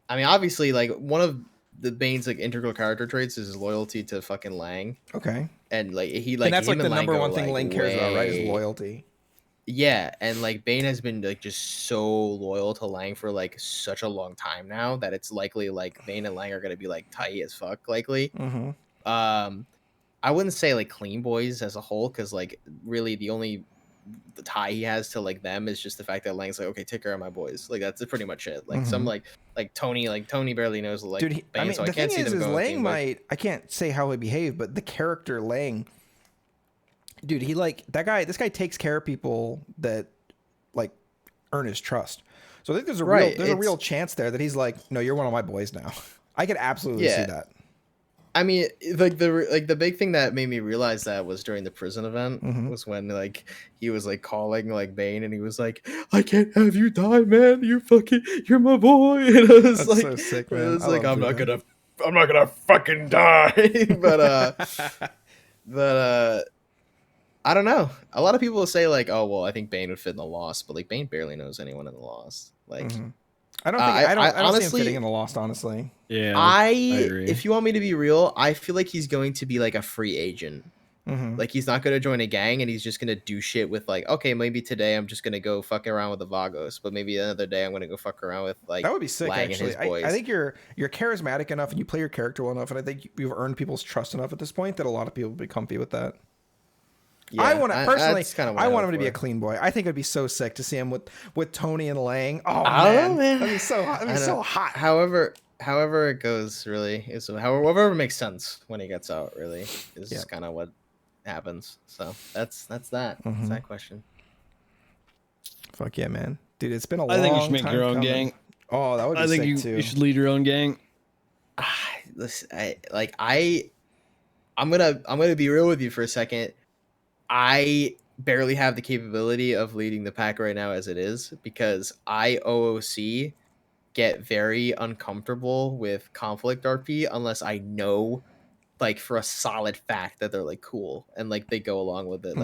I mean obviously like one of the Bane's like integral character traits is his loyalty to fucking Lang. Okay. And like he like and that's like the number one thing like, Lang cares about, right? Is loyalty. Yeah, and like Bane has been like just so loyal to Lang for like such a long time now that it's likely like Bane and Lang are gonna be like tight as fuck likely. I wouldn't say like Clean Boys as a whole because like really the tie he has to like them is just the fact that Lang's like okay take care of my boys, like that's pretty much it. Like some like Tony barely knows like dude Bane, I mean so the I can't thing see them is going Lang with might I can't say how he behaved, but the character Lang, dude, he like this guy takes care of people that like earn his trust. So I think there's a real chance there that he's like, no, you're one of my boys now. I could absolutely see that. I mean, like the big thing that made me realize that was during the prison event was when like he was like calling like Bane and he was like, I can't have you die, man. You're my boy. And I was That's like, so sick, man. I was like, I'm not gonna fucking die. But But I don't know. A lot of people will say like, "Oh, well, I think Bane would fit in the Lost," but like Bane barely knows anyone in the Lost. Like, I don't think I don't see him honestly fitting in the Lost. Honestly, Yeah, I agree. if you want me to be real, I feel like he's going to be like a free agent. Like he's not gonna join a gang, and he's just gonna do shit with like, okay, maybe today I'm just gonna go fucking around with the Vagos, but maybe another day I'm gonna go fuck around with like that would be sick. Lang and Actually, his boys. I think you're charismatic enough, and you play your character well enough, and I think you've earned people's trust enough at this point that a lot of people would be comfy with that. Yeah, I want to personally. I want him to be for. a clean boy. I think it'd be so sick to see him with Tony and Lang. Oh I don't know, man, that'd be so hot. However it goes, really, is however it makes sense when he gets out. Really, is kind of what happens. So that's that. That's that question. Fuck yeah, man, dude! It's been a long I think you should make time your own coming. gang. Oh, that would be I think sick you, too. you should lead your own gang. Listen, I'm gonna be real with you for a second. I barely have the capability of leading the pack right now as it is because I OOC get very uncomfortable with conflict RP unless I know like for a solid fact that they're like cool and like they go along with it.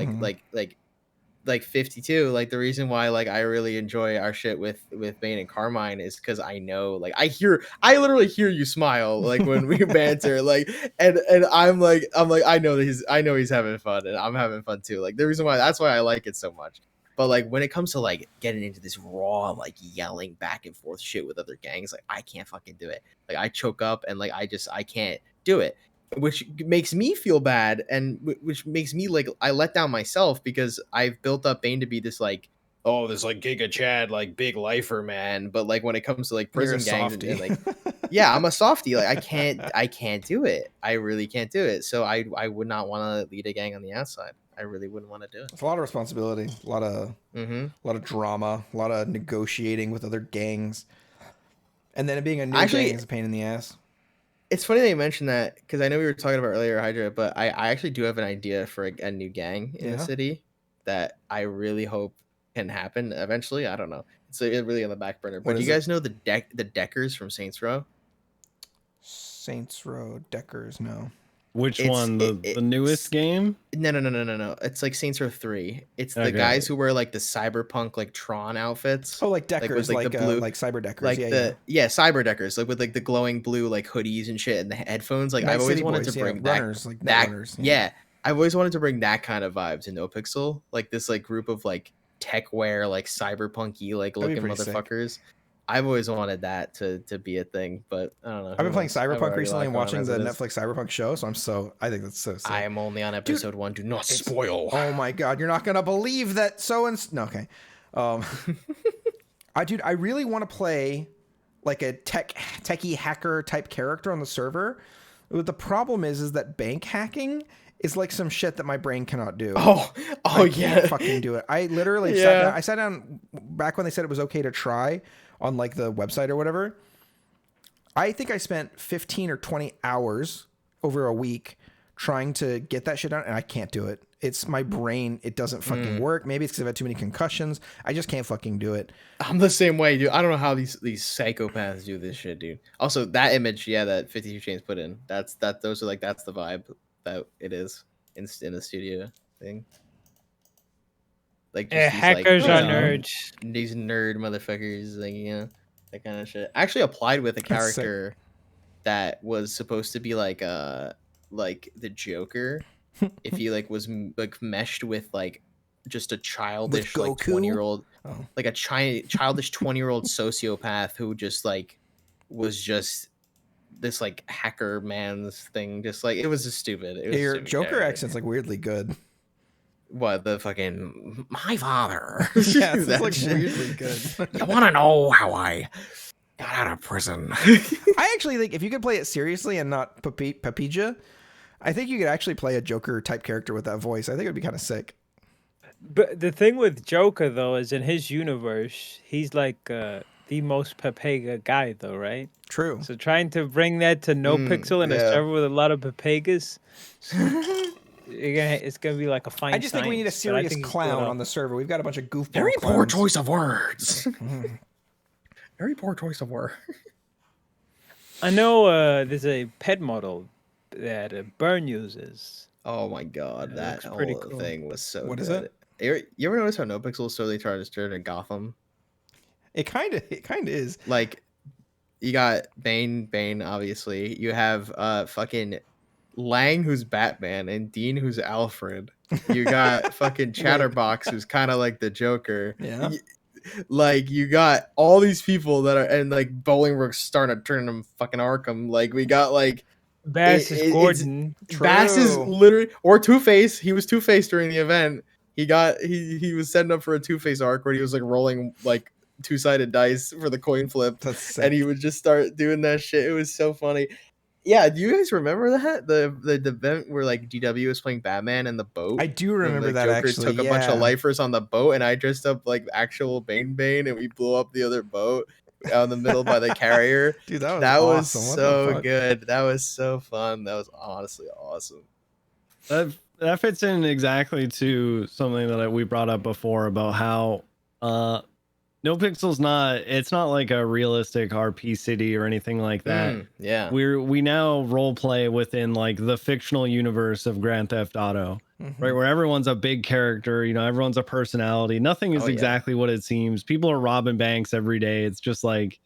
Like 52, like the reason why like I really enjoy our shit with Bane and Carmine is because I know like I literally hear you smile like when we banter like and I'm like I know he's having fun and I'm having fun too. Like the reason why that's why I like it so much. But like when it comes to like getting into this raw like yelling back and forth shit with other gangs, like I can't fucking do it. Like I choke up and like I can't do it. Which makes me feel bad and which makes me like I let down myself because I've built up Bane to be this like this like Giga Chad like big lifer man, but like when it comes to like prison gangs and like yeah, I'm a softie. Like I can't do it. I really can't do it. So I would not want to lead a gang on the outside. I really wouldn't want to do it. It's a lot of responsibility, a lot of drama, a lot of negotiating with other gangs, and then it being a new gang is a pain in the ass. It's funny that you mentioned that because I know we were talking about earlier, Hydra, but I actually do have an idea for a new gang in the city that I really hope can happen eventually. I don't know. It's really on the back burner. But do you guys know the Deckers from Saints Row? Saints Row Deckers, no. Which one? The newest game? No. It's like Saints Row 3. It's the guys who wear like the cyberpunk like Tron outfits. Oh, like Deckers, like the blue, like cyber Deckers. Like cyber Deckers, like with like the glowing blue like hoodies and shit and the headphones. Like I've always wanted to bring runners, like runners. Yeah. I've always wanted to bring that kind of vibe to NoPixel. Like this like group of like tech wear, like cyberpunky like looking motherfuckers. Sick. I've always wanted that to be a thing, but I don't know. I've been playing Cyberpunk recently and watching the Netflix Cyberpunk show, so I think that's so sick. I am only on episode 1. Do not spoil. Oh my god, you're not gonna believe that no, okay. I really want to play like a techie hacker type character on the server. The problem is that bank hacking is like some shit that my brain cannot do. I can't fucking do it. I literally sat down back when they said it was okay to try on like the website or whatever. I think I spent 15 or 20 hours over a week trying to get that shit done, and I can't do it. It's my brain. It doesn't fucking work. Maybe it's because I've had too many concussions. I just can't fucking do it. I'm the same way, dude. I don't know how these psychopaths do this shit, dude. Also, that image, that 52 Chainz put in, that's the vibe that it is in the studio thing. Like hackers are nerds. These nerd motherfuckers, like that kind of shit. I actually applied with a character that was supposed to be like the Joker, if he like was like meshed with like just a childish like 20-year-old, like a childish 20-year-old sociopath who just like was just this like hacker man's thing. Just like it was just stupid. Your Joker accent's like weirdly good. What the fucking my father? Yeah, it's like weirdly good. You want to know how I got out of prison? I actually think if you could play it seriously and not Papija, I think you could actually play a Joker type character with that voice. I think it'd be kind of sick. But the thing with Joker though is in his universe, he's like the most Papega guy though, right? True. So trying to bring that to NoPixel and a server with a lot of Papegas. It's gonna be like a fine. I just think we need a serious clown on the server. We've got a bunch of goofball. Very poor choice of words. Very poor choice of word. I know there's a pet model that Burn uses. Oh my god, Yeah, that looks pretty whole cool. thing was so What good. is it? You ever notice how NoPixel slowly trying to turn to Gotham? It kind of is. Like, you got Bane, obviously. You have fucking Lang, who's Batman, and Dean, who's Alfred. You got fucking Chatterbox, who's kind of like the Joker. Yeah. Like, you got all these people that are, and like Bolingbroke's starting to turn them fucking Arkham. Like, we got like Bass is Gordon. Bass is True. literally, or Two-Face. He was Two-Face during the event. He was setting up for a Two-Face arc where he was like rolling like two-sided dice for the coin flip. That's sick. And he would just start doing that shit. It was so funny. Yeah, do you guys remember that? The event where like GW was playing Batman in the boat? I do And remember the that, Joker actually, took a bunch of yeah. lifers on the boat, and I dressed up like actual Bane, and we blew up the other boat out in the middle by the carrier. Dude, that was was awesome. What the so fuck? good. That was so fun. That was honestly awesome. That fits in exactly to something that we brought up before about how NoPixel's it's not like a realistic RP city or anything like that. Yeah. We now role play within like the fictional universe of Grand Theft Auto, right? Where everyone's a big character, you know, everyone's a personality. Nothing is exactly what it seems. People are robbing banks every day. It's just like,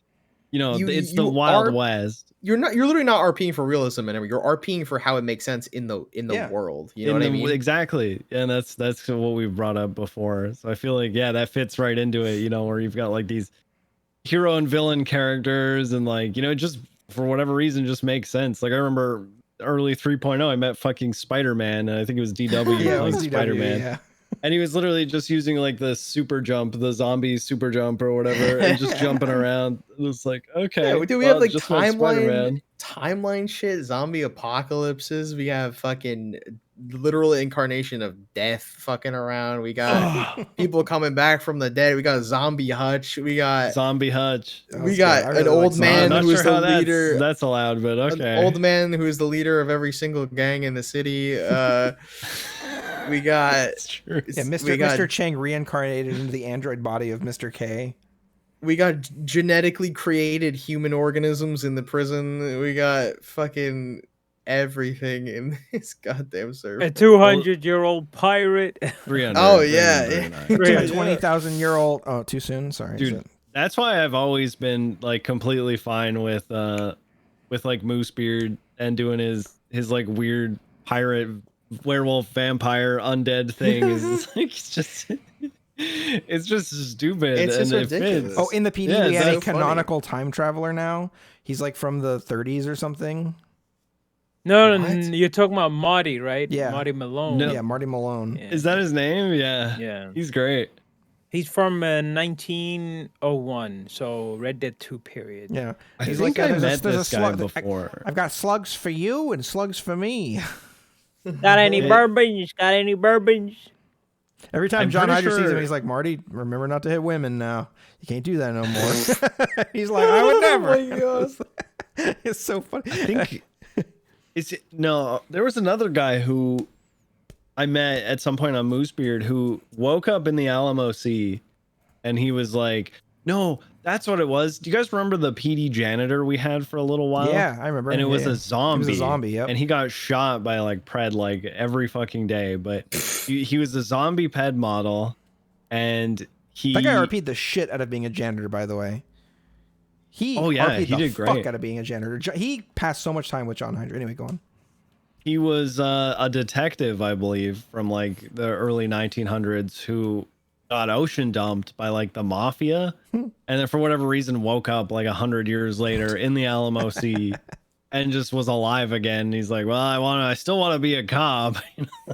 you know, it's the Wild West. You're literally not RPing for realism anymore. You're RPing for how it makes sense in the world. You know what I mean? Exactly. And that's what we've brought up before. So I feel like, yeah, that fits right into it, you know, where you've got like these hero and villain characters and like, you know, just for whatever reason just makes sense. Like I remember early 3.0, I met fucking Spider-Man, and I think it was DW playing Spider-Man. Yeah. And he was literally just using like the super jump, the zombie super jump or whatever, and just jumping around. It was like, okay. Yeah, do we have like just like Spider-Man. timeline shit, zombie apocalypses? We have fucking literal incarnation of death fucking around. We got people coming back from the dead. We got Zombie Hutch. We got Zombie Hutch. We got an old man who is the leader. That's allowed, but okay. An old man who is the leader of every single gang in the city. We got Mr. Chang reincarnated into the android body of Mr. K. We got genetically created human organisms in the prison. We got fucking everything in this goddamn server. A 200-year-old pirate. 300. Oh yeah, 20,000-year-old. Oh, too soon. Sorry, dude. That's why I've always been like completely fine with like Moosebeard and doing his like weird pirate, werewolf, vampire, undead thing. Is like it's just stupid. It's just and ridiculous. It fits. Oh, in the PD, Yeah, we had a so canonical time traveler now. He's like from the 30s or something. No, you're talking about Marty, right? Yeah. Marty Malone. No. Yeah, Marty Malone. Is that his name? Yeah. Yeah. He's great. He's from 1901, so Red Dead 2 period. Yeah. I He's think like, I there's met there's this guy slug, before. I've got slugs for you and slugs for me. Got any bourbons? Got any bourbons? Every time I'm John pretty Hyder sees him, sure- he's like, Marty, remember not to hit women now. You can't do that no more. He's like, I would never. Oh my God. It's so funny. I think there was another guy who I met at some point on Moosebeard who woke up in the Alamo Sea, and he was like, no, that's what it was. Do you guys remember the PD janitor we had for a little while? Yeah, I remember. And it was Yeah. a zombie. He was a zombie, yep. And he got shot by like Pred like every fucking day. But he was a zombie Ped model, and That guy RP'd the shit out of being a janitor, by the way. He Oh, yeah, RP'd he the did fuck great. out of being a janitor. He passed so much time with John Hyder. Anyway, go on. He was a detective, I believe, from like the early 1900s who got ocean dumped by like the mafia, and then for whatever reason woke up like 100 years later in the Alamo Sea and just was alive again. He's like, well, I still want to be a cop.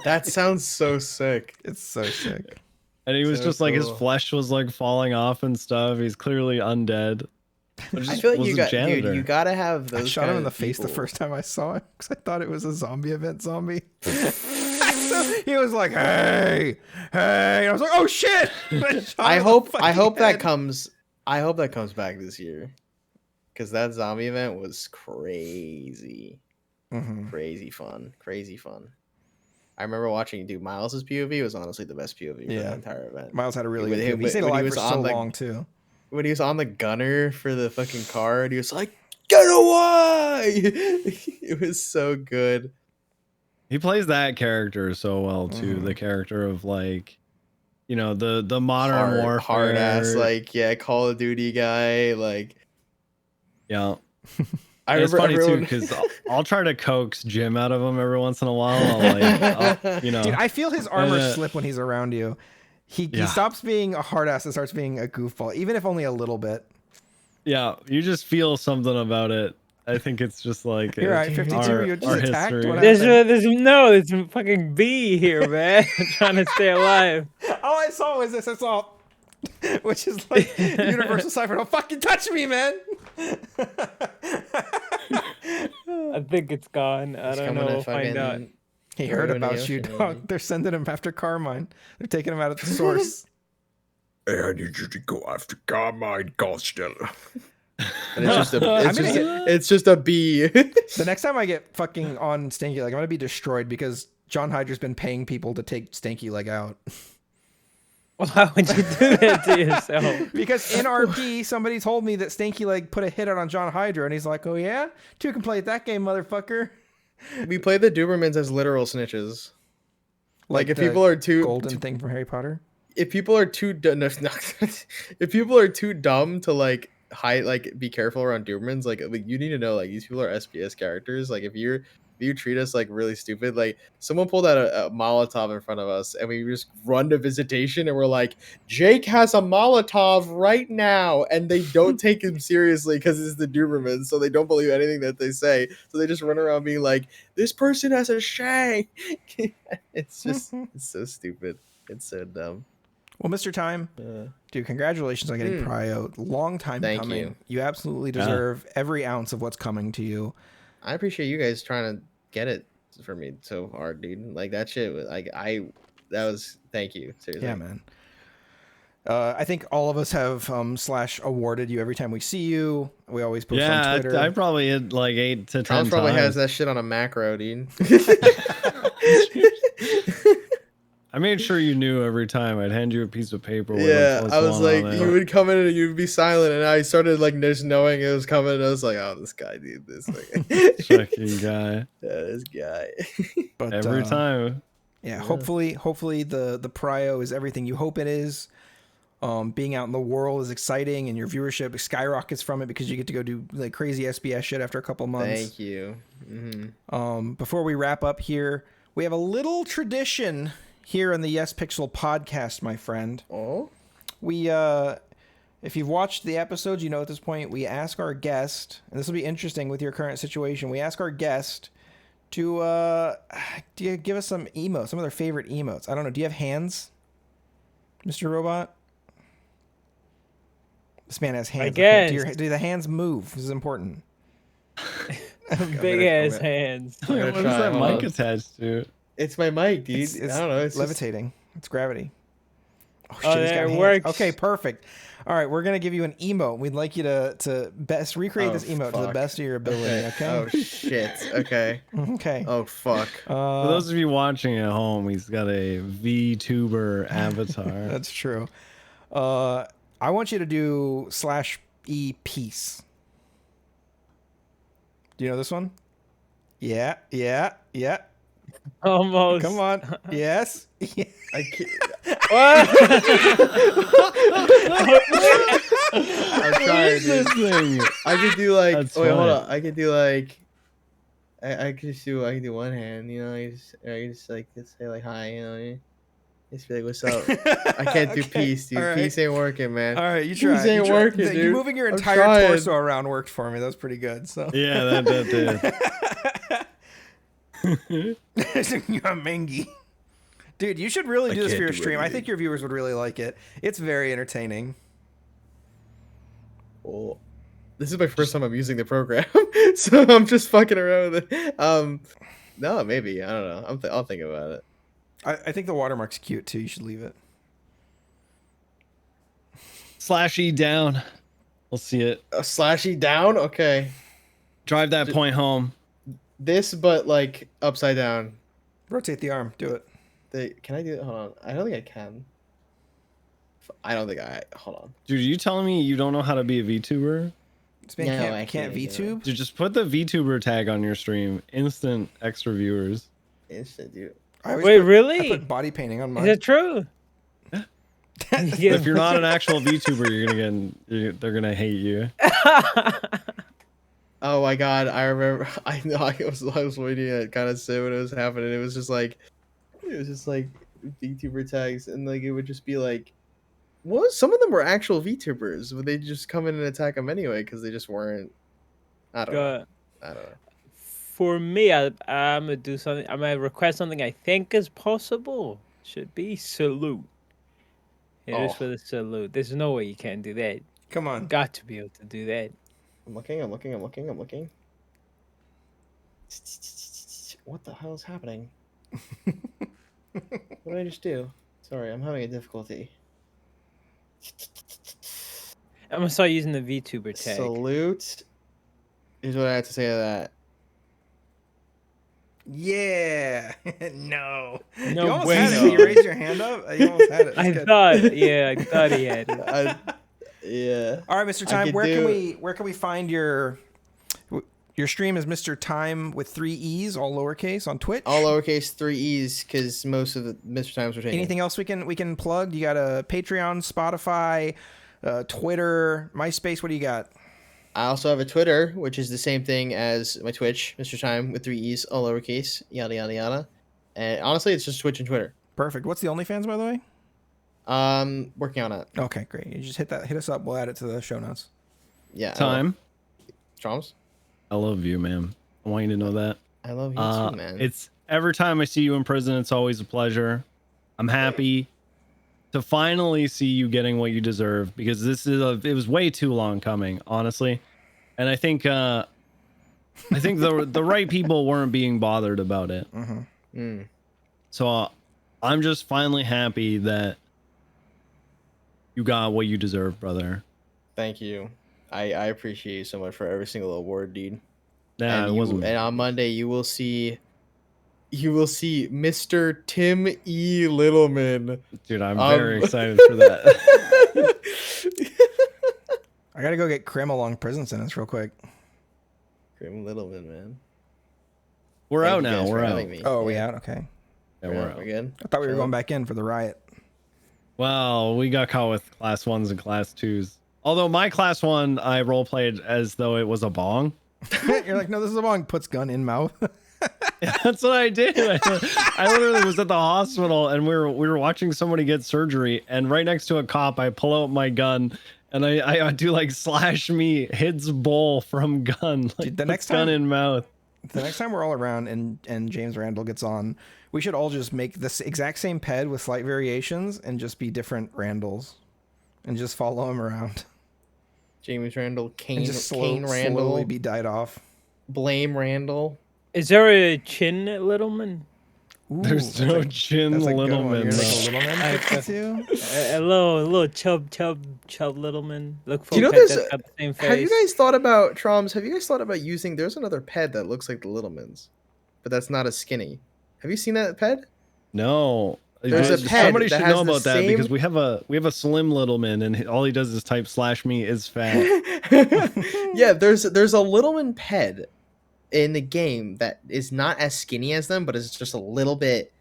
That sounds so sick. It's so sick. And he was So just like his cool. flesh was like falling off and stuff. He's clearly undead. But I just feel like was you a got, janitor. dude, you gotta have those. I shot him in the kind of face the people. first time I saw him because I thought it was a zombie event zombie. So he was like, hey. And I was like, oh shit. I hope that comes back this year, because that zombie event was crazy. Crazy fun. I remember watching Miles's POV was honestly the best POV for the entire event. Miles had a really With good him- POV. He stayed when he alive was for on so the- long too. When he was on the gunner for the fucking car, and he was like, "Get away!" It was so good. He plays that character so well too. The character of like, you know, the modern warfare, hard ass, like Call of Duty guy, like yeah. I It's remember funny everyone... too because I'll try to coax Jim out of him every once in a while. I'll, you know, dude, I feel his armor slip when he's around you. He stops being a hard ass and starts being a goofball, even if only a little bit. Yeah, you just feel something about it. I think it's just like you're right, 52. You just attacked. There's a fucking bee here, man. I'm trying to stay alive. All I saw was this. That's all. Which is like Universal Cypher. Don't fucking touch me, man. I think it's gone. I don't know. We'll find out. He heard about you, dog. They're sending him after Carmine. They're taking him out at the source. Hey, I need you to go after Carmine Costello. And it's just a bee. The next time I get fucking on Stanky Leg, I'm gonna be destroyed because John Hydra's been paying people to take Stanky Leg out. Why would you do that to yourself? Because in RP, somebody told me that Stanky Leg put a hit out on John Hydra, and he's like, "Oh yeah, two can play at that game, motherfucker." We play the Dobermans as literal snitches. Like if people are golden thing from Harry Potter. If people are too if people are too dumb to like hide, like be careful around Dobermans, like you need to know like these people are SPS characters. Like if you treat us like really stupid, like someone pulled out a Molotov in front of us and we just run to visitation and we're like, Jake has a Molotov right now, and they don't take him seriously because it's the Dobermans, so they don't believe anything that they say, so they just run around being like, this person has a shank. It's just it's so stupid, it's so dumb. Well, Mr. Time, dude, congratulations on getting Prio. Long time Thank coming. you. You absolutely deserve every ounce of what's coming to you. I appreciate you guys trying to get it for me so hard, dude. Like that shit was like thank you. Seriously. Yeah, man. I think all of us have Slash awarded you every time we see you. We always post on Twitter. I probably hit like 8 to 10 Charles probably times. has that shit on a macro, dude. I made sure you knew every time. I'd hand you a piece of paper. Yeah, I was like, you would come in and you'd be silent, and I started like just knowing it was coming. And I was like, oh, this guy, dude, this fucking guy. Yeah, this guy. But every time. Yeah, hopefully the Prio is everything you hope it is. Being out in the world is exciting, and your viewership skyrockets from it because you get to go do like crazy SBS shit after a couple months. Thank you. Before we wrap up here, we have a little tradition here on the Yespixel podcast, my friend. Oh, we if you've watched the episodes, you know at this point we ask our guest, and this will be interesting with your current situation. We ask our guest to give us some emotes, some of their favorite emotes. I don't know. Do you have hands, Mr. Robot? This man has hands. I guess. Do the hands move? This is important. Big ass hands. What is that mic attached to? It's my mic, dude. It's I don't know. It's levitating. It's gravity. Oh shit! Oh, he's got there it hands. works. Okay, perfect. All right, we're gonna give you an emote. We'd like you to best recreate this emote to the best of your ability. Okay. Oh shit. Okay. Okay. Oh fuck. For those of you watching at home, he's got a VTuber avatar. That's true. I want you to do /E peace. Do you know this one? Yeah. Almost. Come on. Yes. I can't. What? I'm sorry, dude. I could do like. That's wait, hold funny. on. I could do like. I could do one hand. You know, you just like just say like hi. You know, just be like, what's up? I can't do Okay. peace, dude. All right. Peace ain't working, man. All right, you try. Peace ain't working, dude. You moving your I'm entire trying. torso around worked for me. That was pretty good. So Yeah, that did. Mengi. Dude, you should really do this can't for your do stream. I anything. think your viewers would really like it. It's very entertaining. Well, this is my first time I'm using the program, so I'm just fucking around with it. No, maybe I don't know. I'll think about it. I think the watermark's cute too. You should leave it. /E down. We'll see it. A slashy down. Okay. Drive that point home. This, but like upside down. Rotate the arm. Do it. Can I do it? Hold on. I don't think I can. I don't think I. Hold on. Dude, are you telling me you don't know how to be a VTuber? This man can't do it. VTube. Dude, just put the VTuber tag on your stream. Instant extra viewers. instant, dude. Wait, really? I put body painting on mine. Is it true? If you're not an actual VTuber, they're gonna hate you. Oh my god, I remember. I know. I was waiting to kind of say what was happening. It was just like VTuber tags, and like it would just be like, well, some of them were actual VTubers, but they just come in and attack them anyway because they just weren't. I don't know. I don't know. For me, I'm gonna do something. I'm gonna request something I think is possible. Should be salute. It is for the salute. There's no way you can't do that. Come on. You got to be able to do that. I'm looking. What the hell is happening? What did I just do? Sorry, I'm having a difficulty. I'm gonna start using the VTuber tag. Salute. Here's what I have to say to that. Yeah. No. No you almost bueno. had it. You raised your hand up. You almost had it. That's I good. thought he had it. Yeah. All right, Mr. Time. Where can we find your stream? Is Mr. Time with 3 E's, all lowercase, on Twitch? All lowercase, 3 E's, because most of the Mr. Times were taken. Anything else we can plug? You got a Patreon, Spotify, Twitter, MySpace. What do you got? I also have a Twitter, which is the same thing as my Twitch, Mr. Time with 3 E's, all lowercase, yada yada yada. And honestly, it's just Twitch and Twitter. Perfect. What's the OnlyFans, by the way? Working on it. Okay, great. You just hit us up. We'll add it to the show notes. Yeah. Time. Drums. I love you, man. I want you to know that. I love you too, man. It's every time I see you in prison, it's always a pleasure. I'm happy to finally see you getting what you deserve, because it was way too long coming, honestly. And I think the right people weren't being bothered about it. So I'm just finally happy that you got what you deserve, brother. Thank you. I appreciate you so much for every single award, dude. Yeah, and on Monday you will see Mr.Timeee Littleman. Dude, I'm very excited for that. I gotta go get Krim a long prison sentence real quick. Krim Littleman, man. We're out now. We're out. Oh, we out? Okay. Yeah, we're out. Again. I thought we were going back in for the riot. Well, we got caught with class 1s and class 2s. Although my class 1, I role played as though it was a bong. You're like, no, this is a bong. Puts gun in mouth. That's what I did. I literally was at the hospital, and we were watching somebody get surgery, and right next to a cop, I pull out my gun, and I do like slash me, hits bowl from gun. Like, Dude, the next gun time in mouth. The next time we're all around and James Randall gets on, we should all just make this exact same ped with slight variations and just be different Randalls, and just follow him around. James Randall, Kane Kane Randall, slowly be died off. Blame Randall. Is there a chin at Littleman? Ooh, there's no chin Littleman. A little chub Littleman. Look for Do you know a pet there's that's got the same face. Have you guys thought about Troms? Have you guys thought about using? There's another ped that looks like the Littlemans, but that's not as skinny. Have you seen that ped? No. There's a ped Somebody that should has know the about that, same- because we have a slim Littleman, and all he does is type /me is fat. Yeah, there's a Littleman ped in the game that is not as skinny as them, but it's just a little bit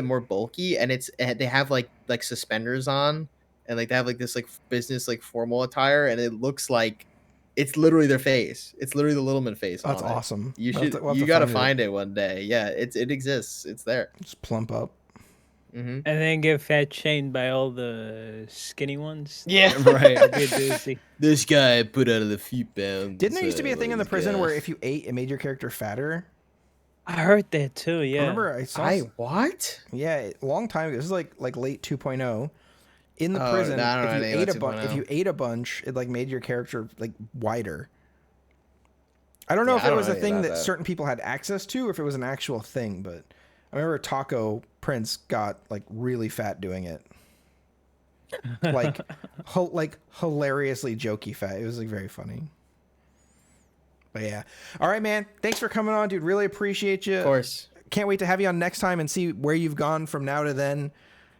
more bulky, and they have like suspenders on, and like they have like this like business like formal attire, and it looks like it's literally their face. It's literally the Littleman face. That's on it. awesome. You We'll have should to- we'll have you to gotta find find it one day. Yeah, it exists. It's there. Just plump up. Mm-hmm. And then get fat shamed by all the skinny ones. Yeah, right. That'd be a doozy. This guy put out of the feet bound. Didn't there used to be a thing in the prison where if you ate, it made your character fatter? I heard that too. Yeah. Remember, I saw. What? Yeah, a long time ago. This is like late 2.0. In the Oh, prison, no, I don't know if you anything ate about if you 2.0. ate a bunch, it like made your character like wider. I don't know Yeah, if I it don't was know a anything thing about that that. certain people had access to, or if it was an actual thing. But I remember Taco Prince got like really fat doing it, like hilariously jokey fat. It was like very funny. But yeah, all right, man. Thanks for coming on, dude. Really appreciate you. Of course. Can't wait to have you on next time and see where you've gone from now to then.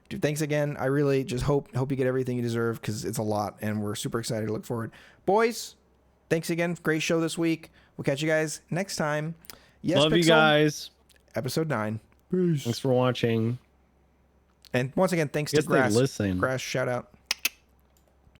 Dude, thanks again. I really just hope you get everything you deserve, because it's a lot, and we're super excited to look forward. Boys, thanks again. Great show this week. We'll catch you guys next time. Love you Yespixel, guys. Episode 9. Peace. Thanks for watching. And once again, thanks to Guess they Grass. listen. Grass, shout out.